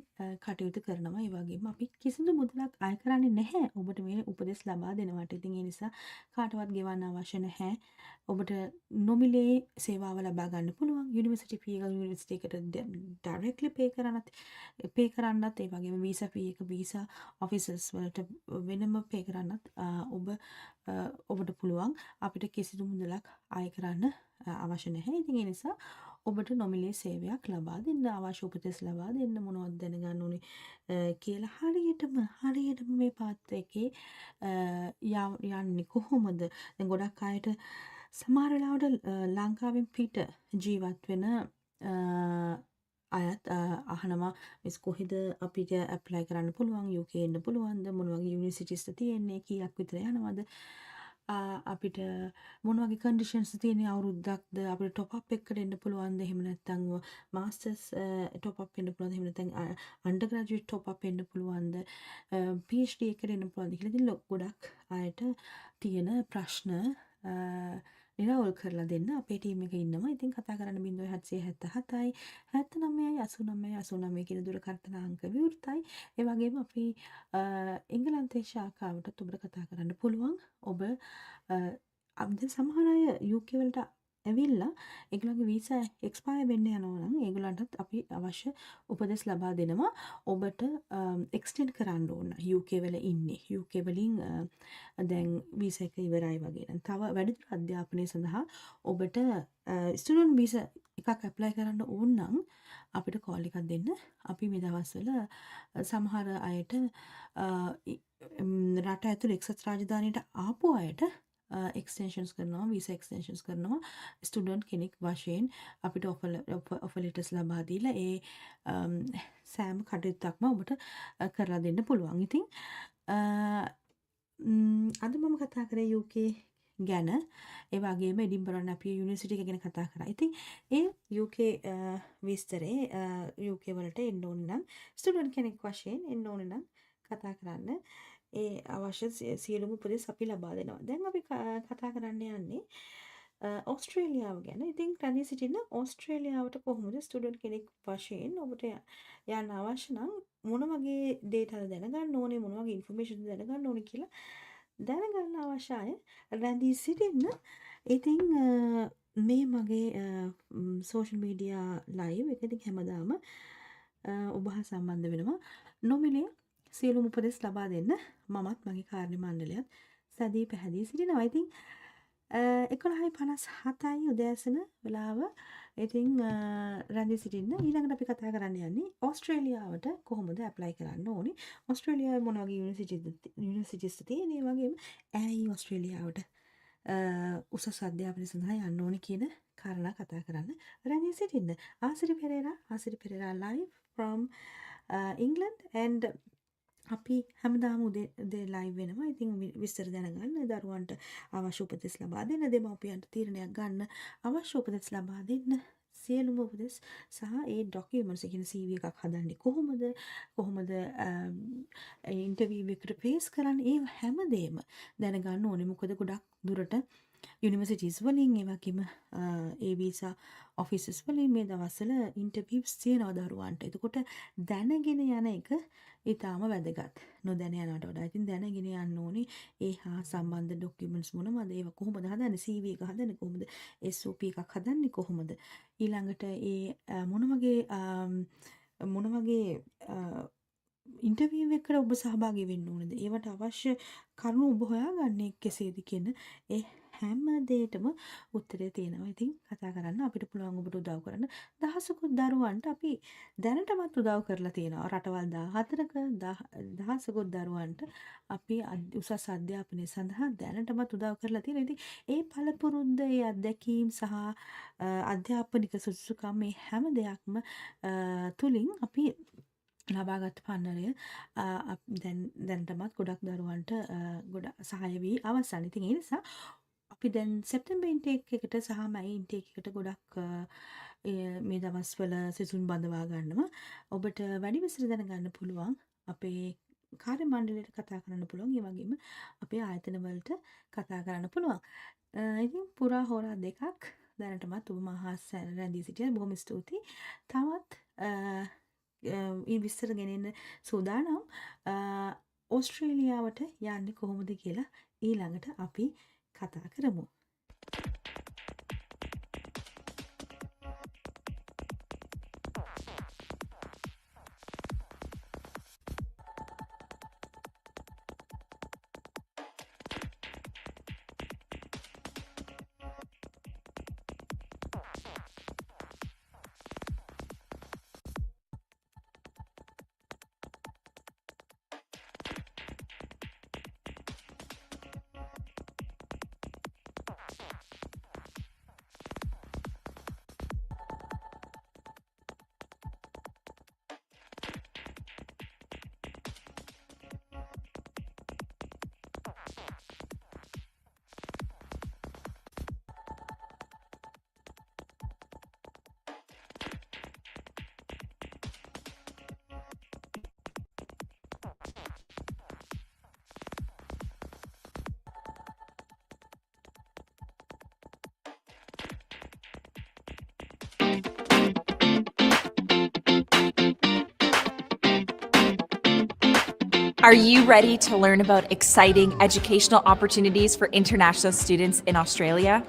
කටයුතු කරනවා. ඒ වගේම අපි කිසිදු මුදලක් අය කරන්නේ නැහැ ඔබට මේ උපදෙස් ලබා දෙනවට. ඉතින් ඒ නිසා කාටවත් ගෙවන්න අවශ්‍ය නැහැ. ඔබට නොමිලේ සේවාව ලබා ගන්න පුළුවන්. යුනිවර්සිටි ෆී එක යුනිවර්සිටි එකට ඩයිරෙක්ට්ලි පේ කරන්නත් ඒ වගේම වීසා ෆී එක වීසා ඔෆිසර්ස් වලට වෙනම පේ කරන්නත් ඔබට පුළුවන්. අපිට කිසිදු මුදලක් අය කරන්න අවශ්‍ය නැහැ. ඉතින් ඒ නිසා ඔබට නොමිලේ සේවයක් ලබා දෙන්න අවශ්‍ය උපදෙස් ලබා දෙන්න මොනවද දැනගන්න ඕනේ කියලා හරියටම මේ පාත් එකේ යන්නේ කොහොමද? දැන් ගොඩක් අයට සමහර වෙලාවට ලංකාවෙන් පිට ජීවත් වෙන අයත් අහනවා මිස් කොහෙද අපිට ඇප්ලයි කරන්න පුළුවන් UK එන්න පුළුවන්ද මොන වගේ යුනිවර්සිටිස්ද තියෙන්නේ කීයක් විතර යනවද අපිට මොන වගේ කන්ඩිෂන්ස් තියෙන අවුරුද්දක්ද අපිට টොප් අප් එකකට එන්න පුළුවන්ද එහෙම නැත්නම් මාස්ටර්ස් টොප් අප් වෙන්න පුළුවන්ද එහෙම නැත්නම් අන්ඩර් ග්‍රැජුවේට් টොප් අප් වෙන්න පුළුවන්ද PhD එකකට එන්න පුළුවන්ද කියලා ඉතින් ගොඩක් අයට තියෙන ප්‍රශ්න නිරවුල් කරලා දෙන්න අපේ ටීම් එක ඉන්නවා. ඉතින් කතා කරන්න 0777යි 79යි 89යි 89 කියන දුරකථන අංක විවෘතයි. ඒ වගේම අපි එංගලන්තේ ශාඛාවටත් ඔබට කතා කරන්න පුළුවන්. ඔබ අද සමහර අය UK වලට ඇවිල්ලා ඒගොල්ලන්ගේ වීසා එක්ස්පයර් වෙන්න යනවා නම් ඒගොල්ලන්ටත් අපි අවශ්‍ය උපදෙස් ලබා දෙනවා. ඔබට එක්ස්ටෙන්ඩ් කරන්න ඕන UK වල ඉන්නේ. UK වලින් දැන් වීසා එක ඉවරයි වගේ නම් තව වැඩිදුර අධ්‍යාපනය සඳහා ඔබට ස්ටුඩන්ට් වීසා එකක් ඇප්ලයි කරන්න ඕන නම් අපිට කෝල් එකක් දෙන්න. අපි මේ දවස්වල සමහර අයට රට ඇතුළේ එක්සත් රාජධානියට ආපු අයට එක්ස්ටෙන්ෂන්ස් කරනවා වීසා එක්ස්ටෙන්ෂන්ස් කරනවා ස්ටුඩන්ට් කෙනෙක් වශයෙන් අපිට ඔෆර් ලෙටර්ස් ලබා දීලා ඒ සෑම කටයුත්තක්ම ඔබට කරලා දෙන්න පුළුවන්. ඉතින් අද මම කතා කරේ UK ගැන ඒ වගේම එඩින්බරන් අපි යුනිවර්සිටි එක ගැන කතා කරා. ඉතින් ඒ UK විස්තරේ UK වලට එන්න ඕන නම් ස්ටුඩන්ට් කෙනෙක් වශයෙන් එන්න ඕන නම් කතා කරන්න ඒ අවශ්‍ය සියලුම උපදෙස් අපි ලබා දෙනවා. දැන් අපි කතා කරන්න යන්නේ ඕස්ට්‍රේලියාව ගැන. ඉතින් රැඳී සිටින ඕස්ට්‍රේලියාවට කොහොමද ස්ටුඩන්ට් කෙනෙක් වශයෙන් ඔබට යන්න අවශ්‍ය නම් මොන වගේ ඩේටාද දැනගන්න ඕනේ මොන වගේ ඉන්ෆර්මේෂන් දැනගන්න ඕනේ කියලා දැනගන්න අවශ්‍යයි රැඳී සිටින්න. ඉතින් මේ මගේ සෝෂල් මීඩියා ලයිව් එක ඉතින් හැමදාම ඔබ හා සම්බන්ධ වෙනවා. නොමිලේ සියලුම උපදෙස් ලබා දෙන්න මමත් මගේ කාර්ය මණ්ඩලයත් සැදී පැහැදී සිටිනවා. ඉතින් 11:57යි උදෑසන වෙලාව. ඉතින් රැඳී සිටින්න. ඊළඟට අපි කතා කරන්න යන්නේ ඕස්ට්‍රේලියාවට කොහොමද ඇප්ලයි කරන්න ඕනේ. ඕස්ට්‍රේලියාවේ මොන වගේ යුනිවර්සිටිස් තියෙන ඒ වගේම ඇයි ඕස්ට්‍රේලියාවට උසස් අධ්‍යාපනය සඳහා යන්න ඕනේ කියන කාරණා කතා කරන්න රැඳී සිටින්න. ආසිරි Perera live from England and අපි හැමදාම උදේ ලයිව් වෙනවා. ඉතින් විස්තර දැනගන්න දරුවන්ට අවශ්‍ය උපදෙස් ලබා දෙන්න, දෙමව්පියන්ට තීරණයක් ගන්න අවශ්‍ය උපදෙස් ලබා දෙන්න. සියලුම උපදෙස් සහ ඒ ඩොකියුමන්ට්ස් ඒ කියන්නේ CV එකක් හදන්නේ කොහොමද ඉන්ටර්විව් එකට ෆේස් කරන්නේ, ඒ හැමදේම දැනගන්න ඕනේ. මොකද ගොඩක් දුරට යුනිවර්සිටිස් වලින් ඒ වගේම ඒ වීසා ඔෆිසස් වලින් මේ දවස්වල ඉන්ටර්විව්ස් තියෙනවා දරුවන්ට. එතකොට දැනගෙන යන එක ඊටාම වැදගත්. නොදැන යනවට වඩා ඉතින් දැනගෙන යන්න ඕනේ. ඒ හා සම්බන්ධ ඩොකියුමන්ට්ස් මොනවද? ඒවා කොහොමද හදන්නේ? CV එක හදන්නේ කොහොමද? SOP එකක් හදන්නේ කොහොමද? ඊළඟට ඒ මොන වගේ ඉන්ටර්විව් එකකට ඔබ සහභාගී වෙන්න ඕනේද? ඒවට අවශ්‍ය කරුණු ඔබ හොයාගන්නේ කෙසේද කියන ඒ හැම දෙයකටම උත්තරය තියෙනවා. ඉතින් කතා කරන්න අපිට පුළුවන් ඔබට උදව් කරන්න. දහසකුත් දරුවන්ට අපි දැනටමත් උදව් කරලා තියෙනවා. රටවල් 14ක දහසකුත් දරුවන්ට අපි උසස් අධ්‍යාපනය සඳහා දැනටමත් උදව් කරලා තියෙනවා. ඉතින් ඒ පළපුරුද්ද, ඒ අත්දැකීම් සහ අධ්‍යාපනික සුසුකම් මේ හැම දෙයක්ම තුලින් අපි ලබාගත් පන්නරය දැනටමත් ගොඩක් දරුවන්ට ගොඩක් සහාය වී අවසන්. ඉතින් ඒ නිසා අපි දැන් සෙප්තැම්බර් ඉන්ටේක් එකට සහ මයි ඉන්ටේක් එකට ගොඩක් මේ දවස්වල සිසුන් බඳවා ගන්නවා. ඔබට වැඩි විස්තර දැනගන්න පුළුවන් අපේ කාර්ය මණ්ඩලයට කතා කරන්න පුළුවන්. ඒ වගේම අපේ ආයතන වලට කතා කරන්න පුළුවන්. ඉතින් පුරා හෝරා 2ක් දැනටමත් ඔබ මහා රැඳී සිටියා. බොහොම ස්තුතියි. තවත් විස්තර ගෙනෙන්න සූදානම්. ඕස්ට්‍රේලියාවට යන්නේ කොහොමද කියලා ඊළඟට අපි කතා කරමු. Are you ready to learn about exciting educational opportunities for international students in Australia?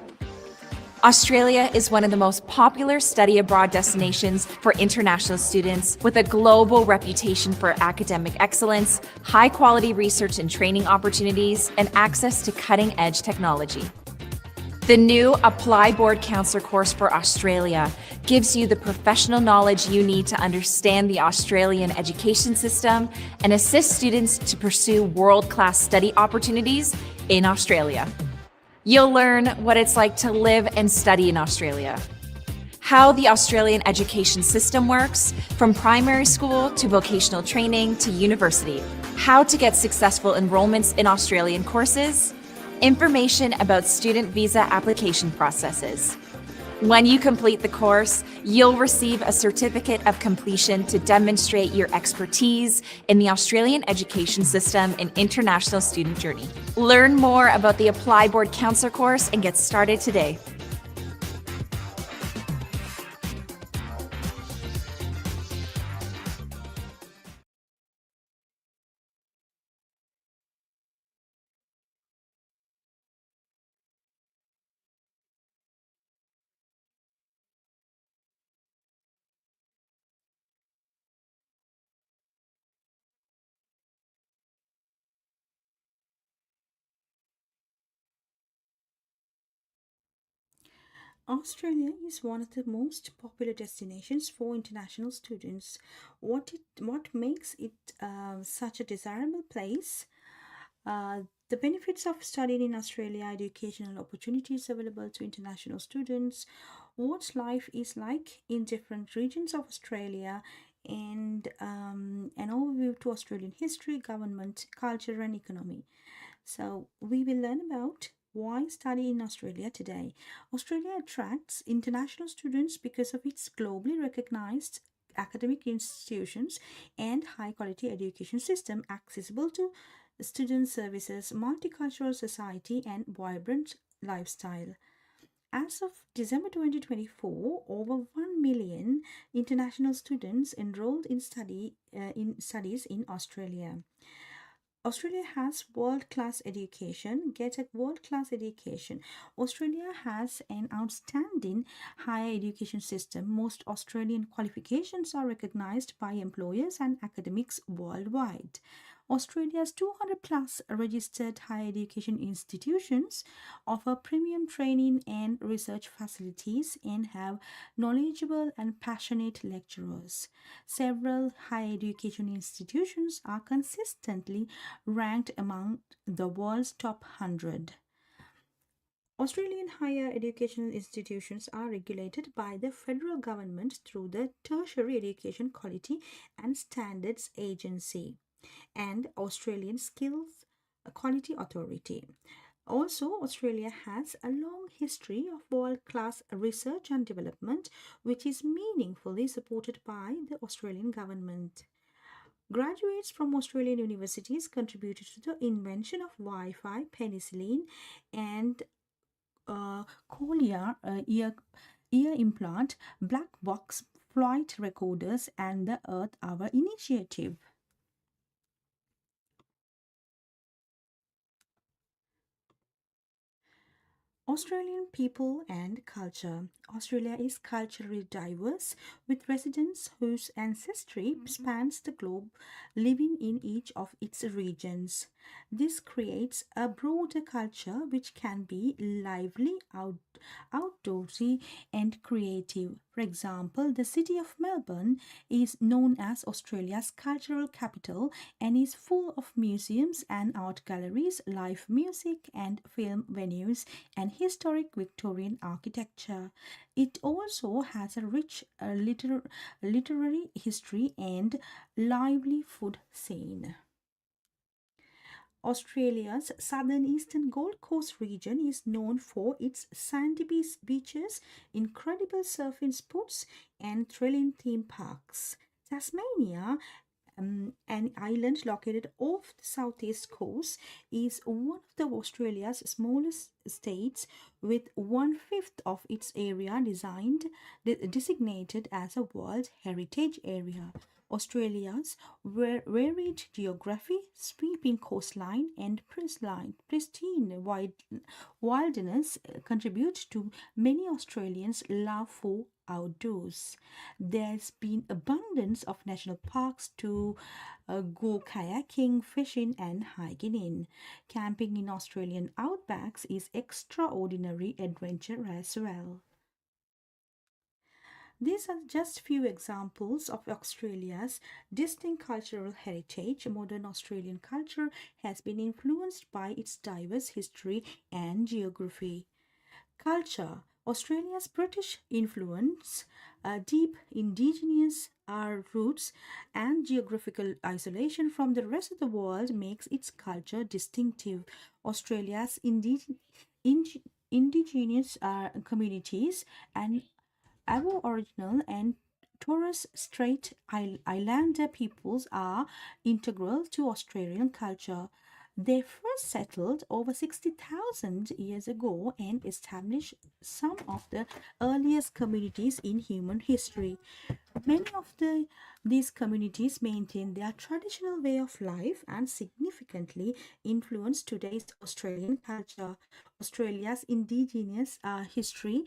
Australia is one of the most popular study abroad destinations for international students, with a global reputation for academic excellence, high quality research and training opportunities, and access to cutting edge technology. The new Apply Board Counselor course for Australia gives you the professional knowledge you need to understand the Australian education system and assist students to pursue world-class study opportunities in Australia. You'll learn what it's like to live and study in Australia, how the Australian education system works, from primary school to vocational training to university, how to get successful enrollments in Australian courses, information about student visa application processes. When you complete the course, you'll receive a certificate of completion to demonstrate your expertise in the Australian education system and international student journey. Learn more about the Apply Board Counselor course and get started today. Australia is one of the most popular destinations for international students. What makes it such a desirable place? The benefits of studying in Australia, educational opportunities available to international students, what life is like in different regions of Australia, and an overview to Australian history, government, culture, and economy. So, we will learn about why study in Australia today. Australia attracts international students because of its globally recognized academic institutions and high quality education system accessible to student services, multicultural society, and vibrant lifestyle. As of December 2024, over 1 million international students enrolled in studies in Australia. Australia has world class education. Get at world class education. Australia has an outstanding higher education system. Most Australian qualifications are recognized by employers and academics worldwide. Australia's 200 plus registered higher education institutions offer premium training and research facilities and have knowledgeable and passionate lecturers. Several higher education institutions are consistently ranked among the world's top 100. Australian higher educational institutions are regulated by the federal government through the Tertiary Education Quality and Standards Agency and Australian Skills Quality Authority. Also, Australia has a long history of world class research and development, which is meaningfully supported by the Australian government. Graduates from Australian universities contributed to the invention of Wi Fi, penicillin, and cochlear ear implant, black box flight recorders, and the Earth Hour initiative. Australian people and culture. Australia is culturally diverse, with residents whose ancestry spans the globe living in each of its regions. This creates a broader culture which can be lively, outdoorsy, and creative. For example, the city of Melbourne is known as Australia's cultural capital and is full of museums and art galleries, live music and film venues, and historic Victorian architecture. It also has a rich literary history and lively food scene. Australia's southern eastern Gold Coast region is known for its sandy beaches, incredible surfing spots, and thrilling theme parks. Tasmania, an island located off the southeast coast, is one of the Australia's smallest states, with 1/5 of its area designated as a World Heritage Area. Australia's varied geography, sweeping coastline, and pristine wilderness contribute to many Australians' love for outdoors. There's been abundance of national parks to go kayaking, fishing, and hiking in. Camping in Australian outbacks is extraordinary adventure as well. These are just few examples of Australia's distinct cultural heritage. Modern Australian culture has been influenced by its diverse history and geography. Culture. Australia's British influence, deep indigenous roots, and geographical isolation from the rest of the world makes its culture distinctive. Australia's indigenous communities and Aboriginal and Torres Strait Islander peoples are integral to Australian culture. They first settled over 60,000 years ago and established some of the earliest communities in human history. Many of these communities maintain their traditional way of life and significantly influence today's Australian culture. Australia's indigenous history,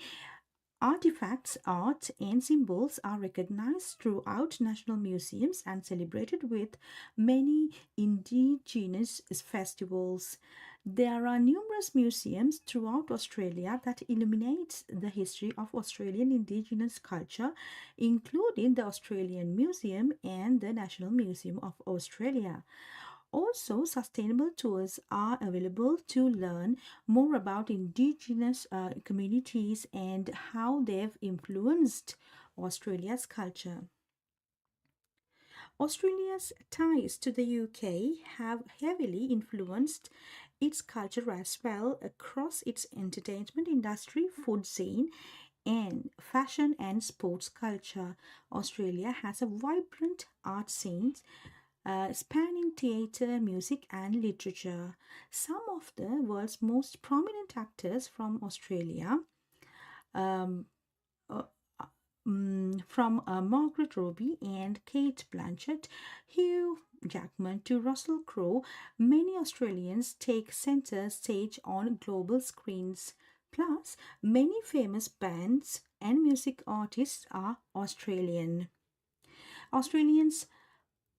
artifacts, art, and symbols are recognized throughout national museums and celebrated with many indigenous festivals. There are numerous museums throughout Australia that illuminate the history of Australian Indigenous culture, including the Australian Museum and the National Museum of Australia. Also, sustainable tours are available to learn more about indigenous communities and how they've influenced Australia's culture. Australia's ties to the UK have heavily influenced its culture as well across its entertainment industry, food scene, and fashion and sports culture. Australia has a vibrant art scene spanning theatre, music, and literature. Some of the world's most prominent actors from Australia, um, uh, from Margaret Robbie and Kate Blanchett, Hugh Jackman to Russell Crowe, many Australians take center stage on global screens. Plus, many famous bands and music artists are Australian. Australians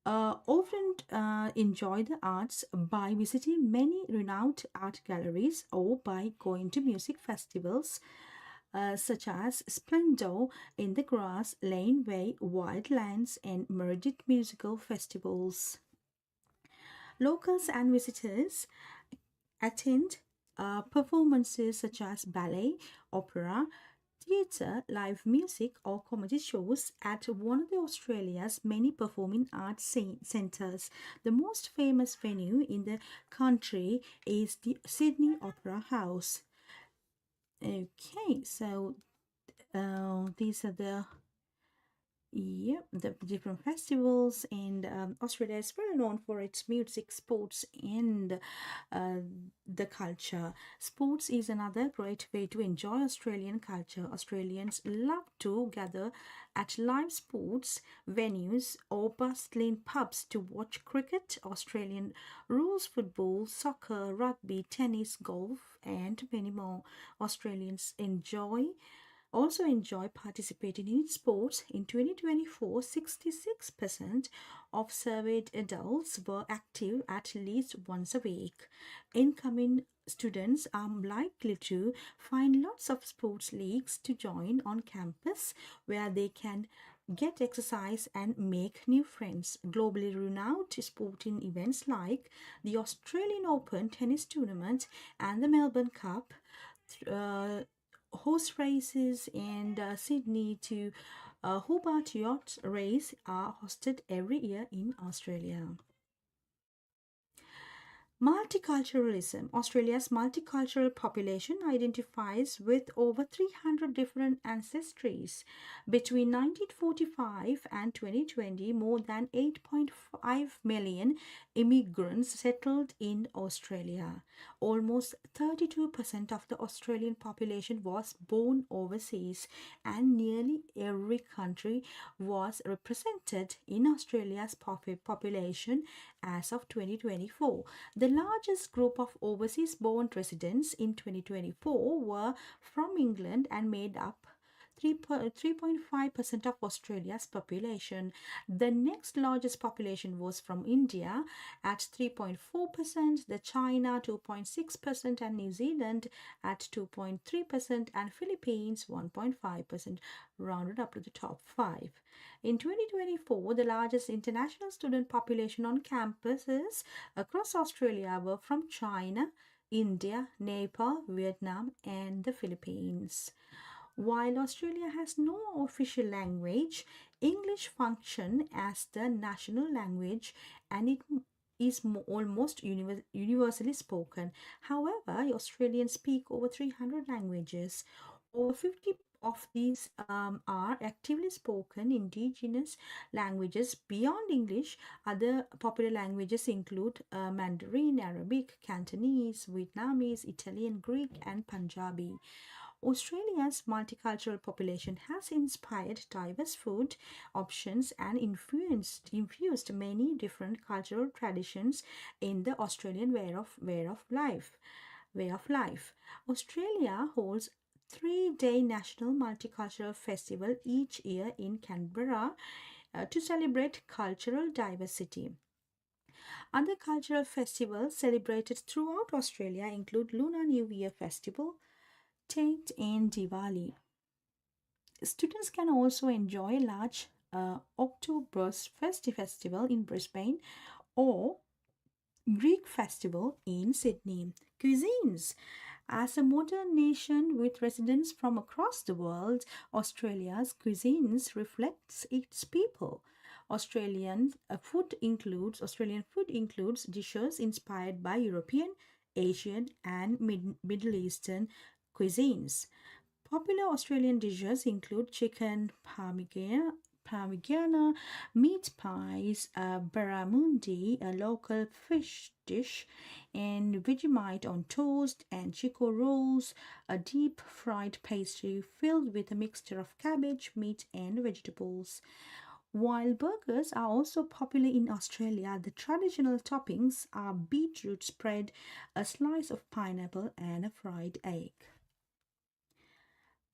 often enjoy the arts by visiting many renowned art galleries or by going to music festivals such as Splendor in the Grass, Laneway, Wildlands, and Meredith musical festivals. Locals and visitors attend performances such as ballet, opera, theatre, live music, or comedy shows at one of the Australia's many performing arts centres. The most famous venue in the country is the Sydney Opera House. Okay, so these are the different festivals, and Australia is well known for its music, sports, and uh, the culture. Sports is another great way to enjoy Australian culture. Australians love to gather at live sports venues or bustling pubs to watch cricket, Australian rules football, soccer, rugby, tennis, golf, and many more. Australians also enjoy participating in sports. In 2024, 66% of surveyed adults were active at least once a week. Incoming students are likely to find lots of sports leagues to join on campus where they can get exercise and make new friends. Globally renowned sporting events like the Australian Open tennis tournament and the Melbourne Cup, uh, horse races, and Sydney to Hobart Yacht Race are hosted every year in Australia. Multiculturalism. Australia's multicultural population identifies with over 300 different ancestries. Between 1945 and 2020, more than 8.5 million immigrants settled in Australia. Almost 32% of the Australian population was born overseas, and nearly every country was represented in Australia's population as of 2024. The largest group of overseas born residents in 2024 were from England and made up 3.5% of Australia's population. The next largest population was from India at 3.4%, the China 2.6%, and New Zealand at 2.3%, and Philippines 1.5%, rounded up to the top 5. In 2024, the largest international student population on campuses across Australia were from China, India, Nepal, Vietnam, and the Philippines. While Australia has no official language, English functions as the national language, and it is almost universally spoken. However, Australians speak over 300 languages. Over 50 of these are actively spoken indigenous languages. Beyond English, other popular languages include Mandarin, Arabic, Cantonese, Vietnamese, Italian, Greek, and Punjabi. Australia's multicultural population has inspired diverse food options and infused many different cultural traditions in the Australian way of life. Australia holds 3-day national multicultural festival each year in Canberra to celebrate cultural diversity. Other cultural festivals celebrated throughout Australia include Lunar New Year Festival, Tet, and Diwali. Students can also enjoy a large Oktoberfest festival in Brisbane or Greek festival in Sydney. Cuisines. As a modern nation with residents from across the world, Australia's cuisines reflects its people. Australian food includes dishes inspired by European, Asian, and Middle Eastern cuisines. Popular Australian dishes include chicken parmigiana, meat pies, barramundi, a local fish dish, and Vegemite on toast, and Chico rolls, a deep fried pastry filled with a mixture of cabbage, meat, and vegetables. While burgers are also popular in Australia, the traditional toppings are beetroot spread, a slice of pineapple, and a fried egg.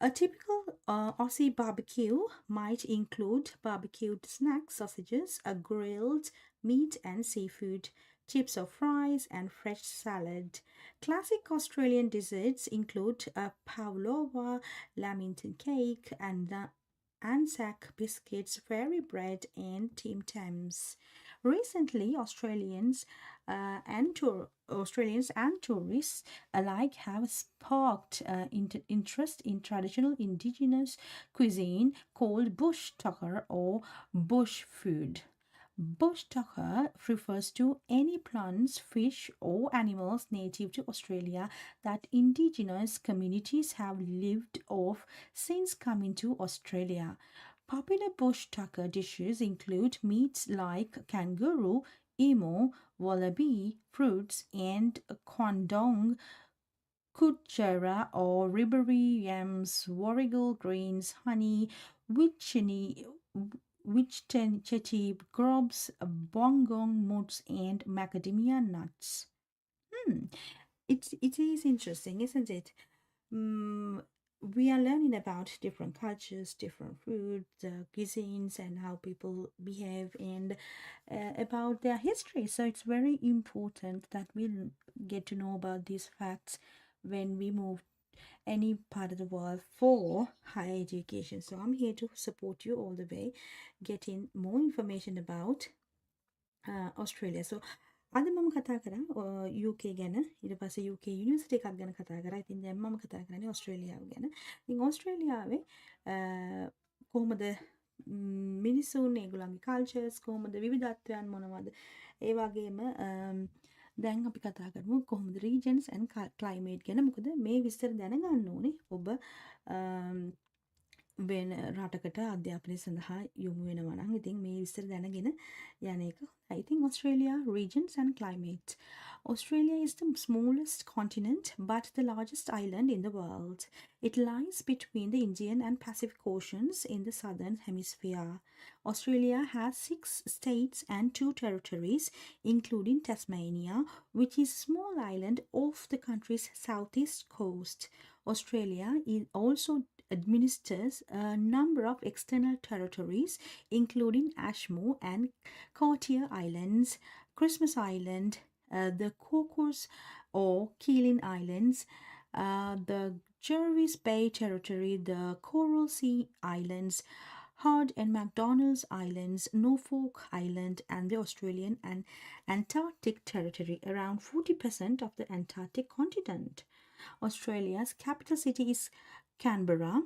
A typical Aussie barbecue might include barbecued snacks, sausages, a grilled meat and seafood, chips or fries, and fresh salad. Classic Australian desserts include a pavlova, lamington cake, and the Anzac biscuits, fairy bread, and Tim Tams. Recently, Australians and tourists alike have sparked interest in traditional indigenous cuisine called bush tucker or bush food. Bush tucker refers to any plants, fish, or animals native to Australia that indigenous communities have lived off since coming to Australia. Popular bush tucker dishes include meats like kangaroo, emu, wallaby, fruits, and quandong, kutjera or ribbery yams, warrigal greens, honey, witchetty grubs, bongong moots, and macadamia nuts. Hmm, it is interesting, isn't it? Mm, we are learning about different cultures, different foods, cuisines, and how people behave, and about their history. So it's very important that we get to know about these facts when we move any part of the world for higher education. So I'm here to support you all the way, getting more information about Australia. So අද මම කතා කරා UK ගැන ඊට පස්සේ UK university එකක් ගැන කතා කරා. ඉතින් දැන් මම කතා කරන්නේ ඕස්ට්‍රේලියාව ගැන. ඉතින් ඕස්ට්‍රේලියාවේ කොහොමද මිනිසුන් ඒගොල්ලන්ගේ කල්චර්ස් කොහොමද විවිධත්වයන් මොනවද? ඒ වගේම දැන් අපි කතා කරමු කොහොමද regions and climate ගැන. මොකද මේ විස්තර දැනගන්න ඕනේ ඔබ වෙන රටකට අධ්‍යාපනය සඳහා යොමු වෙනවා නම් ඉතින් මේ විස්තර දැනගෙන යන එක I think Australia regions and climate. Australia is the smallest continent but the largest island in the world. It lies between the Indian and Pacific Oceans in the southern hemisphere. Australia has 6 states and 2 territories, including Tasmania, which is a small island off the country's southeast coast. Australia also administers a number of external territories, including Ashmore and Courtier Islands, Christmas Island, the Cocos or Keeling Islands, the Jervis Bay Territory, the Coral Sea Islands, Hard and McDonald's Islands, Norfolk Island, and the Australian and Antarctic Territory, around 40% of the Antarctic continent. Australia's capital city is Canberra,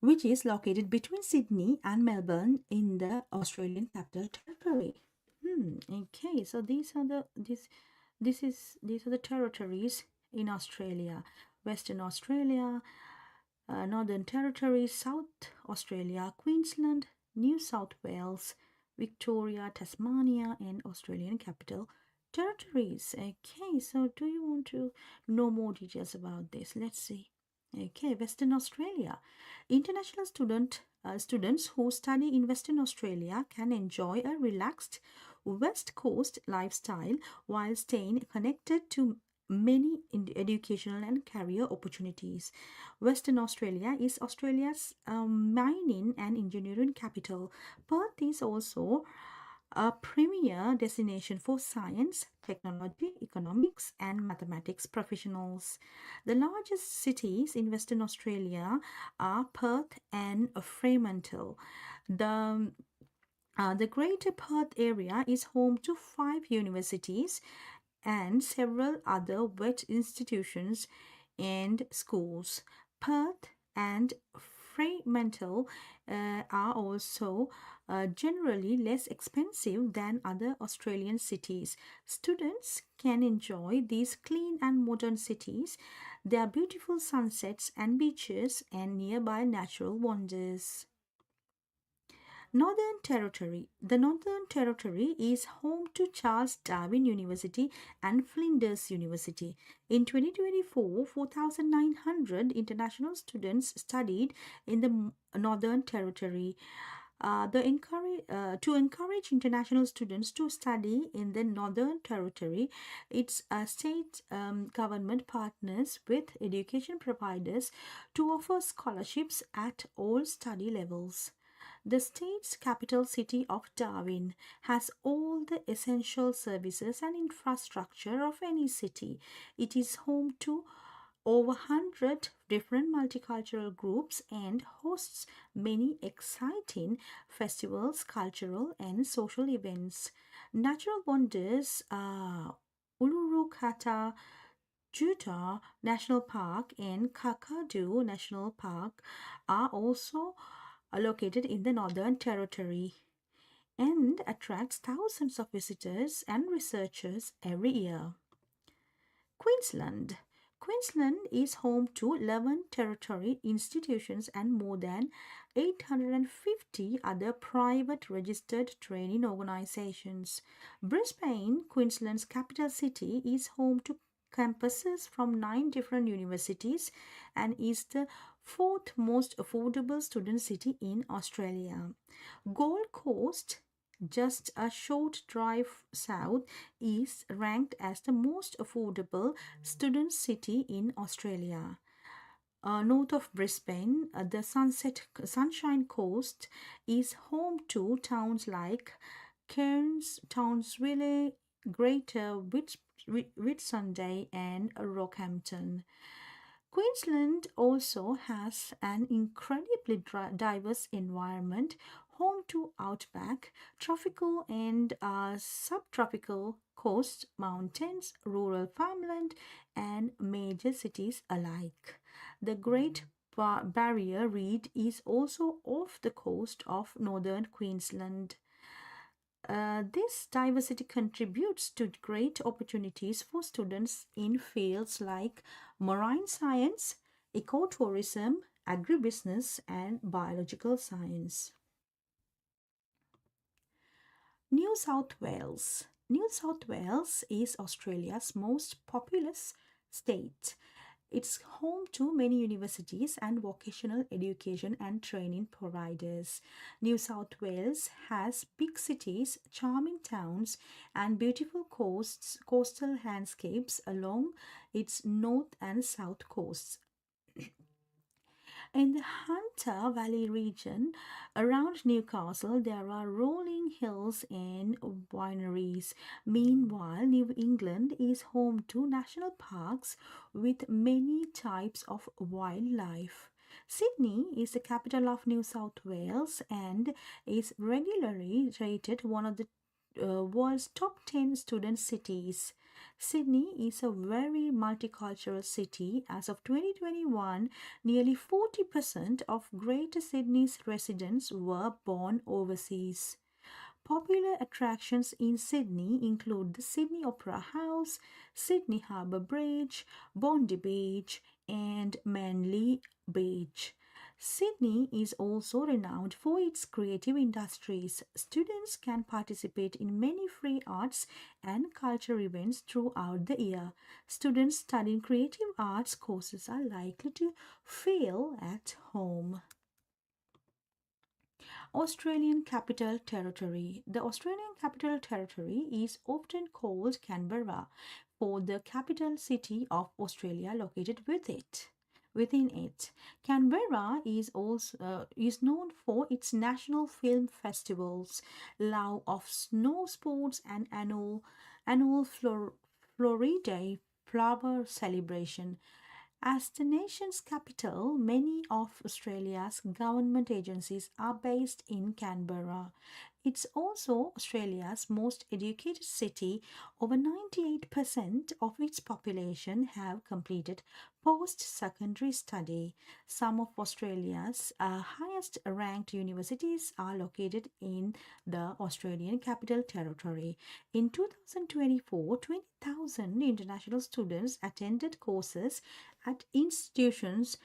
which is located between Sydney and Melbourne in the Australian Capital Territory. Okay, so these are the territories in Australia: Western Australia, Northern Territory, South Australia, Queensland, New South Wales, Victoria, Tasmania, and Australian Capital Territories. Okay, so do you want to know more details about this? Let's see. Okay, Western Australia. International students who study in Western Australia can enjoy a relaxed West Coast lifestyle while staying connected to many educational and career opportunities. Western Australia is Australia's mining and engineering capital. Perth is also a premier destination for science, technology, economics, and mathematics professionals. The largest cities in Western Australia are Perth and Fremantle. The The Greater Perth area is home to 5 universities and several other vet institutions and schools. Perth and Fremantle are also generally less expensive than other Australian cities. Students can enjoy these clean and modern cities, their beautiful sunsets and beaches, and nearby natural wonders. Northern Territory. The Northern Territory is home to Charles Darwin University and Flinders University. In 2024, 4,900 international students studied in the Northern Territory. To encourage international students to study in the Northern Territory, its state government partners with education providers to offer scholarships at all study levels. The state's capital city of Darwin has all the essential services and infrastructure of any city. It is home to over 100 different multicultural groups and hosts many exciting festivals, cultural and social events. Natural wonders Uluru Kata Juta National Park and Kakadu National Park are also located in the Northern Territory and attracts thousands of visitors and researchers every year. Queensland. Queensland is home to 11 territory institutions and more than 850 other private registered training organizations. Brisbane, Queensland's capital city, is home to campuses from 9 different universities and is the fourth most affordable student city in Australia. Gold Coast, just a short drive south, is ranked as the most affordable student city in Australia. North of Brisbane, the Sunshine Coast is home to towns like Cairns, Townsville, Greater Whitsunday, and Rockhampton. Queensland also has an incredibly diverse environment, home to outback, tropical and subtropical coasts, mountains, rural farmland, and major cities alike. The Great Barrier Reef is also off the coast of northern Queensland. This diversity contributes to great opportunities for students in fields like marine science, ecotourism, agribusiness, and biological science. New South Wales. New South Wales is Australia's most populous state. It's home to many universities and vocational education and training providers. New South Wales has big cities, charming towns, and beautiful coastal landscapes along its north and south coasts. In the Hunter Valley region around Newcastle, there are rolling hills and wineries. Meanwhile, New England is home to national parks with many types of wildlife. Sydney is the capital of New South Wales and is regularly rated one of the world's top 10 student cities. Sydney is a very multicultural city. As of 2021, nearly 40% of Greater Sydney's residents were born overseas. Popular attractions in Sydney include the Sydney Opera House, Sydney Harbour Bridge, Bondi Beach, and Manly Beach. Sydney is also renowned for its creative industries. Students can participate in many free arts and culture events throughout the year. Students studying creative arts courses are likely to feel at home. Australian Capital Territory. The Australian Capital Territory is often called Canberra for the capital city of Australia located within it. Canberra is known for its national film festivals, love of snow sports, and annual Floridae flower celebration. As the nation's capital, many of Australia's government agencies are based in Canberra. It's also Australia's most educated city. Over 98% of its population have completed post-secondary study. Some of Australia's highest ranked universities are located in the Australian Capital Territory. In 2024, 20,000 international students attended courses at institutions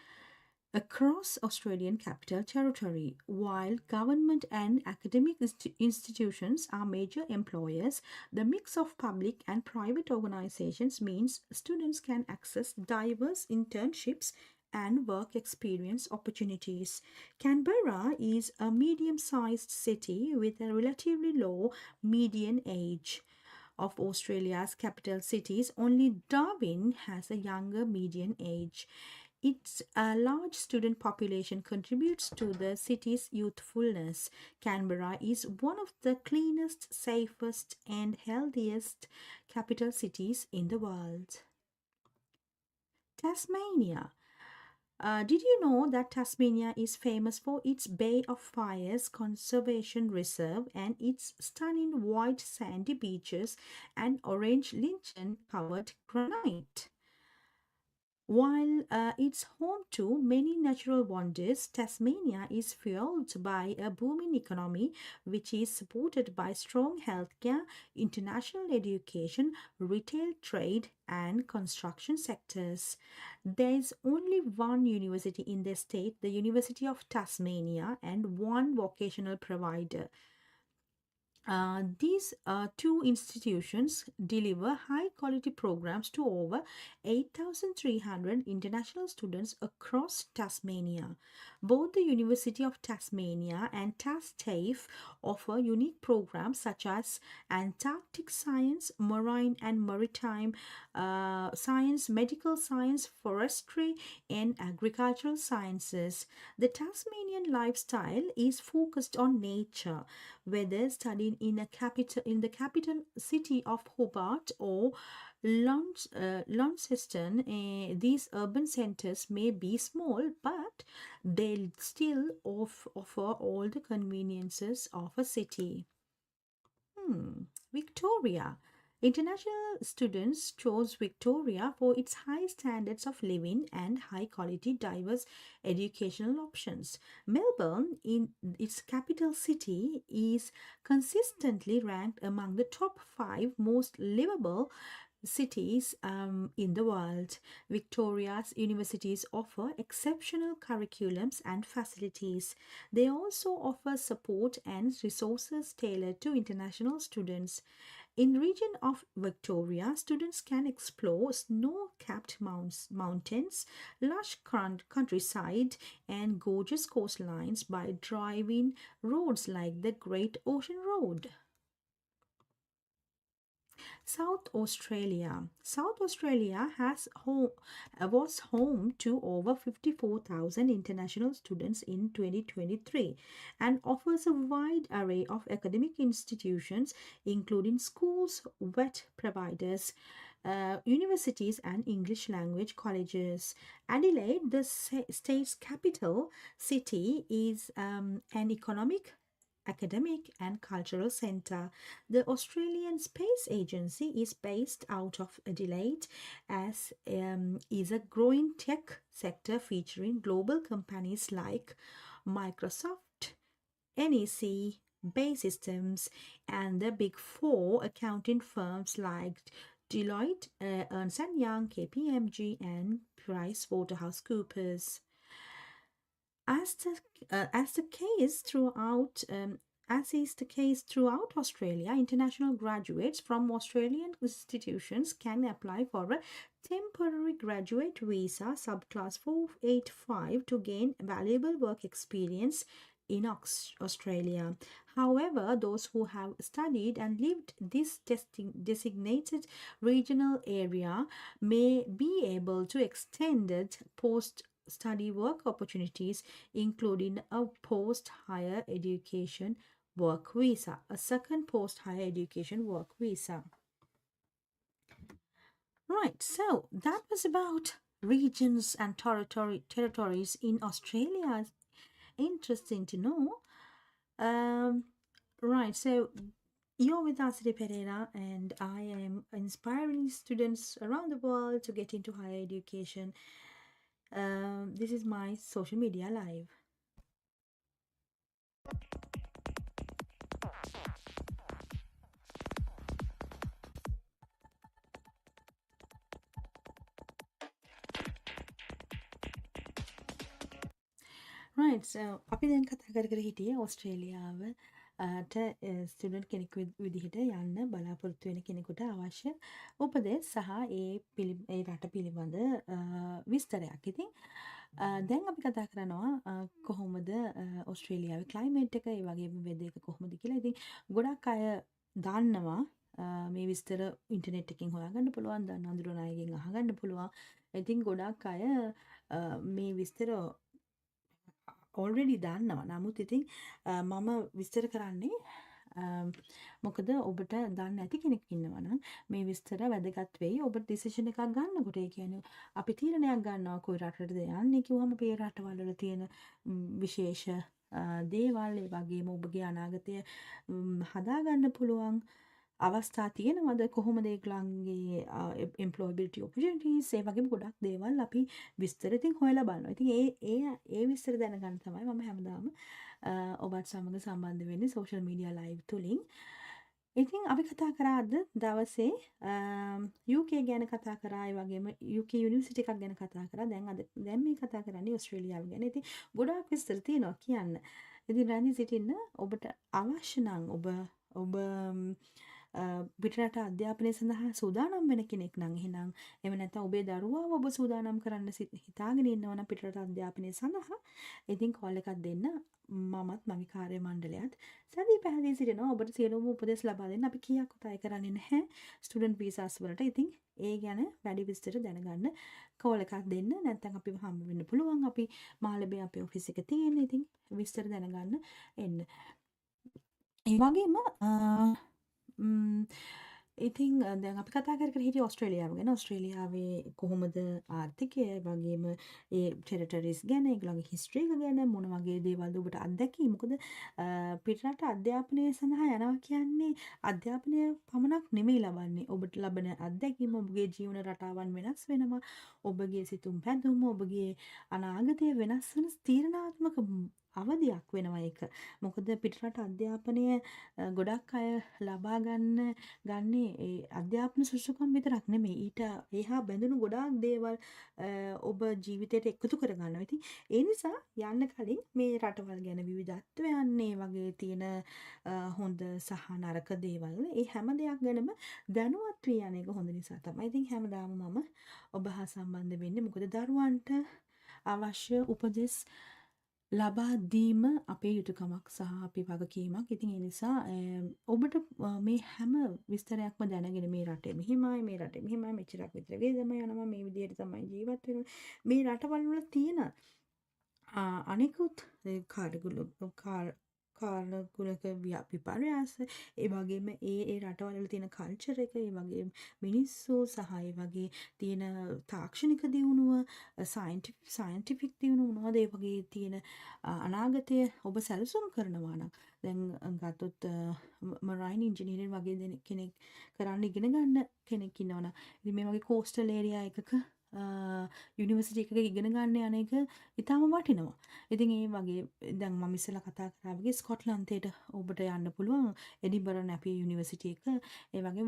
across Australian Capital Territory. While government and academic institutions are major employers, the mix of public and private organizations means students can access diverse internships and work experience opportunities. Canberra is a medium sized city with a relatively low median age. Of Australia's capital cities, only Darwin has a younger median age. Its large student population contributes to the city's youthfulness. Canberra is one of the cleanest, safest, and healthiest capital cities in the world. Tasmania. Did you know that Tasmania is famous for its Bay of Fires Conservation Reserve and its stunning white sandy beaches and orange lichen covered granite? While it's home to many natural wonders, Tasmania is fueled by a booming economy which is supported by strong healthcare, international education, retail trade, and construction sectors. There is only one university in the state, the University of Tasmania, and one vocational provider. These two institutions deliver high quality programs to over 8,300 international students across Tasmania. Both the University of Tasmania and TASTAFE offer unique programs such as Antarctic Science, Marine and Maritime Science, Medical Science, Forestry, and Agricultural Sciences. The Tasmanian lifestyle is focused on nature, whether studied in the capital city of Hobart or Launceston. These urban centers may be small, but they still offer all the conveniences of a city. Victoria. International students chose Victoria for its high standards of living and high quality diverse educational options. Melbourne, in its capital city, is consistently ranked among the top 5 most livable cities in the world. Victoria's universities offer exceptional curriculums and facilities. They also offer support and resources tailored to international students. In region of Victoria, students can explore snow-capped mountains, lush countryside, and gorgeous coastlines by driving roads like the Great Ocean Road. South Australia. South Australia was home to over 54,000 international students in 2023 and offers a wide array of academic institutions, including schools, vet providers, universities, and English language colleges. Adelaide, the state's capital city, is an economic, academic and cultural centre. The Australian Space Agency is based out of Adelaide, as is a growing tech sector featuring global companies like Microsoft, NEC, Bay Systems, and the Big Four accounting firms like Deloitte, Ernst & Young, KPMG, and PricewaterhouseCoopers. As the case throughout as is the case throughout Australia, international graduates from Australian institutions can apply for a temporary graduate visa subclass 485 to gain valuable work experience in Australia. However, those who have studied and lived this designated regional area may be able to extended post study work opportunities, including a post higher education work visa, a second post higher education work visa. Right, so that was about regions and territories in Australia. Interesting to know. Right, so you're with Asri Pereira, and I am inspiring students around the world to get into higher education. This is my social media live. Right, so අපි දැන් කතා කර හිටියේ ඕස්ට්‍රේලියාව student කෙනෙකු විදිහට යන්න බලාපොරොත්තු වෙන කෙනෙකුට අවශ්‍ය උපදෙස් සහ ඒ රට පිළිබඳ විස්තරයක්. ඉතින් දැන් අපි කතා කරනවා කොහොමද ඕස්ට්‍රේලියාවේ ක්ලයිමේට් එක, ඒ වගේම වෙදර් එක කොහොමද කියලා. ඉතින් ගොඩක් අය දන්නවා මේ විස්තර ඉන්ටර්නෙට් එකකින් හොයාගන්න පුළුවන්, දන්න අඳුරන අයගෙන් අහගන්න පුළුවන්. ඉතින් ගොඩක් අය මේ විස්තර ඔල්රෙඩි දන්නවා. නමුත් ඉතින් මම විස්තර කරන්නේ මොකද ඔබට දන්නේ නැති කෙනෙක් ඉන්නවා නම් මේ විස්තර වැදගත් වෙයි. ඔබ ඩිසිෂන් එකක් ගන්නකොට. ඒ කියන්නේ අපි තීරණයක් ගන්නවා කොයි රටටද යන්නේ කිව්වම මේ රටවල වල තියෙන විශේෂ දේවල්, ඒ වගේම ඔබගේ අනාගතය හදාගන්න පුළුවන් අවස්ථා තියෙනවද, කොහොමද ඒගොල්ලන්ගේ employability opportunities, ඒ වගේම ගොඩක් දේවල් අපි විස්තර ඉතින් හොයලා බලනවා. ඉතින් ඒ විස්තර දැනගන්න තමයි මම හැමදාම ඔබත් සමග සම්බන්ධ වෙන්නේ social media live තුලින්. ඉතින් අපි කතා කරා අද දවසේ UK ගැන කතා කරා, ඒ වගේම UK යුනිවර්සිටි එකක් ගැන කතා කරා. දැන් මේ කතා කරන්නේ ඕස්ට්‍රේලියාව ගැන. ඉතින් ගොඩාක් විස්තර තියෙනවා කියන්න. ඉතින් රැඳී සිටින්න ඔබට අවශ්‍ය නම් ඔබ පිටරට අධ්‍යාපනය සඳහා සූදානම් වෙන කෙනෙක් නම්, එහෙනම් එහෙම නැත්නම් ඔබේ දරුවාව ඔබ සූදානම් කරන්න හිතාගෙන ඉන්නවා නම් පිටරට අධ්‍යාපනය සඳහා, ඉතින් කෝල් එකක් දෙන්න. මමත් මගේ කාර්ය මණ්ඩලයත් සැදී පැහැදී සිටිනවා ඔබට සියලුම උපදෙස් ලබා දෙන්න. අපි කීයක් උතය කරන්නේ නැහැ ස්ටුඩන්ට් වීසාස් වලට. ඉතින් ඒ ගැන වැඩි විස්තර දැනගන්න කෝල් එකක් දෙන්න. නැත්නම් අපිව හම්බ වෙන්න පුළුවන්. අපි මාළඹේ අපේ ඔෆිස් එක තියෙන. ඉතින් විස්තර දැනගන්න එන්න. ඒ වගේම ඉතින් දැන් අපි කතා කර හිටියේ ඕස්ට්‍රේලියාව ගැන. ඕස්ට්‍රේලියාවේ කොහොමද ආර්ථිකය, වගේම ඒ ටෙරිටරිස් ගැන, ඒගොල්ලන්ගේ හිස්ටරි එක ගැන මොන වගේ දේවල්ද ඔබට අත්දැකීම්. මොකද පිටරට අධ්‍යාපනය සඳහා යනවා කියන්නේ අධ්‍යාපනය පමණක් නෙමෙයි ලබන්නේ. ඔබට ලබන අත්දැකීම, ඔබගේ ජීවන රටාවන් වෙනස් වෙනවා. ඔබගේ සිතුම් පැතුම්, ඔබගේ අනාගතය වෙනස් වෙන තීරණාත්මක අවධියක් වෙනවා ඒක. මොකද පිටරට අධ්‍යාපනය ගොඩක් අය ලබා ගන්නේ ඒ අධ්‍යාපන සුසුකම් විතරක් නෙමෙයි. ඊට එහා බැඳුණු ගොඩාක් දේවල් ඔබ ජීවිතයට එකතු කරගන්නවා. ඉතින් ඒ නිසා යන්න කලින් මේ රටවල් ගැන විවිධත්වයන්, ඒ වගේ තියෙන හොඳ සහ නරක දේවල්, ඒ හැම දෙයක් ගැනම දැනුවත් වී යන එක හොඳ නිසා තමයි. ඉතින් හැමදාම මම ඔබ හා සම්බන්ධ වෙන්නේ. මොකද දරුවන්ට අවශ්‍ය උපදෙස් ලබා දීම අපේ යුතුකමක් සහ අපේ වගකීමක්. ඉතින් ඒ නිසා ඔබට මේ හැම විස්තරයක්ම දැනගෙන මේ රටේ මෙහෙමයි මෙච්චරක් විතර වේදම යනවා, මේ විදිහට තමයි ජීවත් වෙන්නේ, මේ රටවල් වල තියෙන අනිකුත් කාලගුණක විපර්යාස, ඒ වගේම ඒ රටවල තියෙන කල්චර් එක, ඒ වගේ මිනිස්සු සහ ඒ වගේ තියෙන තාක්ෂණික දියුණුව, සයන්ටිෆික් දියුණුව, මොනවද ඒ වගේ තියෙන අනාගතය ඔබ සැලසුම් කරනවා නම්, දැන් ගත්තොත් මරයින් ඉන්ජිනියරින් වගේ කෙනෙක් කරන්න ඉගෙන ගන්න කෙනෙක් ඉන්නවනම්, ඉතින් මේ වගේ කෝස්ටල් ඒරියා එකක යුනිවර්සිටි එකක ඉගෙන ගන්න යන එක ඉතාම වටිනවා. ඉතින් ඒ වගේ දැන් මම ඉස්සෙල්ලා කතා කරා වගේ ස්කොට්ලන්තයට ඔබට යන්න පුළුවන්, එඩින්බරෝ නැපිය යුනිවර්සිටි එක. ඒ වගේ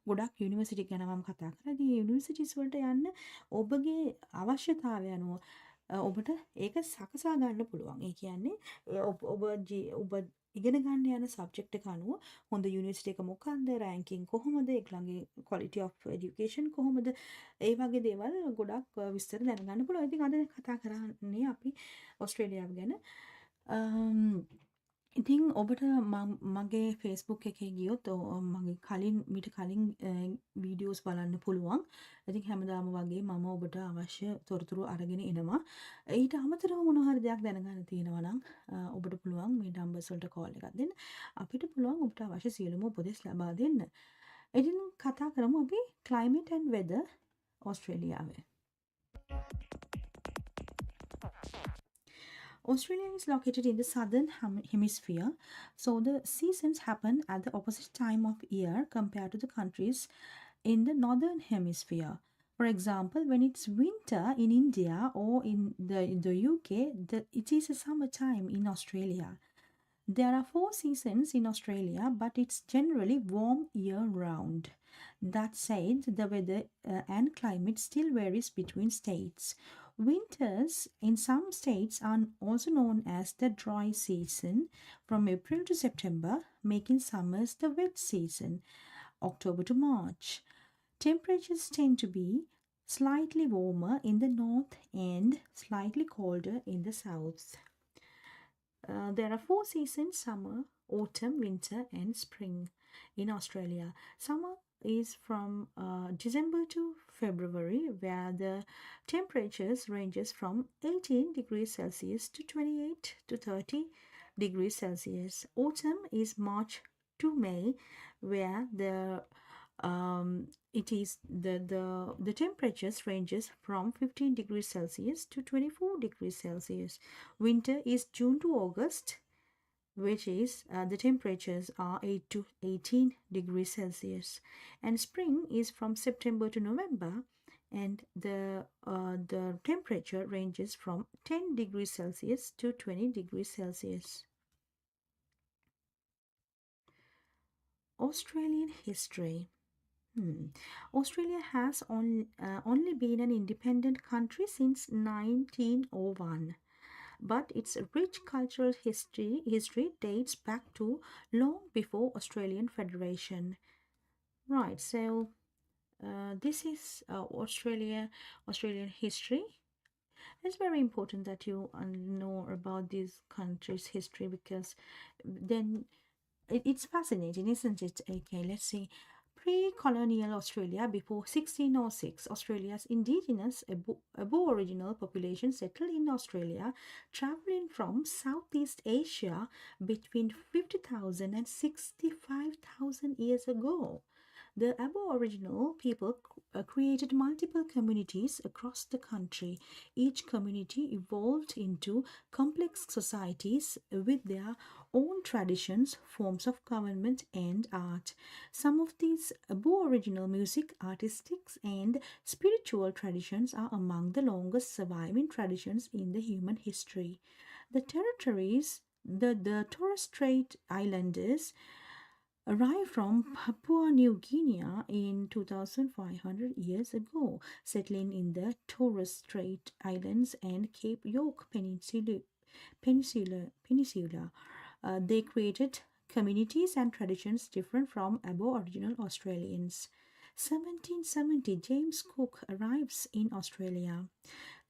ගොඩක් යුනිවර්සිටි ගැන මම කතා කරා. ඉතින් යුනිවර්සිටිස් වලට යන්න ඔබගේ අවශ්‍යතාවය අනුව ඔබට ඒක සකසා ගන්න පුළුවන්. ඒ කියන්නේ ඔබ ඉගෙන ගන්න යන සබ්ජෙක්ට් එක අනුව හොඳ යුනිවර්සිටි එක මොකක්ද, රෑන්කින් කොහොමද, ඒගොල්ලන්ගේ quality of education කොහොමද, ඒ වගේ දේවල් ගොඩක් විස්තර දැනගන්න පුළුවන්. ඉතින් අද කතා කරන්නේ අපි ඕස්ට්‍රේලියාව ගැන. ඉතින් ඔබට මගේ Facebook එකේ ගියොත් මගේ මීට කලින් වීඩියෝස් බලන්න පුළුවන්. ඉතින් හැමදාම වගේ මම ඔබට අවශ්‍ය තොරතුරු අරගෙන එනවා. ඊට අමතරව මොනවා හරි දෙයක් දැනගන්න තියෙනවා නම් ඔබට පුළුවන් මේ නම්බර්ස් වලට කෝල් එකක් දෙන්න. අපිට පුළුවන් ඔබට අවශ්‍ය සියලුම උපදෙස් ලබා දෙන්න. ඉතින් කතා කරමු අපි climate and weather ඕස්ට්‍රේලියාවේ. Australia is located in the southern hemisphere, so the seasons happen at the opposite time of year compared to the countries in the northern hemisphere. For example, when it's winter in India or in the UK, it is a summertime in Australia. There are 4 seasons in Australia, but it's generally warm year round. That said, the weather and climate still varies between states. Winters in some states are also known as the dry season from April to September, making summers the wet season, October to March. Temperatures tend to be slightly warmer in the north and slightly colder in the south. There are 4 seasons: summer, autumn, winter, and spring in Australia. Summer is from December to February, where the temperatures ranges from 18 degrees Celsius to 28 to 30 degrees Celsius. Autumn is March to May, where the temperatures ranges from 15 degrees Celsius to 24 degrees Celsius. Winter is June to August, which is the temperatures are 8 to 18 degrees Celsius, and spring is from September to November, and the temperature ranges from 10 degrees Celsius to 20 degrees Celsius. Australian history. Australia has only been an independent country since 1901, but its rich cultural history dates back to long before Australian Federation. Right, so this is Australian history. It's very important that you know about these countries' history, because then it's fascinating, isn't it? Okay, let's see. Pre-colonial Australia before 1606, Australia's indigenous Aboriginal population settled in Australia, traveling from Southeast Asia between 50,000 and 65,000 years ago. The Aboriginal people created multiple communities across the country. Each community evolved into complex societies with their own traditions, forms of government, and art. Some of these Aboriginal music, artistic, and spiritual traditions are among the longest surviving traditions in the human history. The the Torres Strait Islanders arrived from Papua New Guinea in 2,500 years ago, settling in the Torres Strait Islands and Cape York Peninsula. They created communities and traditions different from Aboriginal Australians. 1770, James Cook arrives in Australia.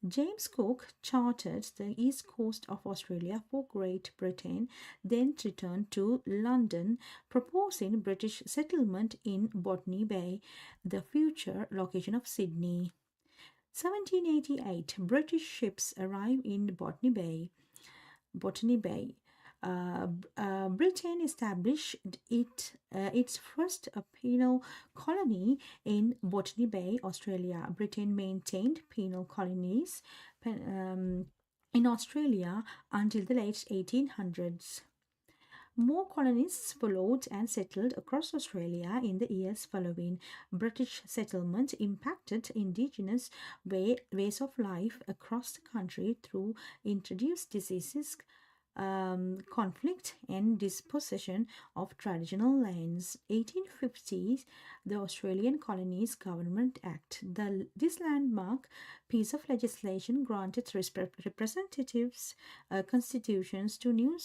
James Cook charted the east coast of Australia for Great Britain, then returned to London, proposing British settlement in Botany Bay, the future location of Sydney. 1788, British ships arrive in Botany Bay. Britain established its first penal colony in Botany Bay, Australia. Britain maintained penal colonies in Australia until the late 1800s. More colonists followed and settled across Australia in the years following. British settlement impacted Indigenous ways of life across the country through introduced diseases, conflict, and dispossession of traditional lands. 1850s, the Australian Colonies Government Act. This landmark piece of legislation granted representatives constitutions to New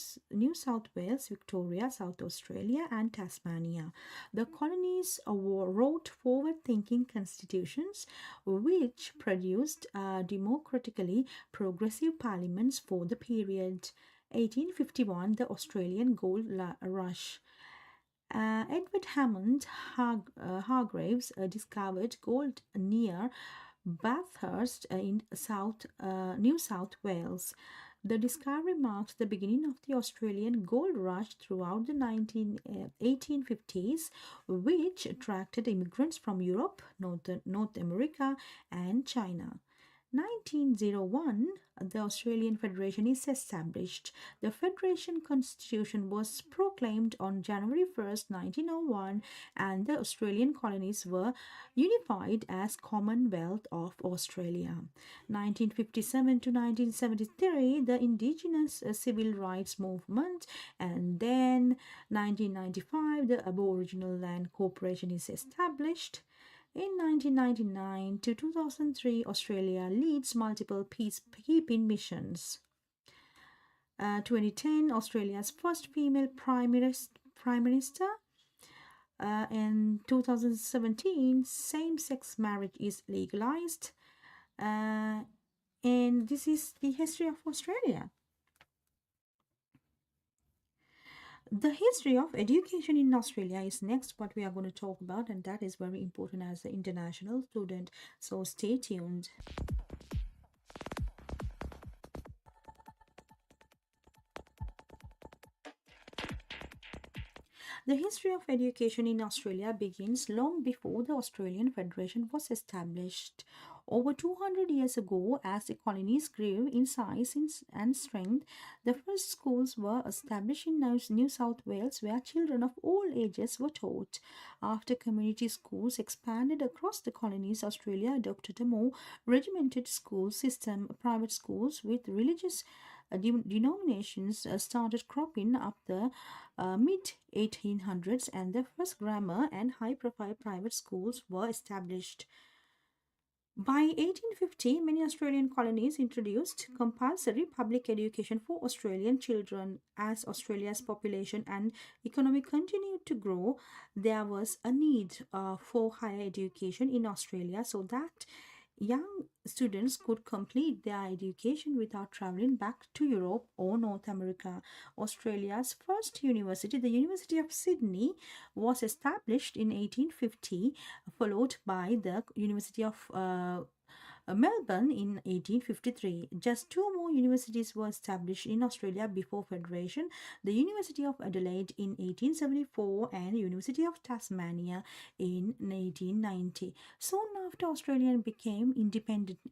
South Wales, Victoria, South Australia, and Tasmania. The colonies wrote forward-thinking constitutions which produced democratically progressive parliaments for the period. 1851, the Australian Gold Rush. Edward Hammond Hargraves discovered gold near Bathurst in New South Wales. The discovery marked the beginning of the Australian gold rush throughout the 1850s, which attracted immigrants from Europe, North America, and China. 1901, the Australian Federation is established. The Federation Constitution was proclaimed on January 1st, 1901, and the Australian colonies were unified as Commonwealth of Australia. 1957 to 1973, the Indigenous Civil Rights Movement, and then 1995, the Aboriginal Land Corporation is established. In 1999 to 2003, Australia leads multiple peacekeeping missions. 2010, Australia's first female Prime Minister. In 2017, same-sex marriage is legalized. And this is the history of Australia. The history of education in Australia is next what we are going to talk about, and that is very important as an international student. So stay tuned. The history of education in Australia begins long before the Australian Federation was established. Over 200 years ago, as the colonies grew in size and strength, the first schools were established in New South Wales where children of all ages were taught. After community schools expanded across the colonies, Australia adopted a more regimented school system. Private schools with religious denominations started cropping up the mid 1800s, and the first grammar and high profile private schools were established. By 1850, many Australian colonies introduced compulsory public education for Australian children. As Australia's population and economy continued to grow, there was a need for higher education in Australia so that young students could complete their education without traveling back to Europe or North America. Australia's first university, the University of Sydney, was established in 1850, followed by the University of Melbourne in 1853. Just two more universities were established in Australia before Federation, the University of Adelaide in 1874 and University of Tasmania in 1890. Soon after Australia became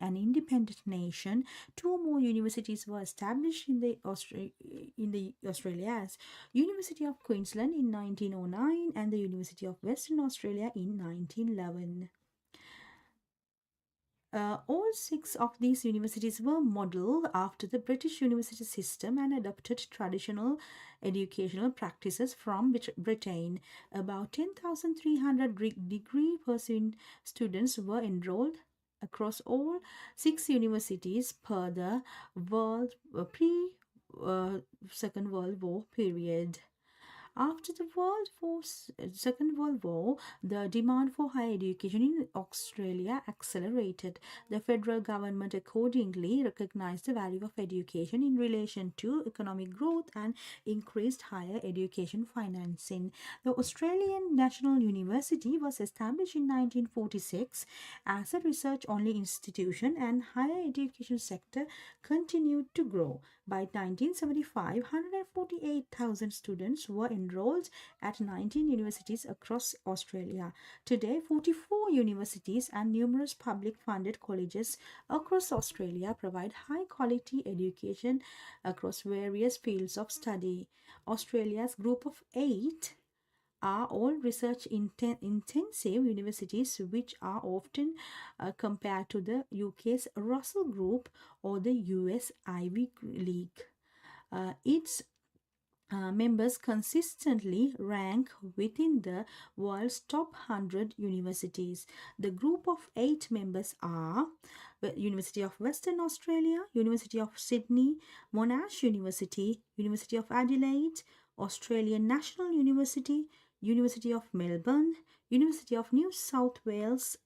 an independent nation, two more universities were established in the Australia as University of Queensland in 1909 and the University of Western Australia in 1911. All six of these universities were modeled after the British university system and adopted traditional educational practices from Britain. About 10,300 degree-pursuing students were enrolled across all six universities per the Second World War period. After the Second World War, the demand for higher education in Australia accelerated. The federal government accordingly recognized the value of education in relation to economic growth and increased higher education financing. The Australian National University was established in 1946 as a research-only institution, and higher education sector continued to grow. By 1975, 148,000 students were enrolled at 19 universities across Australia. Today, 44 universities and numerous public-funded colleges across Australia provide high-quality education across various fields of study. Australia's Group of 8 are all research intensive universities, which are often compared to the UK's Russell Group or the US Ivy League. Its members consistently rank within the world's top 100 universities. The group of 8 members are the University of Western Australia, University of Sydney, Monash University, University of Adelaide, Australian National University, University of Melbourne, University of New South Wales,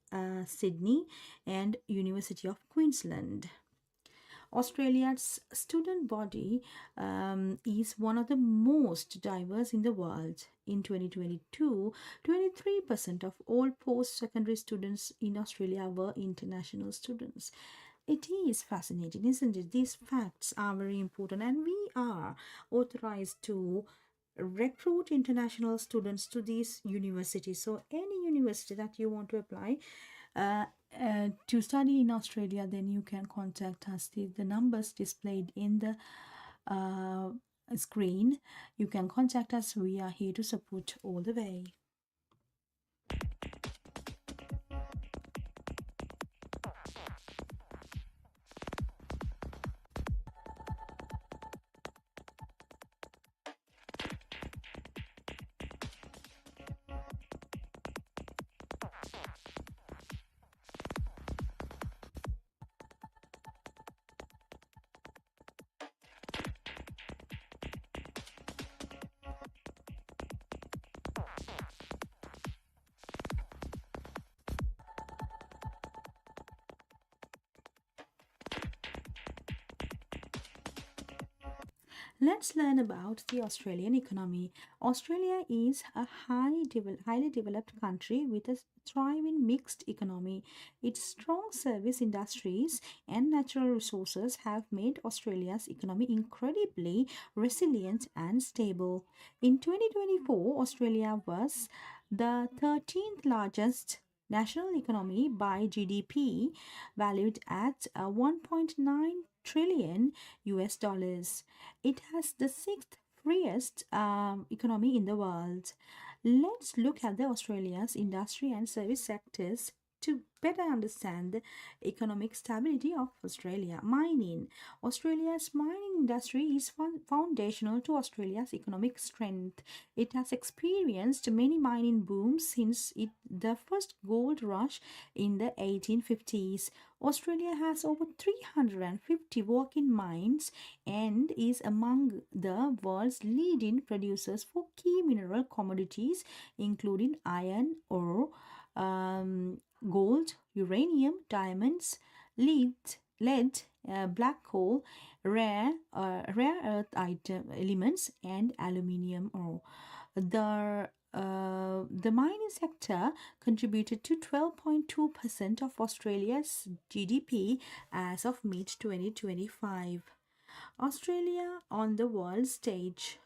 Sydney, and University of Queensland. Australia's student body is one of the most diverse in the world. In 2022, 23% of all post-secondary students in Australia were international students. It is fascinating, isn't it? These facts are very important, and we are authorized to recruit international students to these universities. So any university that you want to apply, to study in Australia, then you can contact us. The numbers displayed in the screen. You can contact us. We are here to support all the way. Let's learn about the Australian economy. Australia is a highly developed country with a thriving mixed economy. Its strong service industries and natural resources have made Australia's economy incredibly resilient and stable. In 2024, Australia was the 13th largest national economy by GDP, valued at 1.9 trillion US dollars. It has the sixth freest economy in the world. Let's look at the Australia's industry and service sectors to better understand the economic stability of Australia. Mining. Australia's mining industry is foundational to Australia's economic strength. It has experienced many mining booms since the first gold rush in the 1850s. Australia has over 350 working mines and is among the world's leading producers for key mineral commodities, including iron ore, gold, uranium, diamonds, lead, black coal, rare earth elements, and aluminium ore. The mining sector contributed to 12.2% of Australia's GDP as of mid 2025. Australia on the world stage.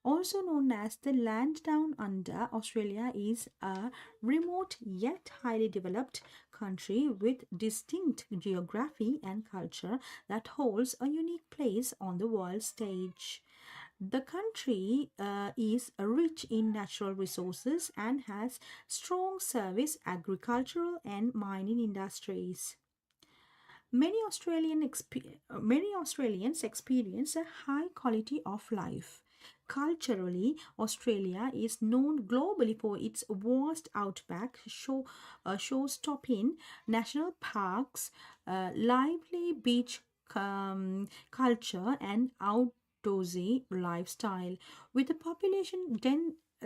Also known as the land down under, Australia is a remote yet highly developed country with distinct geography and culture that holds a unique place on the world stage. The country is rich in natural resources and has strong service, agricultural, and mining industries. Many Australians experience a high quality of life. Culturally, Australia is known globally for its vast outback, show-stopping national parks, lively beach culture, and outdoorsy lifestyle. With a population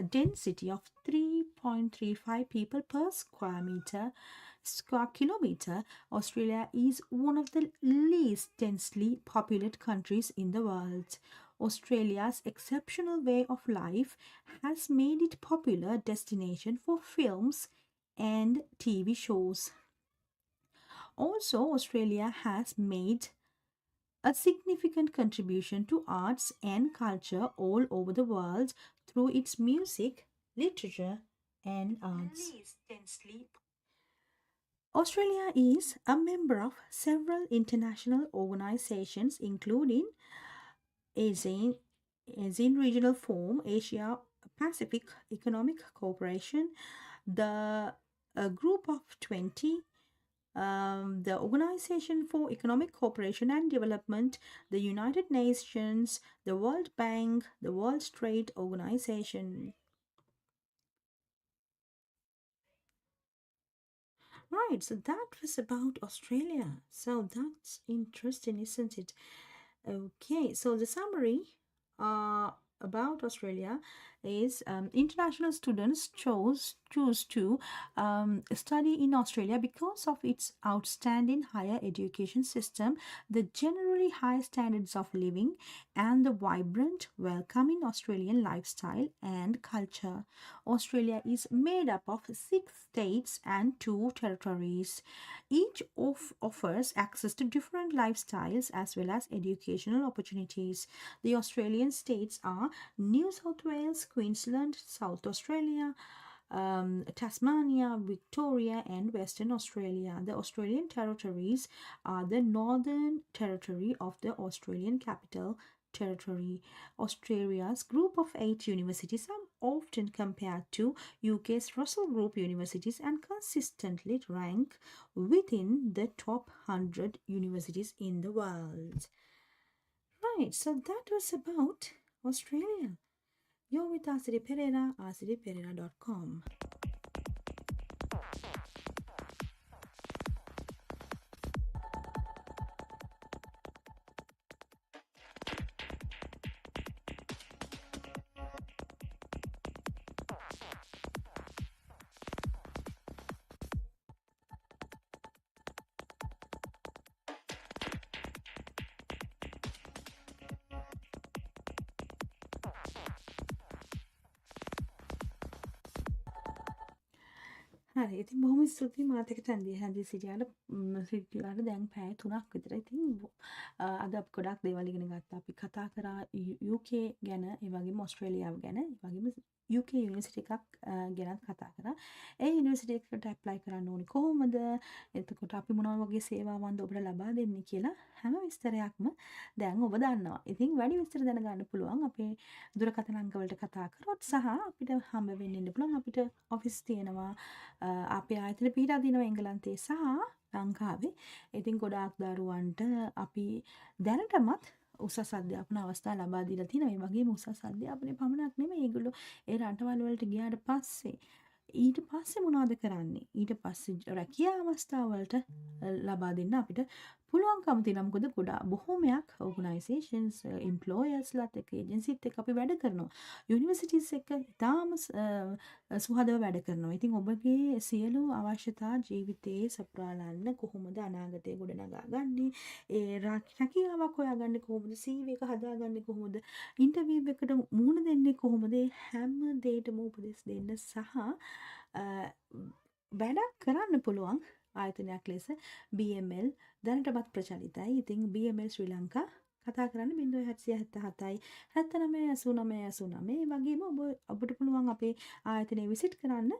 density of 3.35 people per square kilometer, Australia is one of the least densely populated countries in the world. Australia's exceptional way of life has made it popular destination for films and TV shows. Also, Australia has made a significant contribution to arts and culture all over the world through its music, literature, and arts. Australia is a member of several international organizations, including ASEAN Regional Forum, Asia Pacific Economic Cooperation, the Group of 20, the Organization for Economic Cooperation and Development, the United Nations, the World Bank, the World Trade Organization. Right, so that was about Australia. So that's interesting, isn't it? Okay, so the summary about Australia is international students choose to study in Australia because of its outstanding higher education system, the generally high standards of living, and the vibrant, welcoming Australian lifestyle and culture. Australia is made up of 6 states and 2 territories. Each offers access to different lifestyles as well as educational opportunities. The Australian states are New South Wales, Queensland, South Australia, Tasmania, Victoria, and Western Australia. The Australian territories are the Northern Territory of the Australian Capital Territory. Australia's group of 8 universities are often compared to UK's Russell Group universities and consistently rank within the top 100 universities in the world. Right, so that was about Australia. You're with Asiri Pereira, asiripereira.com. හරි ඉතින් බොහොම ස්තුතියි මාත් එක්ක හැඳි සිටියාට දැන් පැය 3ක් විතර. ඉතින් අද අපි ගොඩක් දේවල් ඉගෙන ගත්තා. අපි කතා කරා UK ගැන, ඒ වගේම ඕස්ට්‍රේලියාව ගැන, ඒ වගේම UK යුනිවර්සිටි එකක් ගැනත් කතා කරා. ඒ යුනිවර්සිටි එකට ඇප්ලයි කරන්න ඕනේ කොහොමද? එතකොට අපි මොනවා වගේ සේවාවන්ද ඔබට ලබා දෙන්නේ කියලා හැම විස්තරයක්ම දැන් ඔබ දන්නවා. ඉතින් වැඩි විස්තර දැනගන්න පුළුවන් අපේ දුරකථන අංක වලට කතා කරොත් සහ අපිට හම්බ වෙන්න ඉන්න පුළුවන්. අපිට ඔෆිස් තියෙනවා. අපේ ආයතන පිහිටා දිනවා එංගලන්තයේ සහ ලංකාවේ. ඉතින් ගොඩාක් දරුවන්ට අපි දැනටමත් උසස් අධ්‍යාපන අවස්ථා ලබා දීලා තියෙනවා. ඒ වගේම උසස් අධ්‍යාපනය පමණක් නෙමෙයි, ඒගොල්ලෝ ඒ රටවල් වලට ගියාට පස්සේ ඊට පස්සේ මොනවද කරන්නේ? ඊට පස්සේ රැකියා අවස්ථා වලට ලබා දෙන්න අපිට පුළුවන්කම තියෙනවා. මොකද ගොඩාක් බොහෝමයක් ඕගනයිසේෂන්ස්, එම්ප්ලොයර්ස්ලාත් එක්ක, ඒජන්සිත් එක්ක අපි වැඩ කරනවා. යුනිවර්සිටිස් එක්ක ඉතාම සුහදව වැඩ කරනවා. ඉතින් ඔබගේ සියලු අවශ්‍යතා ජීවිතයේ සපුරාලන්න කොහොමද අනාගතය ගොඩනගා ගන්නේ? ඒ රැකියාවක් හොයාගන්නේ කොහොමද? CV එක හදාගන්නේ කොහොමද? ඉන්ටර්විව් එකට මුහුණ දෙන්නේ කොහොමද? හැම දෙයකටම උපදෙස් දෙන්න සහ වැඩක් කරන්න පුළුවන් ආයතනයක් ලෙස BML දැනටමත් ප්‍රචලිතයි. ඉතින් BML ශ්‍රී ලංකා කතා කරන්න 0777යි 798989 වගේම ඔබට පුළුවන් අපේ ආයතනය විසිට් කරන්න.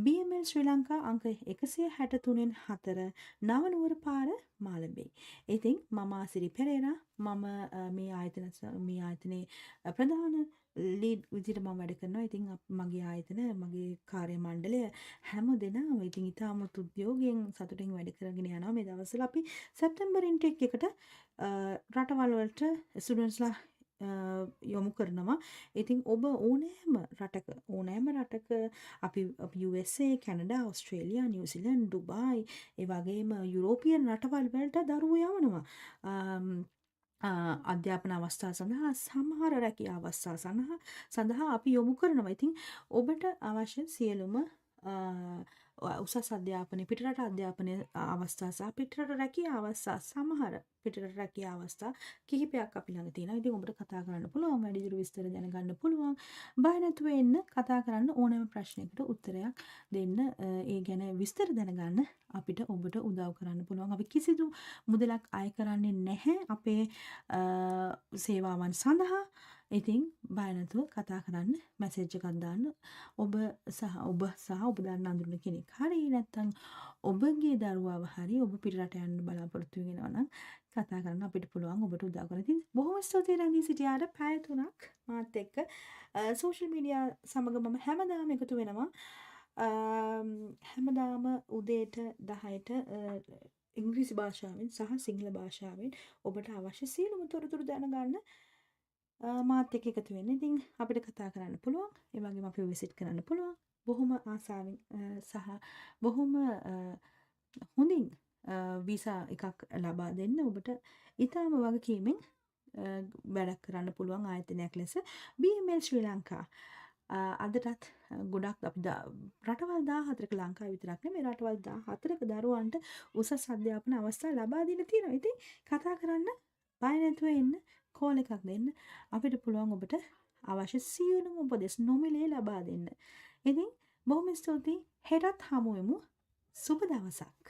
BML ශ්‍රී ලංකා අංක 163න් 4 නවනුවර පාර මාළඹේ. ඉතින් මම ආසිරි පෙරේරා. මම මේ ආයතනයේ ප්‍රධාන ලීඩ් විදිහට මම වැඩ කරනවා. ඉතින් මගේ ආයතන, මගේ කාර්ය මණ්ඩලය හැම දෙනාම ඉතින් ඉතාමත් උද්‍යෝගයෙන් සතුටින් වැඩ කරගෙන යනවා. මේ දවස්වල අපි සැප්තැම්බර් ඉන්ටේක් එකට රටවල් වලට ස්ටුඩන්ට්ස්ලා යොමු කරනවා. ඉතින් ඔබ ඕනෑම රටක අපි USA, Canada, Australia, New Zealand, Dubai, ඒ වගේම යුරෝපියන් රටවල් වලට දරුවෝ යවනවා. අධ්‍යාපන අවස්ථා සඳහා, සමහර රැකියා අවස්ථා සඳහා අපි යොමු කරනවා. ඉතින් ඔබට අවශ්‍ය සියලුම උසස් අධ්‍යාපනය, පිටරට අධ්‍යාපනය අවස්ථා සහ පිටරට රැකියා අවස්ථා, සමහර පිටරට රැකියා අවස්ථා කිහිපයක් අපි ළඟ තියෙනවා. ඉතින් ඔබට කතා කරන්න පුළුවන්, වැඩිදුර විස්තර දැනගන්න පුළුවන්. බය නැතුව එන්න, කතා කරන්න, ඕනෑම ප්‍රශ්නයකට උත්තරයක් දෙන්න, ඒ ගැන විස්තර දැනගන්න අපිට ඔබට උදව් කරන්න පුළුවන්. අපි කිසිදු මුදලක් අය කරන්නේ නැහැ අපේ සේවාවන් සඳහා. ඉතින් බය නැතුව කතා කරන්න, මැසේජ් එකක් දාන්න. ඔබ සහ ඔබ දන්න අඳුරන කෙනෙක් හරි නැත්නම් ඔබගේ දරුවාව හරි ඔබ පිටරට යන්න බලාපොරොත්තු වෙනවා නම් කතා කරන්න අපිට පුළුවන් ඔබට උදව් කරන්න. ඉතින් බොහොම ස්තුතියි රැඳී සිටියාට. පැය 3ක් මාත් එක්ක සෝෂල් මීඩියා සමග මම හැමදාම එකතු වෙනවා. හැමදාම උදේට 10ට ඉංග්‍රීසි භාෂාවෙන් සහ සිංහල භාෂාවෙන් ඔබට අවශ්‍ය සියලුම තොරතුරු දැනගන්න මාත් එක්ක එකතු වෙන්න. ඉතින් අපිට කතා කරන්න පුළුවන්. ඒ වගේම අපිව විසිට් කරන්න පුළුවන්. බොහොම ආසාවෙන් සහ බොහොම හොඳින් වීසා එකක් ලබා දෙන්න ඔබට ඊටම වගකීමෙන් වැඩක් කරන්න පුළුවන් ආයතනයක් ලෙස BML ශ්‍රී ලංකා. අදටත් ගොඩක් අපි රටවල් 14ක ලංකාව විතරක් නෙමෙයි, රටවල් 14ක දරුවන්ට උසස් අධ්‍යාපන අවස්ථා ලබා දීලා තියෙනවා. ඉතින් කතා කරන්න, බය නැතුව එන්න, කෝල් එකක් දෙන්න. අපිට පුළුවන් ඔබට අවශ්‍ය සියලුම උපදෙස් නොමිලේ ලබා දෙන්න. ඉතින් බොහොම ස්තුතියි. හෙටත් හමු වෙමු. සුබ දවසක්.